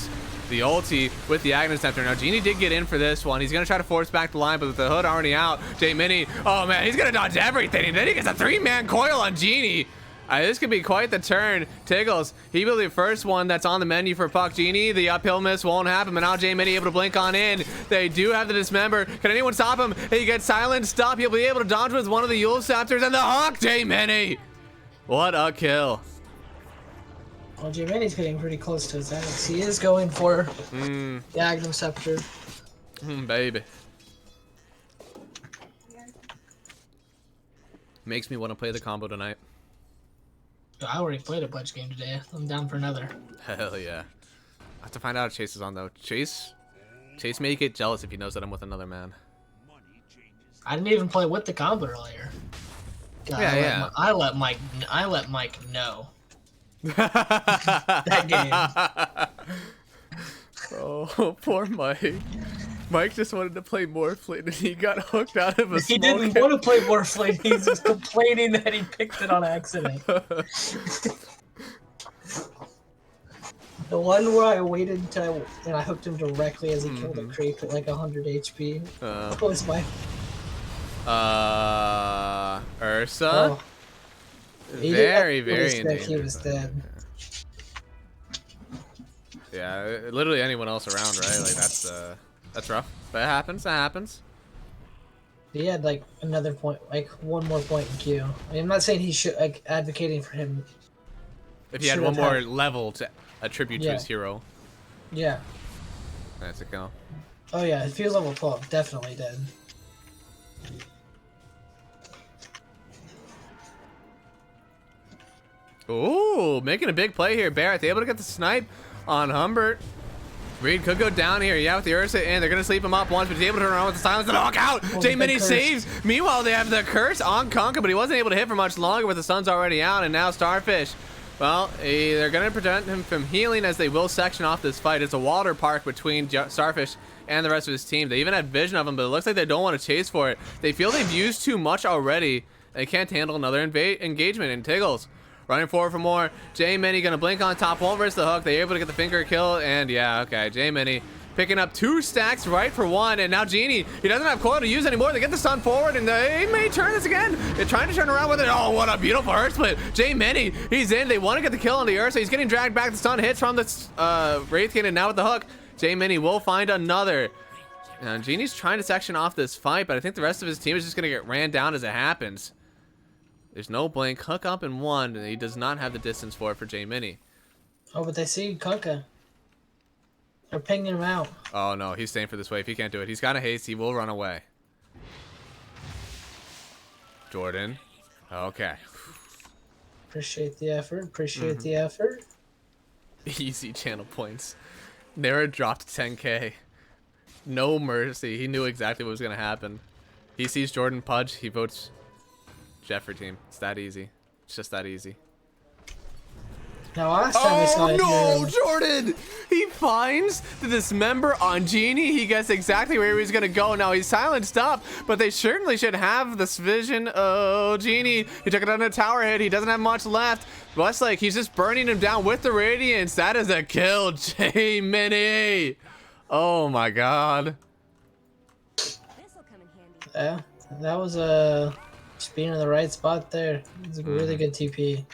S2: the ulti with the Agnes Scepter. Now, Genie did get in for this one. He's going to try to force back the line, but with the hood already out, J Mini, oh man, he's going to dodge everything. And then he gets a 3-man coil on Genie. This could be quite the turn. Tiggles, he will be the first one that's on the menu for Puck. Genie, the uphill miss won't happen, but now J Mini able to blink on in. They do have the Dismember. Can anyone stop him? He gets silenced up. He'll be able to dodge with one of the Yule Scepters and the hook. J Mini, what a kill.
S1: Well, Giovanni's getting pretty close to his ends. He is going for the Agnum Scepter.
S5: Baby. Makes me want to play the combo tonight.
S1: I already played a Pudge game today. I'm down for another.
S5: Hell yeah. I have to find out if Chase is on though. Chase may get jealous if he knows that I'm with another man.
S1: I didn't even play with the combo earlier. God,
S5: Yeah,
S1: I let Mike know. That game.
S5: Oh, poor Mike. Mike just wanted to play Morphling and he got hooked out of a
S1: He
S5: small
S1: didn't want to play Morphling. He was complaining that he picked it on accident. The one where I waited until I hooked him directly as he killed a creep at like 100 HP. That was my.
S5: Ursa?
S1: Oh.
S5: Very, very
S1: He
S5: endangered.
S1: was dead.
S5: Yeah, literally anyone else around, right? Like that's rough. But it happens, it happens.
S1: He had like another point, like one more point in queue. I mean, I'm not saying he should, like, advocating for him.
S5: If he had
S1: Should
S5: one
S1: have
S5: more
S1: had-
S5: level to attribute to
S1: Yeah.
S5: his hero.
S1: Yeah.
S5: That's a kill.
S1: Oh yeah, if he was level 12, definitely dead.
S5: Ooh, making a big play here. Barrett able to get the snipe on Humbert. Reed could go down here, yeah, with the Ursa, and they're going to sleep him up once, but he's able to turn around with the silence and knock out. J-Mini saves. Meanwhile, they have the curse on Conker, but he wasn't able to hit for much longer with the sun's already out, and now Starfish. Well, they're going to prevent him from healing as they will section off this fight. It's a water park between Starfish and the rest of his team. They even had vision of him, but it looks like they don't want to chase for it. They feel they've used too much already. They can't handle another engagement, and Tiggles running forward for more. J-Mini gonna blink on top, won't risk the hook. They're able to get the finger kill, and yeah, okay. J-Mini picking up 2 stacks right for 1, and now Genie, he doesn't have coil to use anymore. They get the stun forward, and they may turn this again. They're trying to turn around with it. Oh, what a beautiful Earth split. J-Mini, he's in. They want to get the kill on the Earth, so he's getting dragged back. The stun hits from the Wraith King, and now with the hook, J-Mini will find another. And Genie's trying to section off this fight, but I think the rest of his team is just gonna get ran down as it happens. There's no blink. Hook up in 1, and he does not have the distance for it for J-Mini.
S1: Oh, but they see Kunkka. They're pinging him out.
S5: Oh no, he's staying for this wave. He can't do it. He's got a haste. He will run away. Jordan. Okay.
S1: Appreciate the effort. Appreciate the effort.
S5: Easy channel points. Nara dropped 10k. No mercy. He knew exactly what was going to happen. He sees Jordan Pudge. He votes Jeffree team. It's that easy. It's just that easy.
S1: Now, last time we saw it
S5: no,
S1: here,
S5: Jordan! He finds the dismember on Genie. He gets exactly where he was gonna go. Now he's silenced up, but they certainly should have this vision. Oh, Genie! He took it on a tower hit. He doesn't have much left. Westlake, he's just burning him down with the radiance. That is a kill, J-Mini. Oh my God.
S3: This'll come in handy.
S1: yeah, that was just being in the right spot there. It's a really good TP.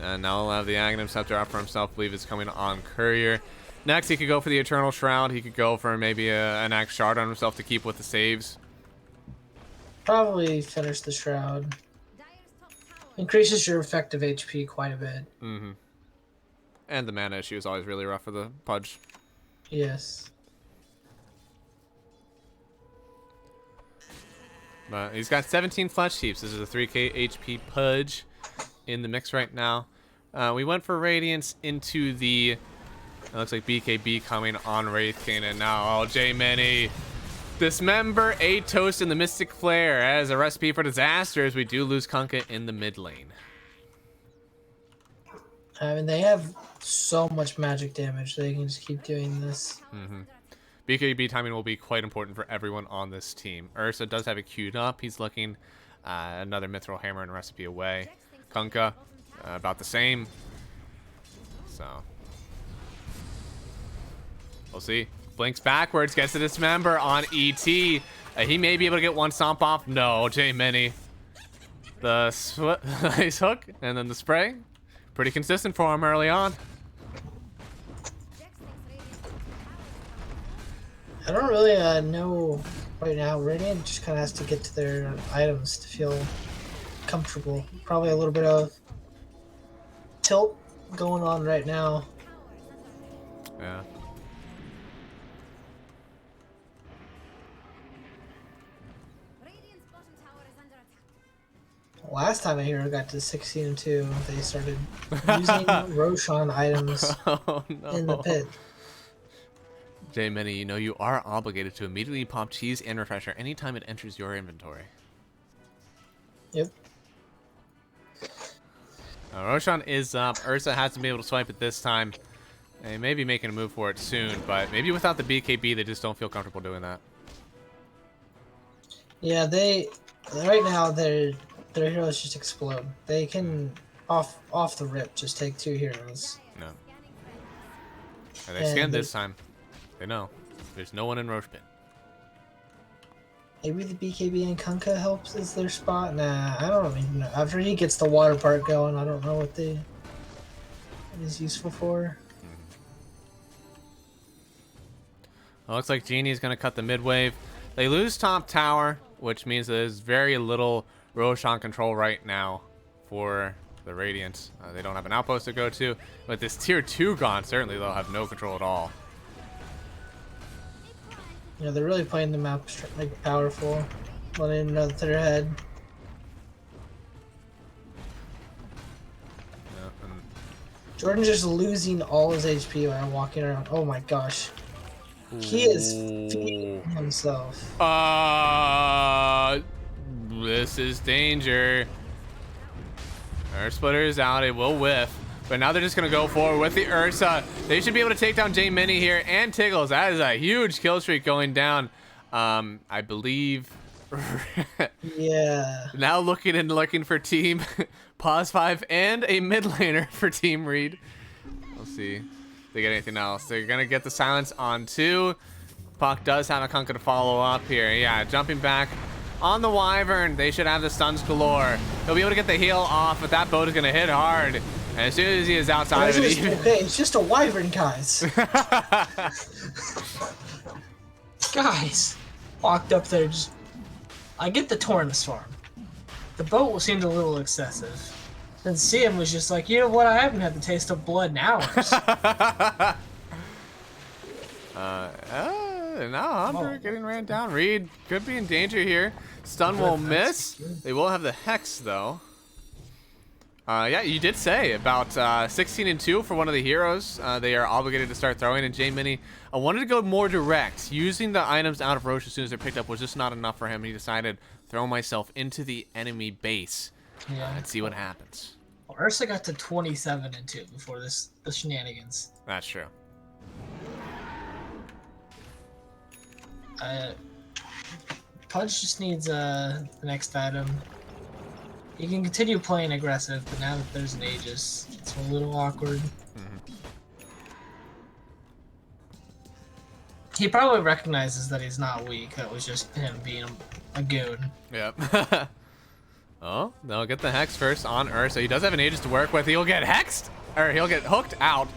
S2: And now he'll have the Aghanim Scepter up for himself. I believe it's coming on Courier. Next, he could go for the Eternal Shroud. He could go for maybe an Axe Shard on himself to keep with the saves.
S1: Probably finish the Shroud.
S3: Dyer's top tower.
S1: Increases your effective HP quite a bit.
S2: And the mana issue is always really rough for the Pudge.
S1: Yes.
S2: But he's got 17 Flesh Heaps. This is a 3k HP Pudge in the mix right now. We went for Radiance into the... It looks like BKB coming on Wraith King, and now, oh, J-Mini. Dismember, 8 Toast in the Mystic Flare as a recipe for disaster as we do lose Kunkka in the mid lane.
S1: I mean, they have so much magic damage. They can just keep doing this.
S2: BKB timing will be quite important for everyone on this team. Ursa does have it queued up. He's looking another Mithril Hammer and Recipe away. Kunkka, about the same. So, we'll see. Blinks backwards, gets the Dismember on ET. He may be able to get one stomp off. No, J-Mini. The nice hook, and then the spray. Pretty consistent for him early on.
S1: I don't really know right now. Radiant just kind of has to get to their items to feel comfortable. Probably a little bit of tilt going on right now.
S5: Yeah.
S3: Radiant's bottom tower is under attack.
S1: Last time a hero got to 16-2, they started using Roshan items
S5: Oh no.
S1: in the pit.
S5: J Mini, you know you are obligated to immediately pop cheese and refresher anytime it enters your inventory.
S1: Yep.
S5: Roshan is up. Ursa hasn't been able to swipe it this time. They may be making a move for it soon, but maybe without the BKB, they just don't feel comfortable doing that.
S1: Yeah, they right now their heroes just explode. They can off the rip just take 2 heroes.
S5: No. And they scanned this time. They know. There's no one in Roche Pit.
S1: Maybe the BKB and Kunkka helps as their spot. Nah, I don't even know. After he gets the water part going, I don't know what it is useful for.
S5: Well, looks like Genie is going to cut the mid wave. They lose top tower, which means there's very little Roshan control right now for the Radiant. They don't have an outpost to go to. With this tier 2 gone, certainly they'll have no control at all.
S1: You know, they're really playing the map like powerful, letting them know that they're ahead.
S5: Yeah, and
S1: Jordan's just losing all his HP while walking around. Oh my gosh. He is feeding himself.
S5: This is danger. Earth Splitter is out. It will whiff. But now they're just going to go forward with the Ursa. They should be able to take down J Mini here and Tiggles. That is a huge kill streak going down. I believe.
S1: Yeah.
S5: Now looking for team Pause 5 and a mid laner for Team Reed. We'll see if they get anything else. They're going to get the silence on 2. Puck does have a Kunkka to follow up here. Yeah, jumping back on the Wyvern. They should have the stuns galore. He'll be able to get the heal off, but that boat is going to hit hard. And as soon as he is outside of it,
S1: okay, it's just a Wyvern, guys. Guys, walked up there. Just, I get the Torrent Storm. The boat seemed a little excessive. Then Siam was just like, you know what? I haven't had the taste of blood in hours.
S5: Now Humber getting ran down. Reed could be in danger here. Stun will miss. They will have the Hex though. Yeah, you did say about 16-2 for one of the heroes. They are obligated to start throwing, and J Mini wanted to go more direct. Using the items out of Roche as soon as they're picked up was just not enough for him. He decided, throw myself into the enemy base and see what happens.
S1: Well, Ursa got to 27-2 before the shenanigans.
S5: That's true.
S1: Pudge just needs the next item. He can continue playing aggressive, but now that there's an Aegis, it's a little awkward. He probably recognizes that he's not weak. That was just him being a goon.
S5: Yep. Oh, they'll get the Hex first on Ursa. He does have an Aegis to work with. He'll get hexed, or he'll get hooked out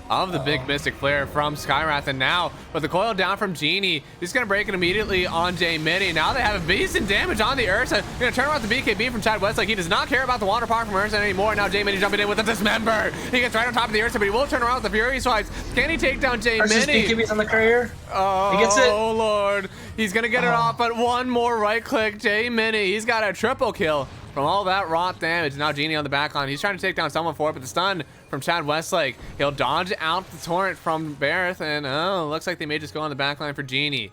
S5: of the big Mystic Flare from Skywrath, and now with the coil down from Genie, he's gonna break it immediately on J Mini. Now they have a decent damage on the Ursa. Gonna turn around the BKB from Chad Westlake. He does not care about the water park from Ursa anymore. Now J Mini jumping in with a dismember. He gets right on top of the Ursa, but he will turn around with the Fury Swipes. Can he take down J Mini?
S1: BKB's on the courier.
S5: Oh,
S1: He gets it.
S5: Oh Lord, he's gonna get it off, but one more right click. J Mini, he's got a triple kill from all that rot damage. Now Genie on the back line. He's trying to take down someone for it, but the stun from Chad Westlake. He'll dodge out the torrent from Bareth, and looks like they may just go on the back line for Genie.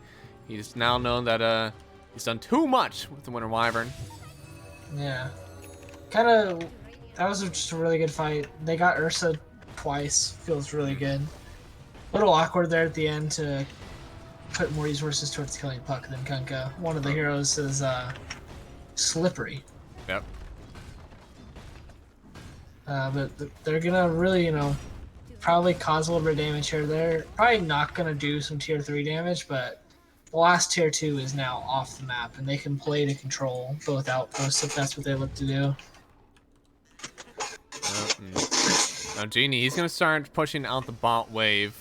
S5: He's now known that he's done too much with the Winter Wyvern.
S1: Yeah. That was just a really good fight. They got Ursa twice. Feels really good. A little awkward there at the end to put more resources towards killing Puck than Kunkka. One of the heroes is Slippery.
S5: Yep.
S1: But they're gonna really, probably cause a little bit of damage here. They're probably not gonna do some tier 3 damage, but the last tier 2 is now off the map, and they can play to control both outposts if that's what they look to do.
S5: Now Genie, he's gonna start pushing out the bot wave.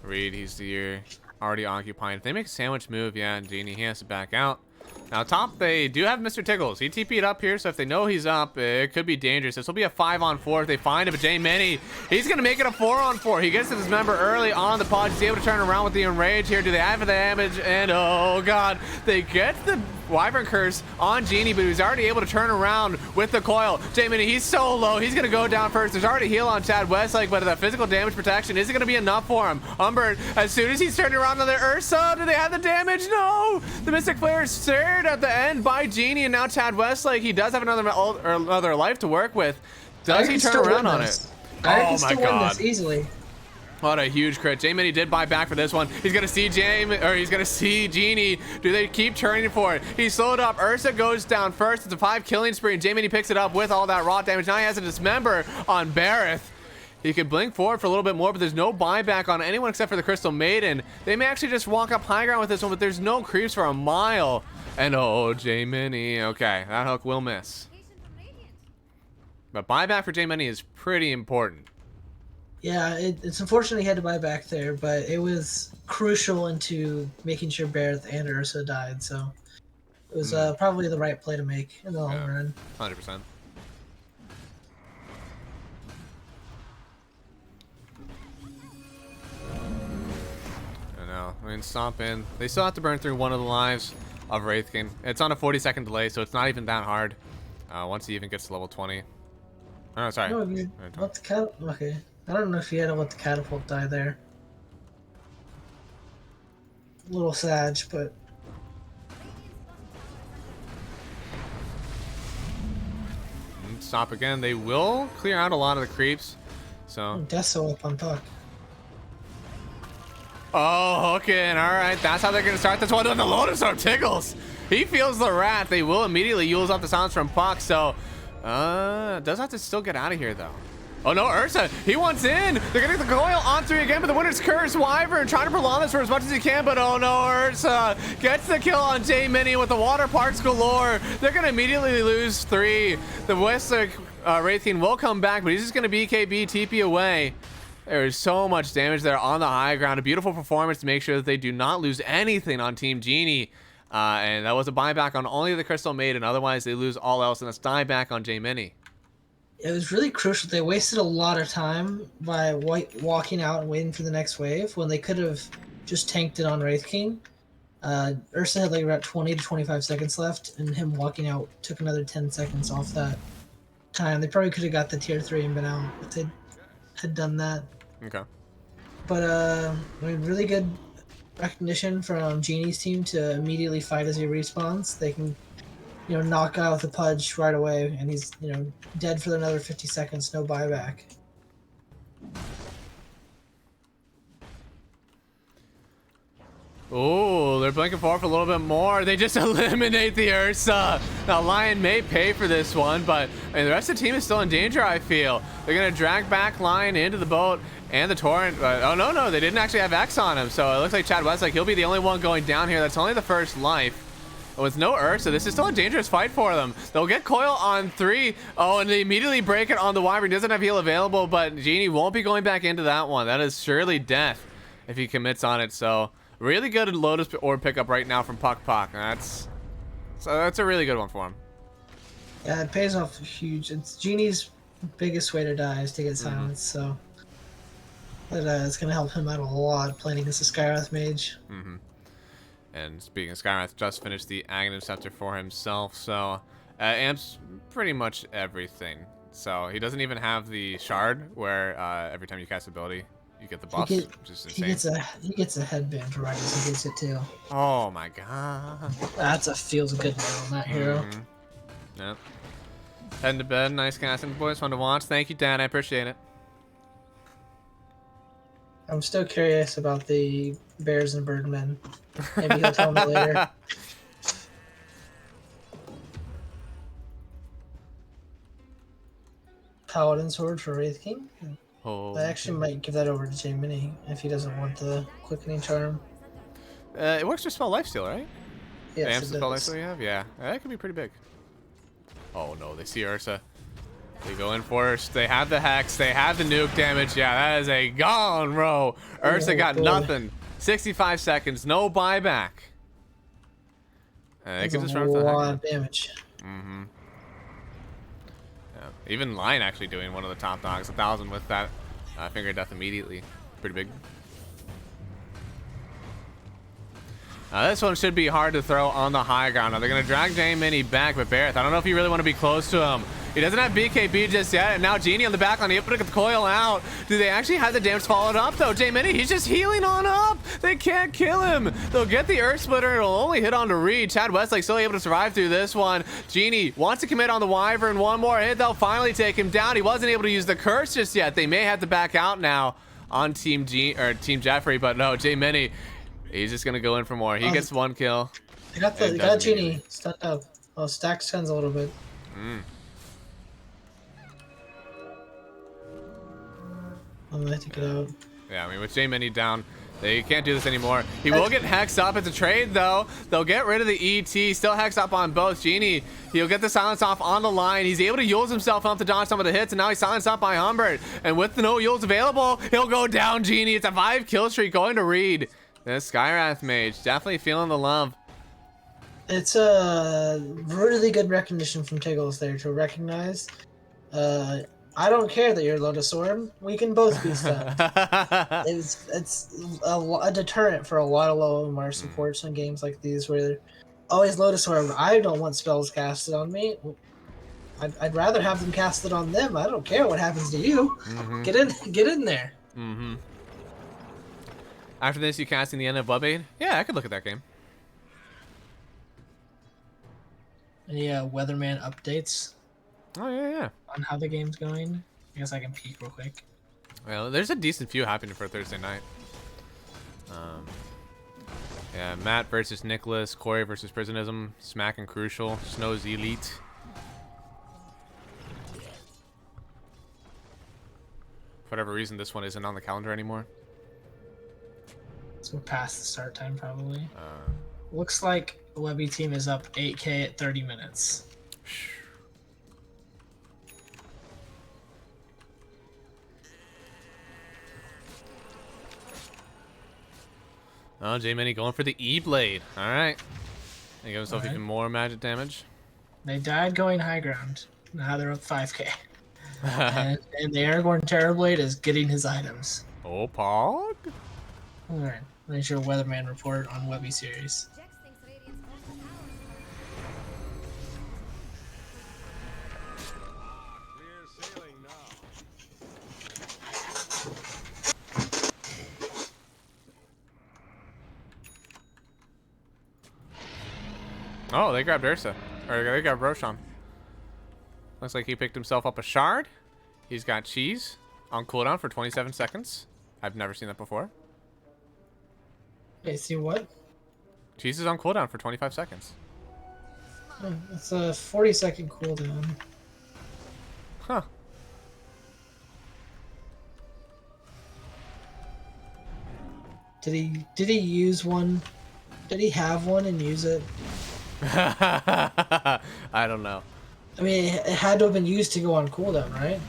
S5: Reed, he's here already occupying. If they make a sandwich move, yeah, Genie, he has to back out.
S2: Now top, they do have Mr. Tickles. He TP'd up here, so if they know he's up, it could be dangerous. This will be a 5-on-4 if they find him. But J-Mini, he's going to make it a 4-on-4. He gets to this member early on the pod. He's able to turn around with the Enrage here. Do they have the damage? And oh god, they get the Wyvern Curse on Genie, but he's already able to turn around with the coil. J-Mini, he's so low. He's going to go down first. There's already heal on Chad Westlake, but the physical damage protection isn't going to be enough for him. Humbert, as soon as he's turning around on their Ursa, do they have the damage? No! The Mystic Flare is shared at the end by Genie, and now Chad Westlake, he does have another life to work with. Does he turn around on it?
S1: I
S2: Oh
S1: can
S2: my
S1: still win
S2: god.
S1: this easily.
S2: What a huge crit. J-Mini did buy back for this one. He's gonna see he's gonna see Genie. Do they keep turning for it? He's slowed up. Ursa goes down first. It's a 5 killing spree, and J-Mini picks it up with all that raw damage. Now he has a dismember on Bareth. He could blink forward for a little bit more, but there's no buyback on anyone except for the Crystal Maiden. They may actually just walk up high ground with this one, but there's no creeps for a mile. And oh, J-Mini. Okay, that hook will miss. But buyback for J-Mini is pretty important.
S1: Yeah, it's unfortunate he had to buy back there, but it was crucial into making sure Bareth and Ursa died, so it was probably the right play to make in the long run.
S2: 100%. I mean, stomp in. They still have to burn through one of the lives of Wraithkin. It's on a 40-second delay, so it's not even that hard once he even gets to level 20. Oh, no, sorry.
S1: No, let the okay. I don't know if he had to let the catapult die there. A little sad, but...
S2: Stop again. They will clear out a lot of the creeps. So
S1: Deso up on Puck.
S2: oh, hooking. All right, that's how they're going to start this one. And the Lotus Orb tickles. He feels the wrath. They will immediately use off the silence from Puck. So, does have to still get out of here, though. Oh, no, Ursa. He wants in. They're going to get the coil on 3 again, but the Winter's Curse. Wyvern trying to prolong this for as much as he can, but oh, no, Ursa gets the kill on J-Mini with the water parks galore. They're going to immediately lose 3. The Western Wraithkin will come back, but he's just going to BKB TP away. There is so much damage there on the high ground. A beautiful performance to make sure that they do not lose anything on Team Genie. And that was a buyback on only the Crystal Maiden. Otherwise, they lose all else, and that's dieback on J-Mini.
S1: It was really crucial. They wasted a lot of time by walking out and waiting for the next wave when they could have just tanked it on Wraith King. Ursa had like about 20 to 25 seconds left, and him walking out took another 10 seconds off that time. They probably could have got the tier 3 and been out if they had done that.
S2: Okay.
S1: But I mean, really good recognition from Genie's team to immediately fight as he respawns. They can, you know, knock out the Pudge right away, and he's, you know, dead for another 50 seconds, no buyback.
S2: Oh, they're blinking forward for a little bit more. They just eliminate the Ursa. Now, Lion may pay for this one, but I mean, the rest of the team is still in danger, I feel. They're going to drag back Lion into the boat and the Torrent. Oh, no, they didn't actually have X on him, so it looks like Chad Westlake, he'll be the only one going down here. That's only the first life. With no Ursa, this is still a dangerous fight for them. They'll get Coil on 3. Oh, and they immediately break it on the Wyvern. Doesn't have heal available, but Genie won't be going back into that one. That is surely death if he commits on it, so... Really good Lotus Orb pickup right now from Puck. That's a really good one for him.
S1: Yeah, it pays off huge. It's Genie's biggest way to die is to get silenced, so it's gonna help him out a lot playing against the Skywrath Mage.
S2: And speaking of Skywrath, just finished the Aghanim Scepter for himself, so amps pretty much everything. So he doesn't even have the Shard, where every time you cast ability, you get the buffs, which is insane.
S1: He gets a headband right as he gets it too.
S2: Oh my god.
S1: That's a feels good name on that hero.
S2: Yep. Heading to bed. Nice casting, boys. Fun to watch. Thank you, Dan. I appreciate it.
S1: I'm still curious about the Bears and Birdmen. Maybe he'll tell me later. Paladin Sword for Wraith King?
S2: Oh,
S1: I actually might give that over to J-Mini if he doesn't want the Quickening Charm.
S2: It works for Spell Lifesteal, right?
S1: Yes,
S2: Amps
S1: it
S2: the Spell
S1: does.
S2: Lifesteal you have? Yeah. That could be pretty big. Oh no, they see Ursa. They go in first. They have the Hex. They have the nuke damage. Yeah, that is a gone row. Ursa got nothing. 65 seconds. No buyback. They
S1: That's
S2: could just
S1: a
S2: run with the high
S1: lot
S2: ground.
S1: of damage.
S2: Mm-hmm. Yeah. Even Lion actually doing one of the top dogs, 1,000 with that finger of death immediately. Pretty big. This one should be hard to throw on the high ground. Now they're gonna drag J-Mini back, but Barrett, I don't know if you really want to be close to him. He doesn't have BKB just yet, and now Genie on the back line, able to get the coil out. Do they actually have the damage followed up though? J-Mini, he's just healing on up. They can't kill him. They'll get the Earth Splitter, it'll only hit onto Reed. Chad Westlake still able to survive through this one. Genie wants to commit on the Wyvern. One more hit, they'll finally take him down. He wasn't able to use the curse just yet. They may have to back out now on Team Jeffree, but no, J-Mini, he's just gonna go in for more. He gets one kill.
S1: They got Genie stunned up. Oh, stack stuns a little bit. I'm gonna take it out.
S2: Yeah, I mean, with J-Mini down, they can't do this anymore. He will get hexed up. It's a trade, though. They'll get rid of the ET. Still hexed up on both. Genie, he'll get the silence off on the line. He's able to use himself up to dodge some of the hits, and now he's silenced up by Humbert. And with no Yules available, he'll go down, Genie. It's a 5-kill streak going to Reed. This Skywrath Mage definitely feeling the love.
S1: It's a really good recognition from Tiggles there to recognize. I don't care that you're Lotus Orb. We can both be stunned. it's a deterrent for a lot of low MR supports in games like these where they're always Lotus Orb. I don't want spells casted on me. I'd rather have them casted on them. I don't care what happens to you. Get in there.
S2: After this, you casting the end of Bloodbane? Yeah, I could look at that game.
S1: Any Weatherman updates?
S2: Oh, yeah.
S1: On how the game's going? I guess I can peek real quick.
S2: Well, there's a decent few happening for Thursday night. Yeah, Matt versus Nicholas, Corey versus Prisonism, Smack and Crucial, Snow's Elite. For whatever reason, this one isn't on the calendar anymore.
S1: So we're past the start time, probably. Looks like the Webby team is up 8K at 30 minutes.
S2: Oh, J-Mini going for the E-Blade. All right. They give himself even more magic damage.
S1: They died going high ground. Now they're up 5K. and the Aragorn Terrorblade is getting his items.
S2: Oh, Pog.
S1: All right. Make sure Weatherman report on Webby series.
S3: Jax thinks Radiant's got the
S2: Oh, they grabbed Ursa. Or they grabbed Roshan. Looks like he picked himself up a shard. He's got cheese on cooldown for 27 seconds. I've never seen that before.
S1: Okay, see what?
S2: Cheese is on cooldown for 25 seconds.
S1: Oh, it's a 40-second cooldown.
S2: Huh.
S1: Did he use one? Did he have one and use it?
S2: I don't know.
S1: I mean, it had to have been used to go on cooldown, right?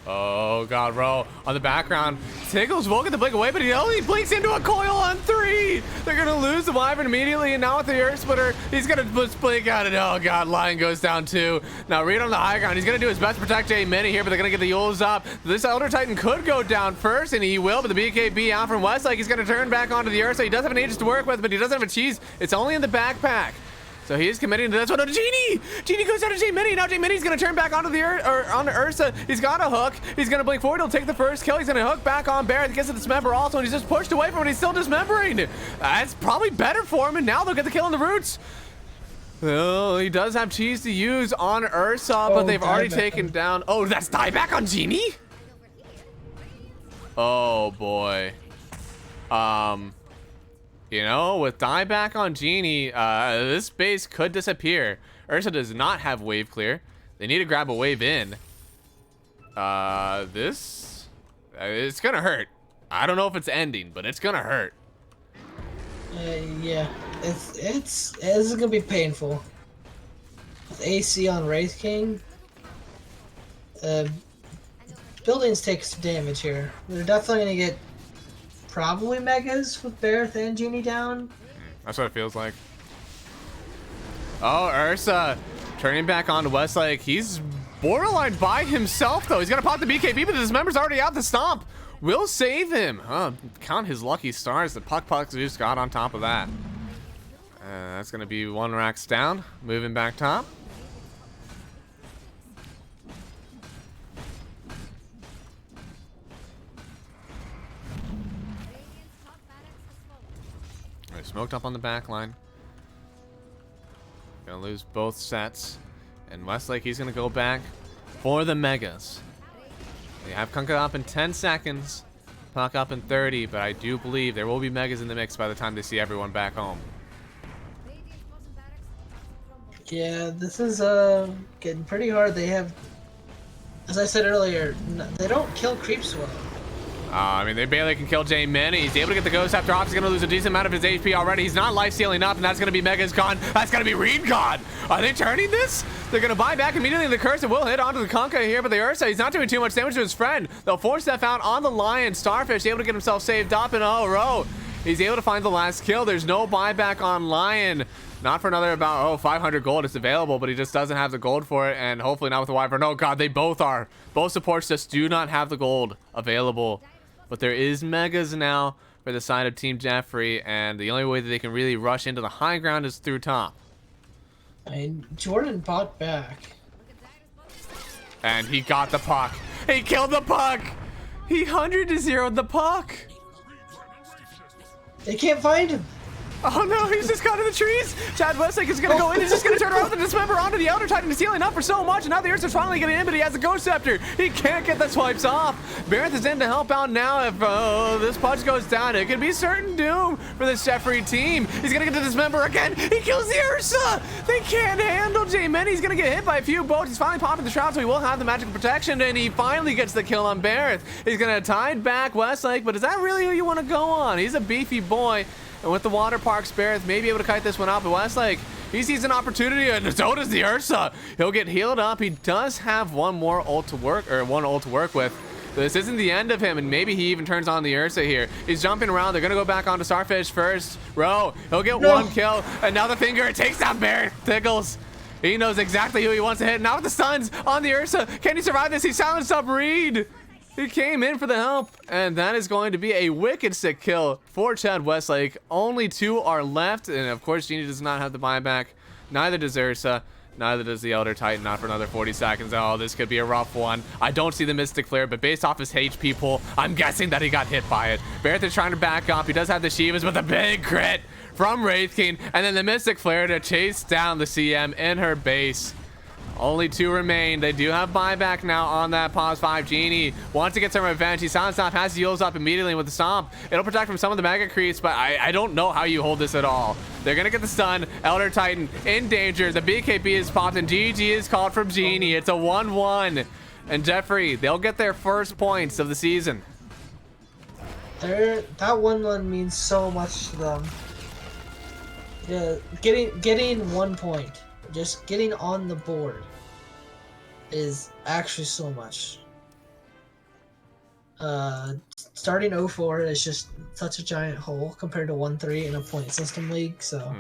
S2: Oh god, bro. On the background, Tiggles will get the blink away, but he only blinks into a coil on 3. They're gonna lose the Wyvern immediately, and now with the Earth Splitter, he's gonna blink out it. Oh god, Lion goes down too. Now Reed on the high ground, he's gonna do his best to protect J-Mini here, but they're gonna get the Yules up. This Elder Titan could go down first, and he will, but the BKB out from Westlake, he's gonna turn back onto the Earth, so he does have an Aegis to work with, but he doesn't have a cheese. It's only in the backpack. So he is committing to this one. Oh, Genie! Genie goes down to J-Mini. Now J-Mini's going to turn back onto the onto Ursa. He's got a hook. He's going to blink forward. He'll take the first kill. He's going to hook back on Barrett. He gets to dismember also, and he's just pushed away from it. He's still dismembering. That's probably better for him, and now they'll get the kill on the roots. Oh, he does have cheese to use on Ursa, but they've already taken down. Oh, that's dieback on Genie? Oh, boy. You know, with dieback on Genie, this base could disappear. Ursa does not have wave clear. They need to grab a wave in. It's gonna hurt. I don't know if it's ending, but it's gonna hurt.
S1: Yeah, this is gonna be painful. With AC on Wraith King, buildings take some damage here. They're definitely gonna get probably megas with Barrett and Genie down.
S2: That's what it feels like.
S5: Oh, Ursa turning back on to Westlake. He's borderline by himself, though. He's going to pop the BKB, but his member's already out. The stomp will save him. Count his lucky stars. The Puck just got on top of that. That's going to be 1 racks down. Moving back top. They're smoked up on the back line. Gonna lose both sets. And Westlake, he's gonna go back for the Megas. They have Kunkka up in 10 seconds. Puck up in 30, but I do believe there will be Megas in the mix by the time they see everyone back home.
S1: Yeah, this is getting pretty hard. They have, as I said earlier, they don't kill creeps well.
S5: I mean, they barely can kill J-Min. He's able to get the Ghost after off. He's going to lose a decent amount of his HP already. He's not life-stealing up, and that's going to be Mega's gone. That's going to be Reed gone. Are they turning this? They're going to buy back immediately. The Curse will hit onto the Kunkka here, but the Ursa, he's not doing too much damage to his friend. They'll force Steph out on the Lion. Starfish able to get himself saved up in a row. He's able to find the last kill. There's no buyback on Lion. Not for another about, 500 gold. It's available, but he just doesn't have the gold for it, and hopefully not with the Wyvern. Oh, God, they both are. Both supports just do not have the gold available. But there is Megas now for the side of Team Jeffree, and the only way that they can really rush into the high ground is through top.
S1: I mean, Jordan bought back.
S5: And he got the puck. He killed the puck. He 100-0'd the puck.
S1: They can't find him.
S5: Oh no, he's just got in the trees. Chad Westlake is going to go in. He's just going to turn around with the Dismember onto the Elder Titan. He's healing up for so much. And now the Ursa's finally getting in, but he has the Ghost Scepter. He can't get the swipes off. Barrett is in to help out now. If this punch goes down, it could be certain doom for this Jeffree team. He's going to get the Dismember again. He kills the Ursa. They can't handle J-Min. He's going to get hit by a few boats. He's finally popping the Shroud, so he will have the magical protection. And he finally gets the kill on Barrett. He's going to tide back Westlake, but is that really who you want to go on? He's a beefy boy. And with the water park Barrett may be able to kite this one out, but Westlake, he sees an opportunity, and so does the Ursa. He'll get healed up. He does have one ult to work with. This isn't the end of him, and maybe he even turns on the Ursa here. He's jumping around. They're gonna go back onto Starfish first. Row, he'll get one kill. Another finger, it takes down Barrett. Tickles. He knows exactly who he wants to hit. Now with the stuns on the Ursa, can he survive this? He silenced up Reed. He came in for the help, and that is going to be a wicked sick kill for Chad Westlake. Only 2 are left, and of course Genie does not have the buyback. Neither does Ursa. Neither does the Elder Titan, not for another 40 seconds. Oh, this could be a rough one. I don't see the Mystic Flare, but based off his HP pool, I'm guessing that he got hit by it. Barrett is trying to back up. He does have the Shivas, but the big crit from Wraith King, and then the Mystic Flare to chase down the CM in her base. Only 2 remain. They do have buyback now on that pause 5. Genie wants to get some revenge. He silence off, has heals up immediately with the stomp. It'll protect from some of the mega creeps, but I don't know how you hold this at all. They're gonna get the stun. Elder Titan in danger. The BKB is popped, and GG is called from Genie. It's a 1-1. And Jeffree, they'll get their first points of the season.
S1: That 1-1 means so much to them. Yeah, getting 1 point, just getting on the board, is actually so much. Starting 0-4 is just such a giant hole compared to 1-3 in a point system league, so